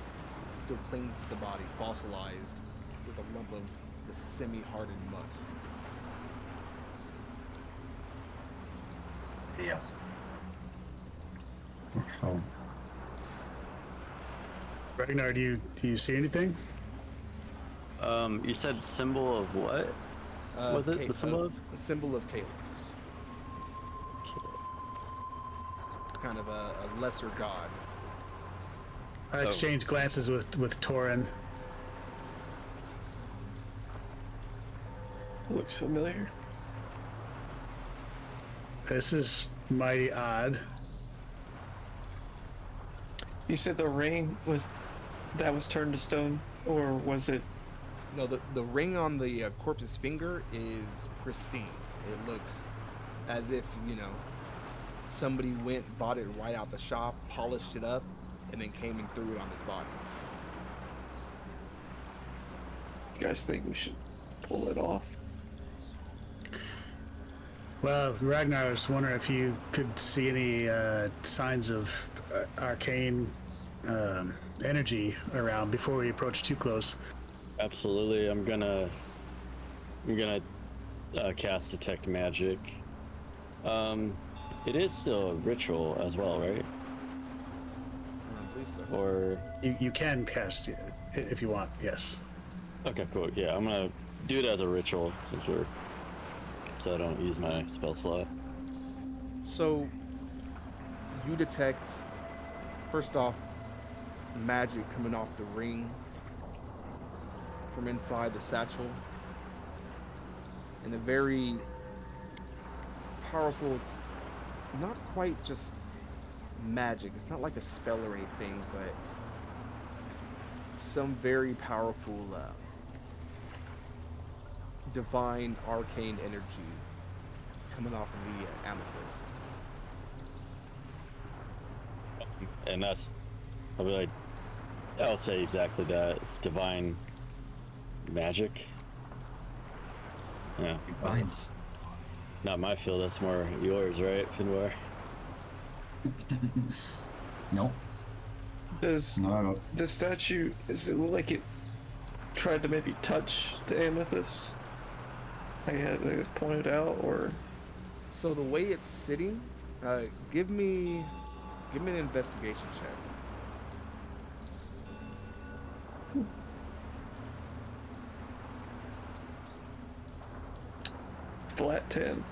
still clings to the body, fossilized with a lump of the semi-hardened muck. Yeah. So, Ragnar, do you see anything? You said symbol of what? Was it the symbol of? The symbol of Caleb. It's kind of a lesser god. I exchange glances with Torin. Looks familiar. This is mighty odd. You said the ring was turned to stone, or was it? No, the ring on the corpse's finger is pristine. It looks as if, somebody went, bought it right out the shop, polished it up, and then came and threw it on his body. You guys think we should pull it off? Well, Ragnar, I was wondering if you could see any signs of arcane energy around before we approach too close. Absolutely. I'm gonna cast detect magic. It is still a ritual as well, right? I believe so. Or You can cast it if you want. Yes. okay, cool. Yeah, I'm gonna do it as a ritual so I don't use my spell slot. So, you detect, first off, magic coming off the ring from inside the satchel. And a very powerful, it's not quite just magic. It's not like a spell or anything, but some very powerful divine arcane energy coming off of the amethyst. And I'll say exactly that. It's divine magic. Yeah. Divine. It's not my field, that's more yours, right, Finwar? Nope. Does No. the statue, does it look like it tried to maybe touch the amethyst? Like it was pointed out, or? So the way it's sitting, give me an investigation check. Flat 10.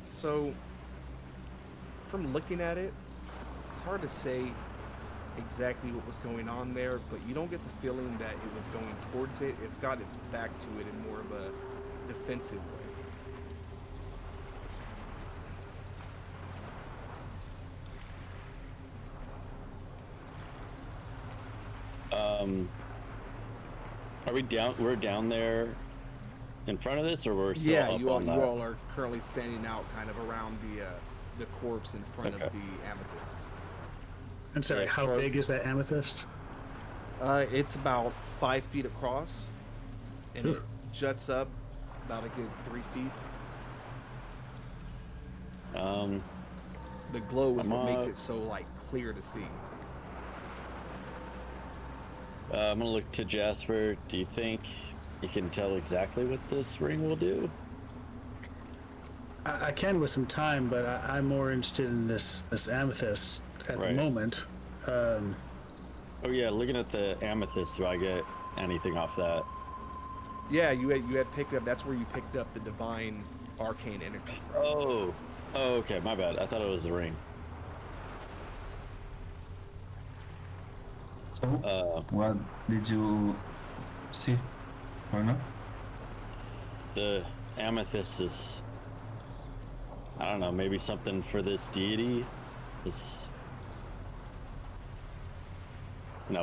So, from looking at it, it's hard to say exactly what was going on there, but you don't get the feeling that it was going towards it. It's got its back to it in more of a defensive way. Are we down? We're down there in front of this, or we're still Yeah, up you on that? all are currently standing out kind of around the corpse in front of Okay. the amethyst. I'm sorry, Yeah, how or- big is that amethyst? It's about 5 feet across, and it juts up about a good 3 feet. The glow is what makes it so clear to see. I'm gonna look to Jasper. Do you think you can tell exactly what this ring will do? I can with some time, but I'm more interested in this amethyst at the Right. moment. Oh yeah, looking at the amethyst, do I get anything off that? Yeah, you had picked up. That's where you picked up the divine arcane energy from. Oh, okay, my bad. I thought it was the ring. So, what did you see? Or not? The amethyst is, I don't know, maybe something for this deity. This,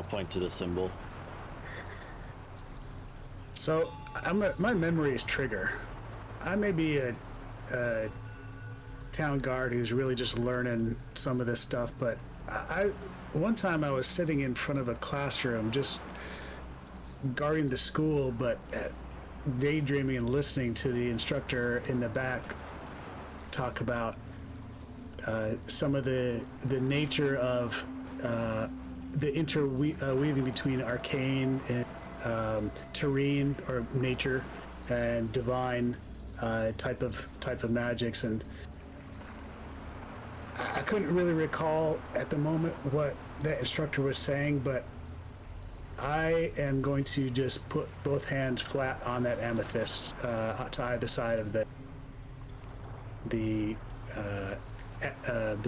point to the symbol. So my memory is trigger. I may be a town guard who's really just learning some of this stuff, but one time I was sitting in front of a classroom just guarding the school, but daydreaming and listening to the instructor in the back talk about some of the nature of the interweaving between arcane and terrene or nature and divine type of magics, and I couldn't really recall at the moment what that instructor was saying, but I am going to just put both hands flat on that amethyst to either side of the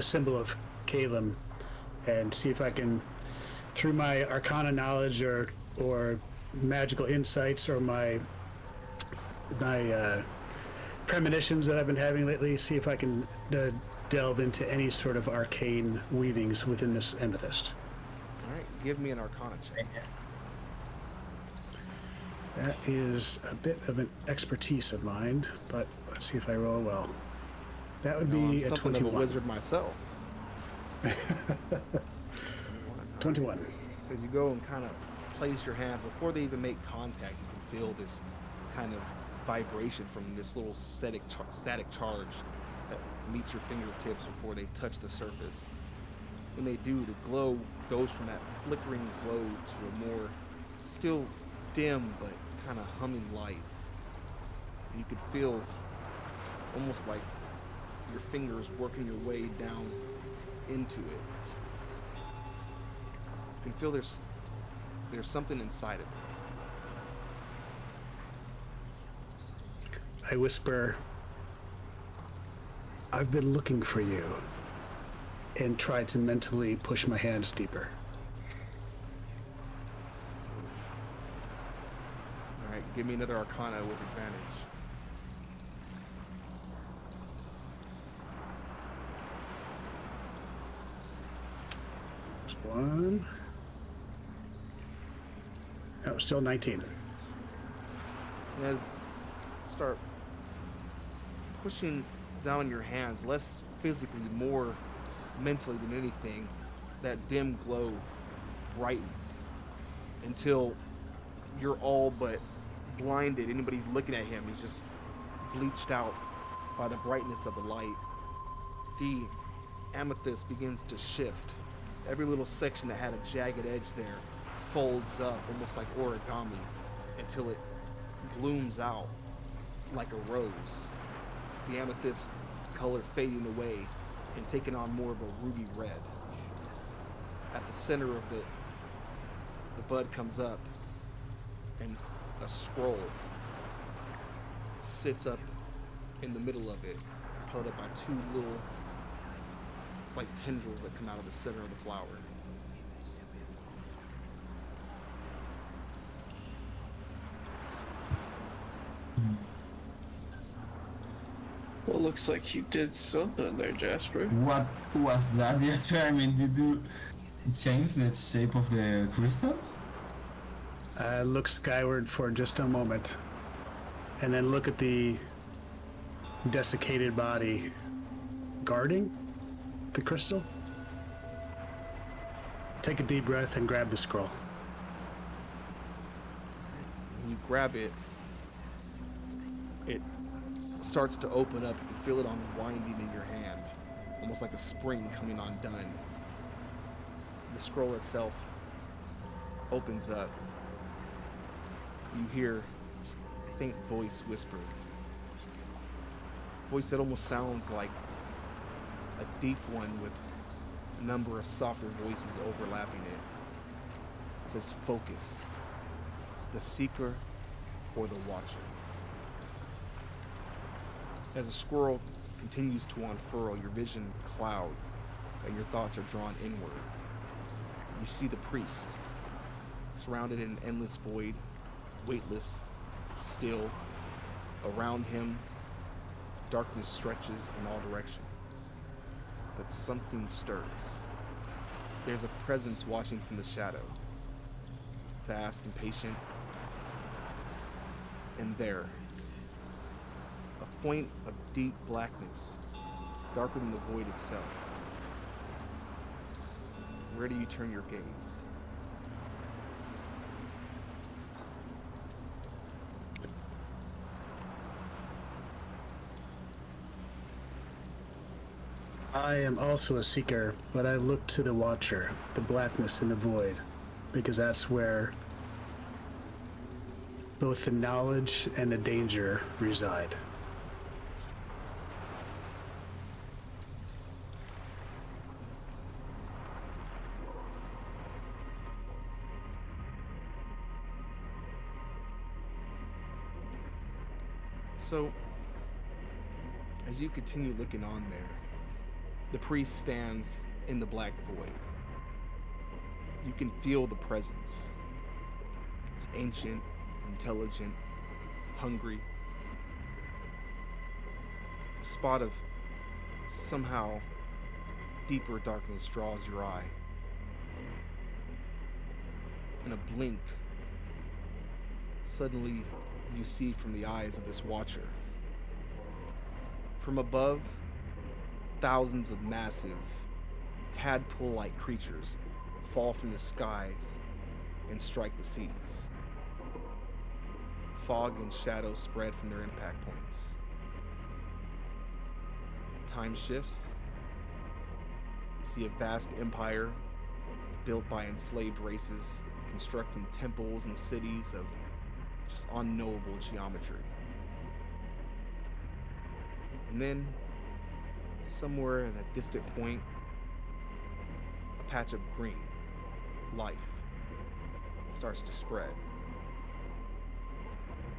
symbol of Calum, and see if I can, through my Arcana knowledge or magical insights or my premonitions that I've been having lately, see if I can delve into any sort of arcane weavings within this amethyst. All right, give me an Arcana check. That is a bit of an expertise of mine, but let's see if I roll well. That would You know, I'm be a something 21. of a wizard myself. 21. So as you go and kind of place your hands, before they even make contact, you can feel this kind of vibration from this little static charge that meets your fingertips before they touch the surface. When they do, the glow goes from that flickering glow to a more still dim but kind of humming light. And you could feel almost like your fingers working your way down into it. You can feel there's something inside of it. I whisper, I've been looking for you, and try to mentally push my hands deeper. All right, give me another Arcana with advantage. One. Oh, still 19. And as you start pushing down on your hands, less physically, more mentally than anything, that dim glow brightens until you're all but blinded. Anybody looking at him, he's just bleached out by the brightness of the light. The amethyst begins to shift. Every little section that had a jagged edge there folds up almost like origami until it blooms out like a rose. The amethyst color fading away and taking on more of a ruby red. At the center of the bud comes up and a scroll sits up in the middle of it, held up by two little, it's like tendrils that come out of the center of the flower. Well, looks like you did something there, Jasper. What was that, Jasper? I mean, did you change the shape of the crystal? Look skyward for just a moment, and then look at the desiccated body guarding the crystal. Take a deep breath and grab the scroll. When you grab it, it starts to open up. You can feel it unwinding in your hand, almost like a spring coming undone. The scroll itself opens up. You hear a faint voice whisper. A voice that almost sounds like a deep one with a number of softer voices overlapping it. It says, focus. The seeker or the watcher. As the scroll continues to unfurl, your vision clouds and your thoughts are drawn inward. You see the priest, surrounded in an endless void, weightless, still. Around him, darkness stretches in all directions. But something stirs. There's a presence watching from the shadow, vast and patient. And there, a point of deep blackness, darker than the void itself. Where do you turn your gaze? I am also a seeker, but I look to the watcher, the blackness in the void, because that's where both the knowledge and the danger reside. So, as you continue looking on there, the priest stands in the black void, You can feel the presence. It's ancient, intelligent, hungry. A spot of somehow deeper darkness draws your eye. In a blink, suddenly you see from the eyes of this watcher. From above, thousands of massive, tadpole-like creatures fall from the skies and strike the seas. Fog and shadow spread from their impact points. Time shifts. You see a vast empire built by enslaved races, constructing temples and cities of just unknowable geometry. And then, somewhere at a distant point, a patch of green, life, starts to spread.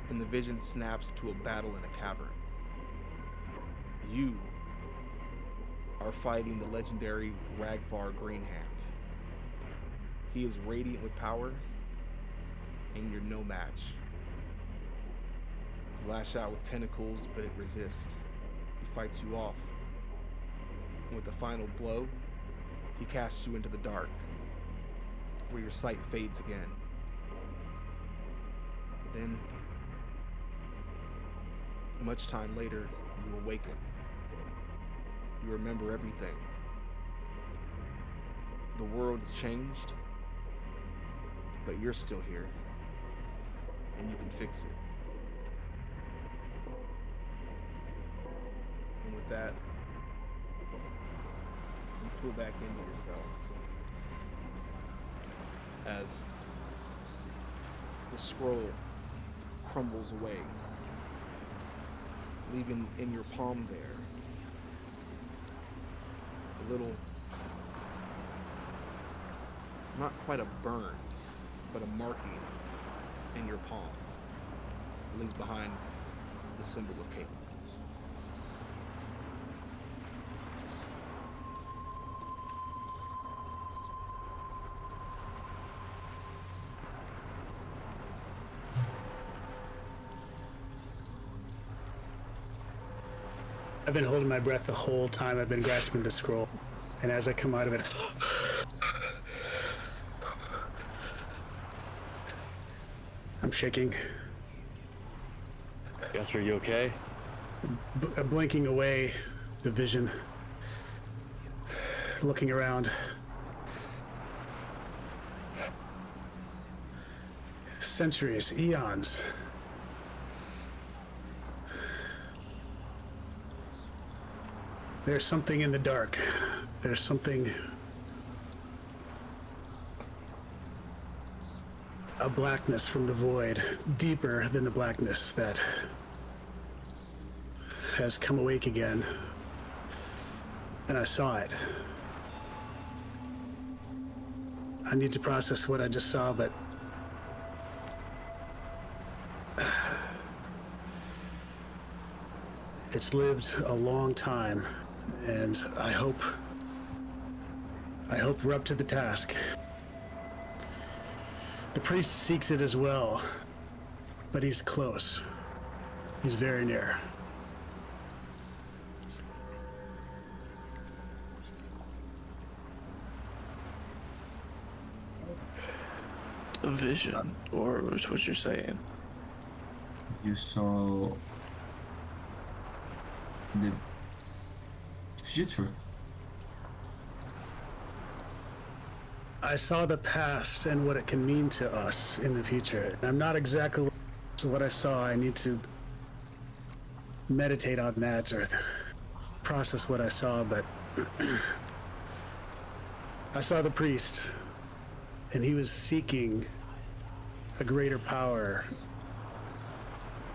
And the vision snaps to a battle in a cavern. You are fighting the legendary Ragvar Greenhand. He is radiant with power, and you're no match. You lash out with tentacles, but it resists. He fights you off. And with the final blow, he casts you into the dark, where your sight fades again. Then, much time later, you awaken. You remember everything. The world has changed, but you're still here, and you can fix it. And with that, you pull back into yourself as the scroll crumbles away, leaving in your palm there a little, not quite a burn, but a marking in your palm. It leaves behind the symbol of Caitlin. I've been holding my breath the whole time I've been grasping the scroll. And as I come out of it, I'm shaking. Jasper, you okay? Blinking away the vision, looking around. Centuries, eons. There's something in the dark. There's something, a blackness from the void, deeper than the blackness that has come awake again. And I saw it. I need to process what I just saw, but it's lived a long time, and I hope we're up to the task. The priest seeks it as well, but he's close. He's very near. A vision, or what you're saying? You saw the future. I saw the past and what it can mean to us in the future. I'm not exactly what I saw. I need to meditate on that or process what I saw, but I saw the priest, and he was seeking a greater power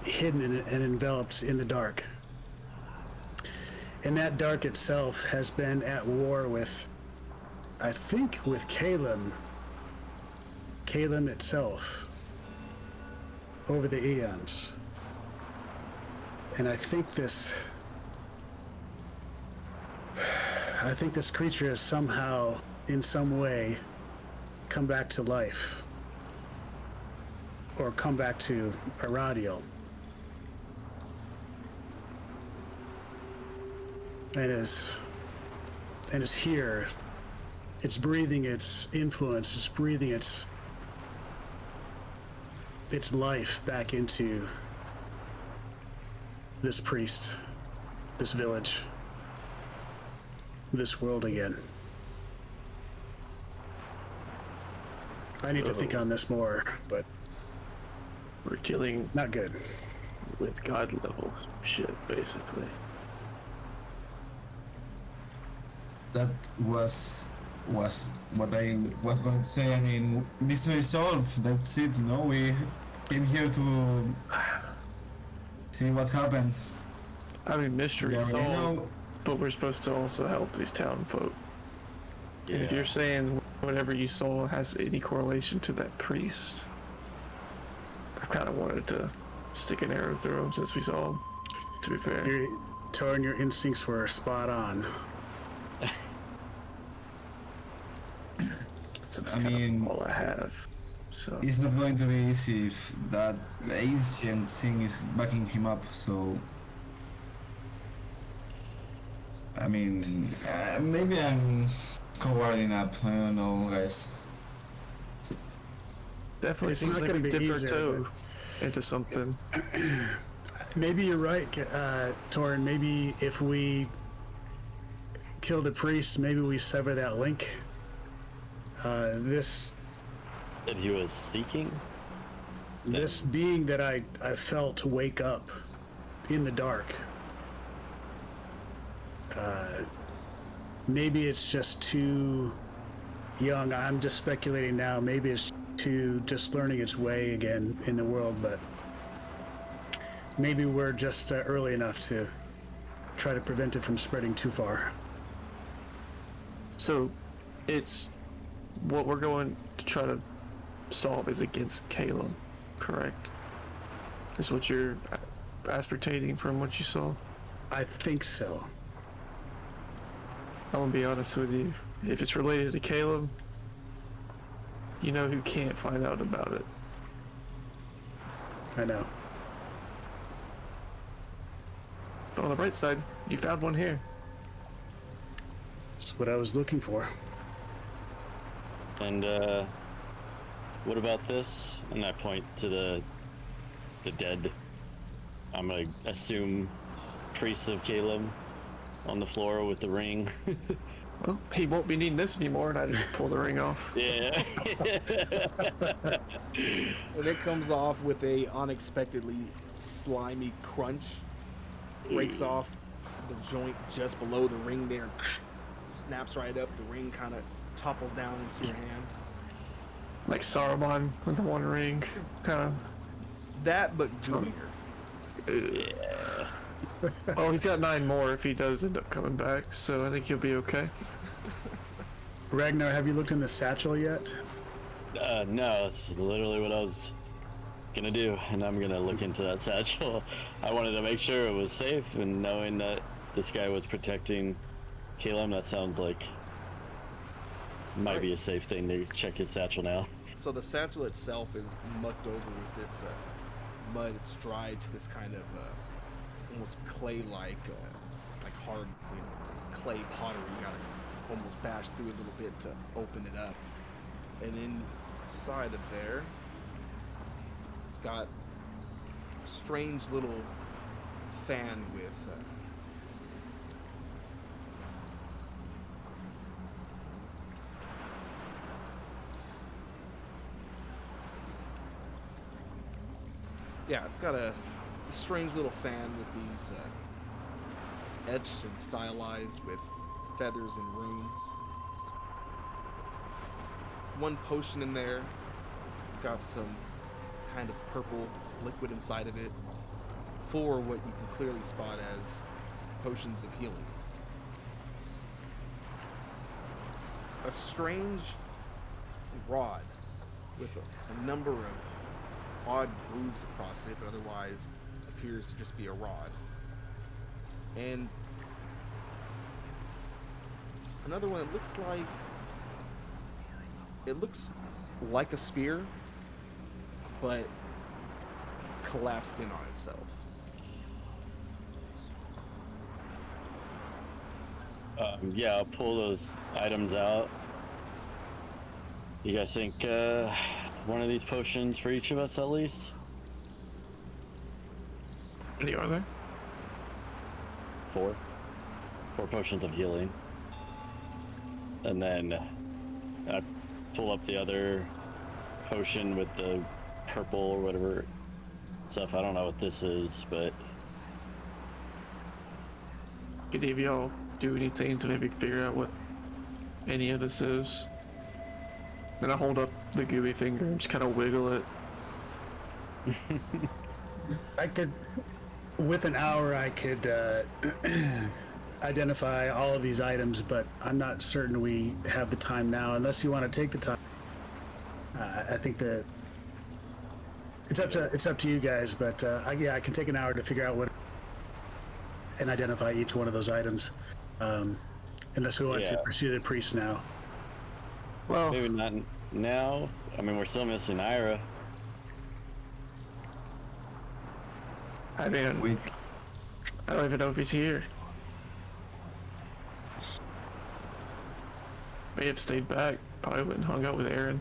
hidden and enveloped in the dark. And that dark itself has been at war with, I think, with Caleb itself over the eons. And I think this creature has somehow, in some way, come back to life, or come back to Aradiel. And is here. It's breathing its influence. It's breathing its life back into this priest, this village, this world again. I need to think on this more, but we're killing not good. with God level shit, basically. That was what I was going to say. I mean, mystery solved. That's it. No, we came here to see what happened. I mean, mystery We already solved, know. but we're supposed to also help these town folk. And if Yeah. you're saying whatever you saw has any correlation to that priest, I kind of wanted to stick an arrow through him since we saw him, to be fair. Torin, your instincts were spot on. So that's I kind mean, of all I have. So It's not going to be easy if that ancient thing is backing him up. So, I mean, maybe I'm cowarding up. I don't know, guys. definitely It's seems not like gonna we be dipped our easier, toe into something. Maybe you're right, Torin. Maybe if we kill the priest, maybe we sever that link. This That he was seeking? being that I felt wake up in the dark. Maybe it's just too young. I'm just speculating now. Maybe it's too just learning its way again in the world, but maybe we're just early enough to try to prevent it from spreading too far. So it's what we're going to try to solve is against Caleb, correct? Is what you're aspartating from what you saw? I think so. I'm gonna be honest with you. If it's related to Caleb, you know who can't find out about it. I know. But on the bright side, you found one here. That's what I was looking for. And what about this? And I point to the dead. I'm gonna assume priest of Caleb on the floor with the ring. Well, he won't be needing this anymore, and I just pull the ring off. Yeah. And it comes off with a unexpectedly slimy crunch. Breaks off the joint just below the ring there. Snaps right up. The ring kind of topples down into your hand. Like Saruman with the one ring, kind of. That, but gooier. Yeah. Oh, he's got 9 more if he does end up coming back, so I think he'll be okay. Ragnar, have you looked in the satchel yet? No, that's literally what I was gonna do, and I'm gonna look into that satchel. I wanted to make sure it was safe, and knowing that this guy was protecting Caleb, that sounds like might be a safe thing to check his satchel now. So the satchel itself is mucked over with this mud. It's dried to this kind of almost clay-like, like hard, clay pottery. You gotta almost bash through a little bit to open it up. And inside of there, it's got a strange little fan with it's got a strange little fan with these it's etched and stylized with feathers and runes. One potion in there. It's got some kind of purple liquid inside of it. 4 what you can clearly spot as potions of healing. A strange rod with a number of odd grooves across it, but otherwise appears to just be a rod. And another one that looks like it looks like a spear, but collapsed in on itself. Yeah, I'll pull those items out. You guys think one of these potions for each of us at least? How many are there? 4 potions of healing. And then I pull up the other potion with the purple or whatever stuff. I don't know what this is, but Could any of y'all do anything to maybe figure out what any of this is? Then I hold up the gooey finger and just kind of wiggle it. I could, with an hour, I could identify all of these items, but I'm not certain we have the time now. Unless you want to take the time, I think that it's up to you guys. But I can take an hour to figure out what and identify each one of those items. Unless we want to pursue the priest now. Well, maybe not now. I mean, we're still missing Ira. I mean, I don't even know if he's here. May have stayed back. Probably went and hung out with Aaron.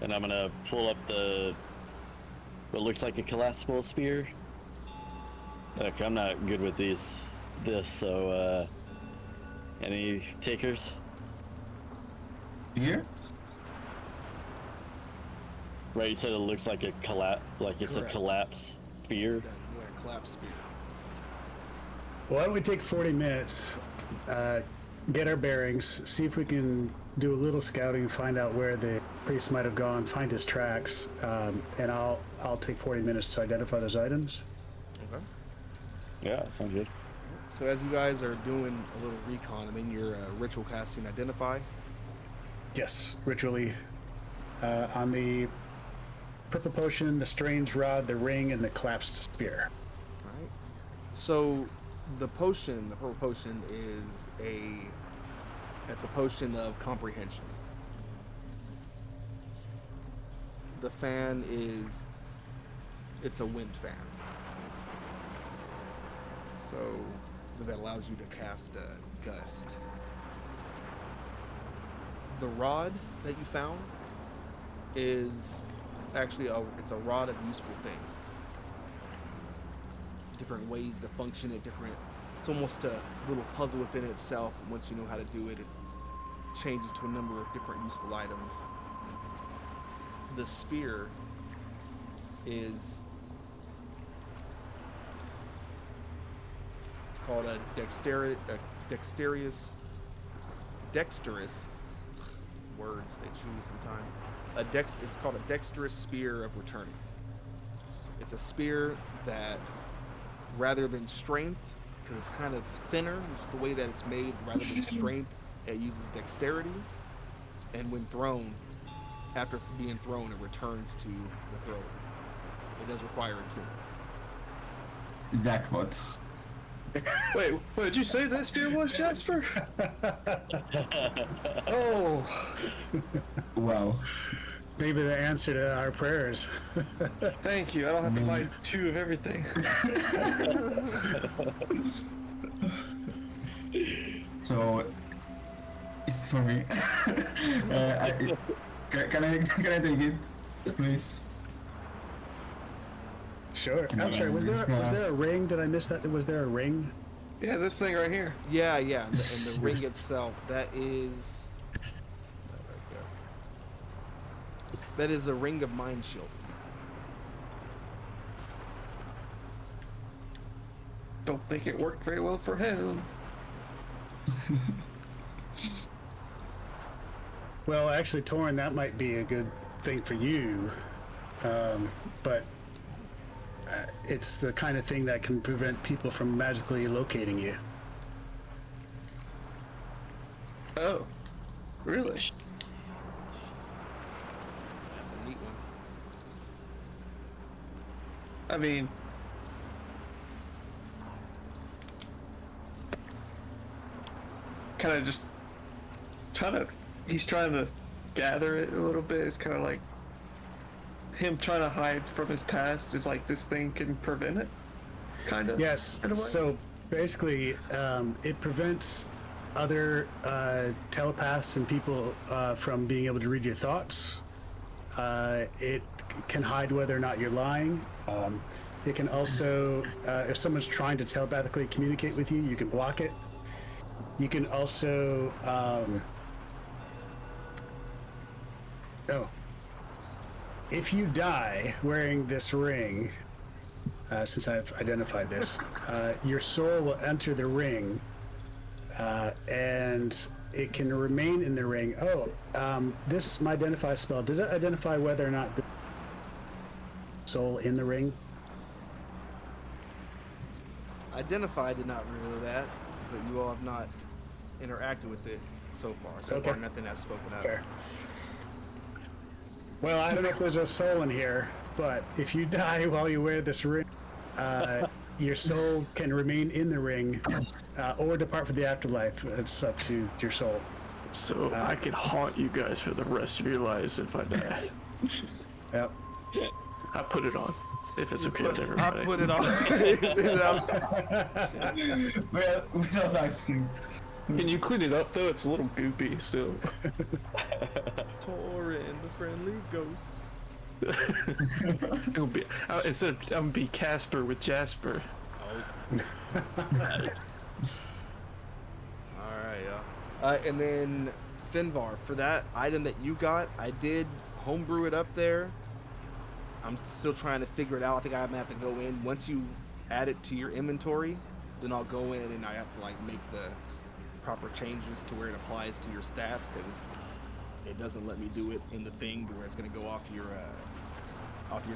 And I'm gonna pull up what looks like a collapsible spear. Okay, I'm not good with this, so any takers? Here? Right, you said it looks like a it's Correct. a collapsed spear. It does look like a collapsed spear. Why don't we take 40 minutes, get our bearings, see if we can do a little scouting and find out where the priest might have gone, find his tracks, and I'll take 40 minutes to identify those items. Okay. Yeah, sounds good. So as you guys are doing a little recon, I mean, you're ritual casting Identify. Yes, ritually. On the purple potion, the strange rod, the ring, and the collapsed spear. All right. So the purple potion is it's a potion of comprehension. The fan it's a wind fan. So that allows you to cast a gust. The rod that you found it's actually a rod of useful things. It's different ways to function at different. It's almost a little puzzle within itself. Once you know how to do it, it changes to a number of different useful items. The spear it's called a dexterous words they choose sometimes. It's called a dexterous spear of returning. It's a spear that, rather than strength, because it's kind of thinner, just the way that it's made, rather than strength, it uses dexterity. And when thrown, after being thrown, it returns to the thrower. It does require attunement. Jackpot. Wait, what did you say that spear was, Jasper? Oh, Wow. Maybe the answer to our prayers. thank you. I don't have to buy 2 of everything. So it's for me. Can I take it, please? Sure. I'm sorry. Was there a ring? Did I miss that? Was there a ring? Yeah, this thing right here. Yeah, and the ring itself, that is a ring of mind shield. Don't think it worked very well for him. Well, actually, Torin, that might be a good thing for you, but it's the kind of thing that can prevent people from magically locating you. Oh, really? That's a neat one. I mean, kind of just he's trying to gather it a little bit. It's kind of like him trying to hide from his past is like this thing can prevent it, kind of. Yes. So basically, it prevents other telepaths and people from being able to read your thoughts. It can hide whether or not you're lying. It can also, if someone's trying to telepathically communicate with you, you can block it. You can also, if you die wearing this ring, since I've identified this, your soul will enter the ring, and it can remain in the ring. This my identify spell. Did it identify whether or not the soul in the ring? Identify did not reveal that, but you all have not interacted with it so far. So Okay. far, nothing has spoken up. Fair. Well, I don't know if there's a soul in here, but if you die while you wear this ring, your soul can remain in the ring or depart for the afterlife. It's up to your soul. So I can haunt you guys for the rest of your lives if I die. Yep. I put it on. If it's okay with everybody. I put it on. Without asking. Can you clean it up though? It's a little goopy still. Torin, the friendly ghost. It'll be instead of I'm gonna be Casper with Jasper. Alright, and then Finvar, for that item that you got, I did homebrew it up there. I'm still trying to figure it out. I think I'm gonna have to go in. Once you add it to your inventory, then I'll go in and I have to like make the proper changes to where it applies to your stats, because it doesn't let me do it in the thing to where it's gonna go off your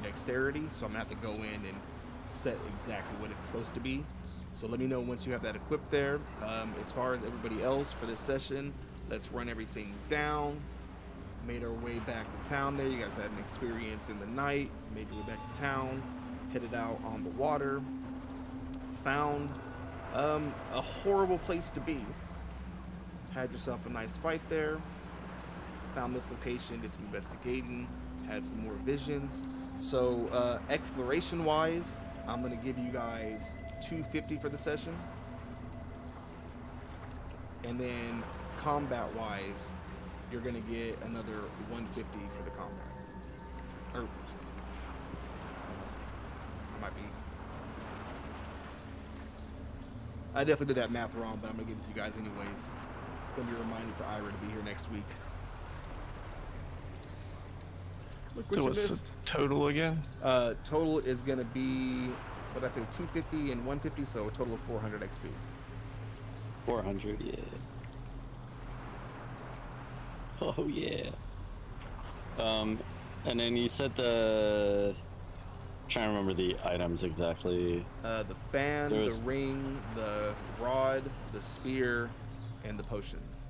dexterity. So I'm gonna have to go in and set exactly what it's supposed to be. So let me know once you have that equipped there. As far as everybody else for this session, let's run everything down. Made our way back to town there. You guys had an experience in the night. Made your way back to town. Headed out on the water. Found a horrible place to be. Had yourself a nice fight there. Found this location, did some investigating. Had some more visions. So exploration wise, I'm going to give you guys 250 for the session. And then combat wise, you're gonna get another 150 for the combat. Or might be. I definitely did that math wrong, but I'm gonna give it to you guys anyways. It's gonna be a reminder for Ira to be here next week. Look what So you what's missed. the total again? Total is gonna be, what did I say, 250 and 150, so a total of 400 XP. 400, yeah. Oh yeah. And then you said trying to remember the items exactly. The fan, There's- the ring, the rod, the spear, and the potions.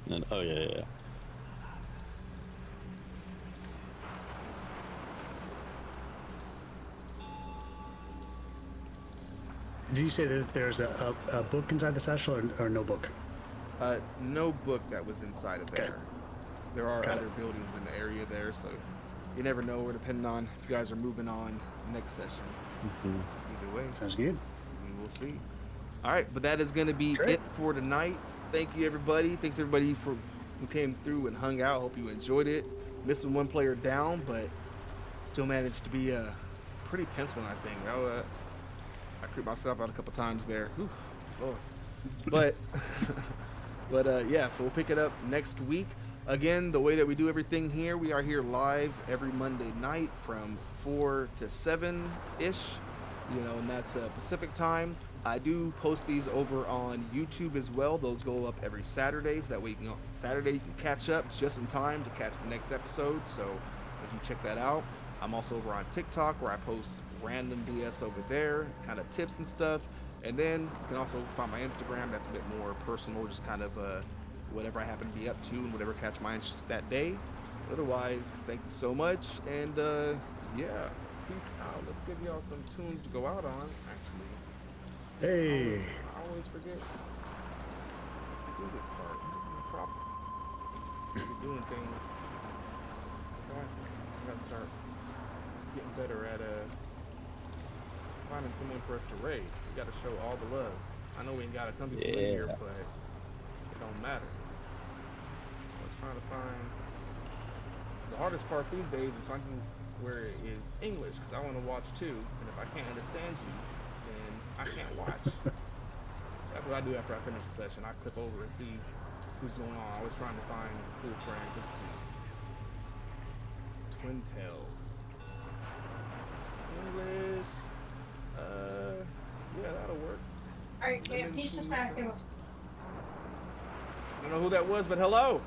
And then, oh yeah. Did you say that there's a book inside the satchel or no book? No book that was inside of there. Okay. There are Got other it. buildings in the area there, so you never know. Or depending on if you guys are moving on next session. Either way, Sounds good. we will see. All right, but that is going to be Great. it for tonight. Thank you, everybody. Thanks everybody who came through and hung out. Hope you enjoyed it. Missing one player down, but still managed to be a pretty tense one, I think. I creeped myself out a couple times there. Whew, Lord. But, yeah, so we'll pick it up next week. Again, the way that we do everything here, we are here live every Monday night from 4 to 7-ish, and that's Pacific time. I do post these over on YouTube as well. Those go up every Saturday, so that way Saturday you can catch up just in time to catch the next episode. So if you check that out. I'm also over on TikTok where I post random BS over there, kind of tips and stuff. And then you can also find my Instagram. That's a bit more personal, just kind of whatever I happen to be up to and whatever catch my interest that day. Otherwise, thank you so much. And yeah, peace out. Let's give y'all some tunes to go out on, actually. Hey. I always forget. do this part. This is a problem. We're doing things. Okay. I gotta start getting better at finding someone for us to raid. We gotta show all the love. I know we ain't got a ton of people in here, Yeah. but it don't matter. I was trying to find. The hardest part these days is finding where it is English, because I want to watch too. And if I can't understand you, then I can't watch. That's what I do after I finish a session. I click over and see who's going on. I was trying to find cool friends. Let's see. Twin Tails. English. Yeah, that'll work. Alright, Cam, he's just back here. I don't know who that was, but hello.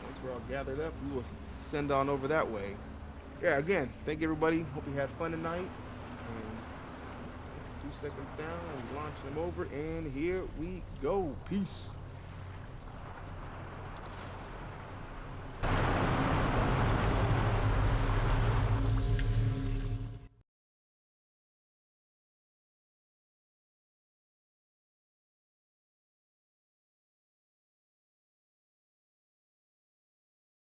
Once we're all gathered up, we will send on over that way. Yeah, again, thank you everybody. Hope you had fun tonight. And 2 seconds down, I'm launching them over, and here we go. Peace.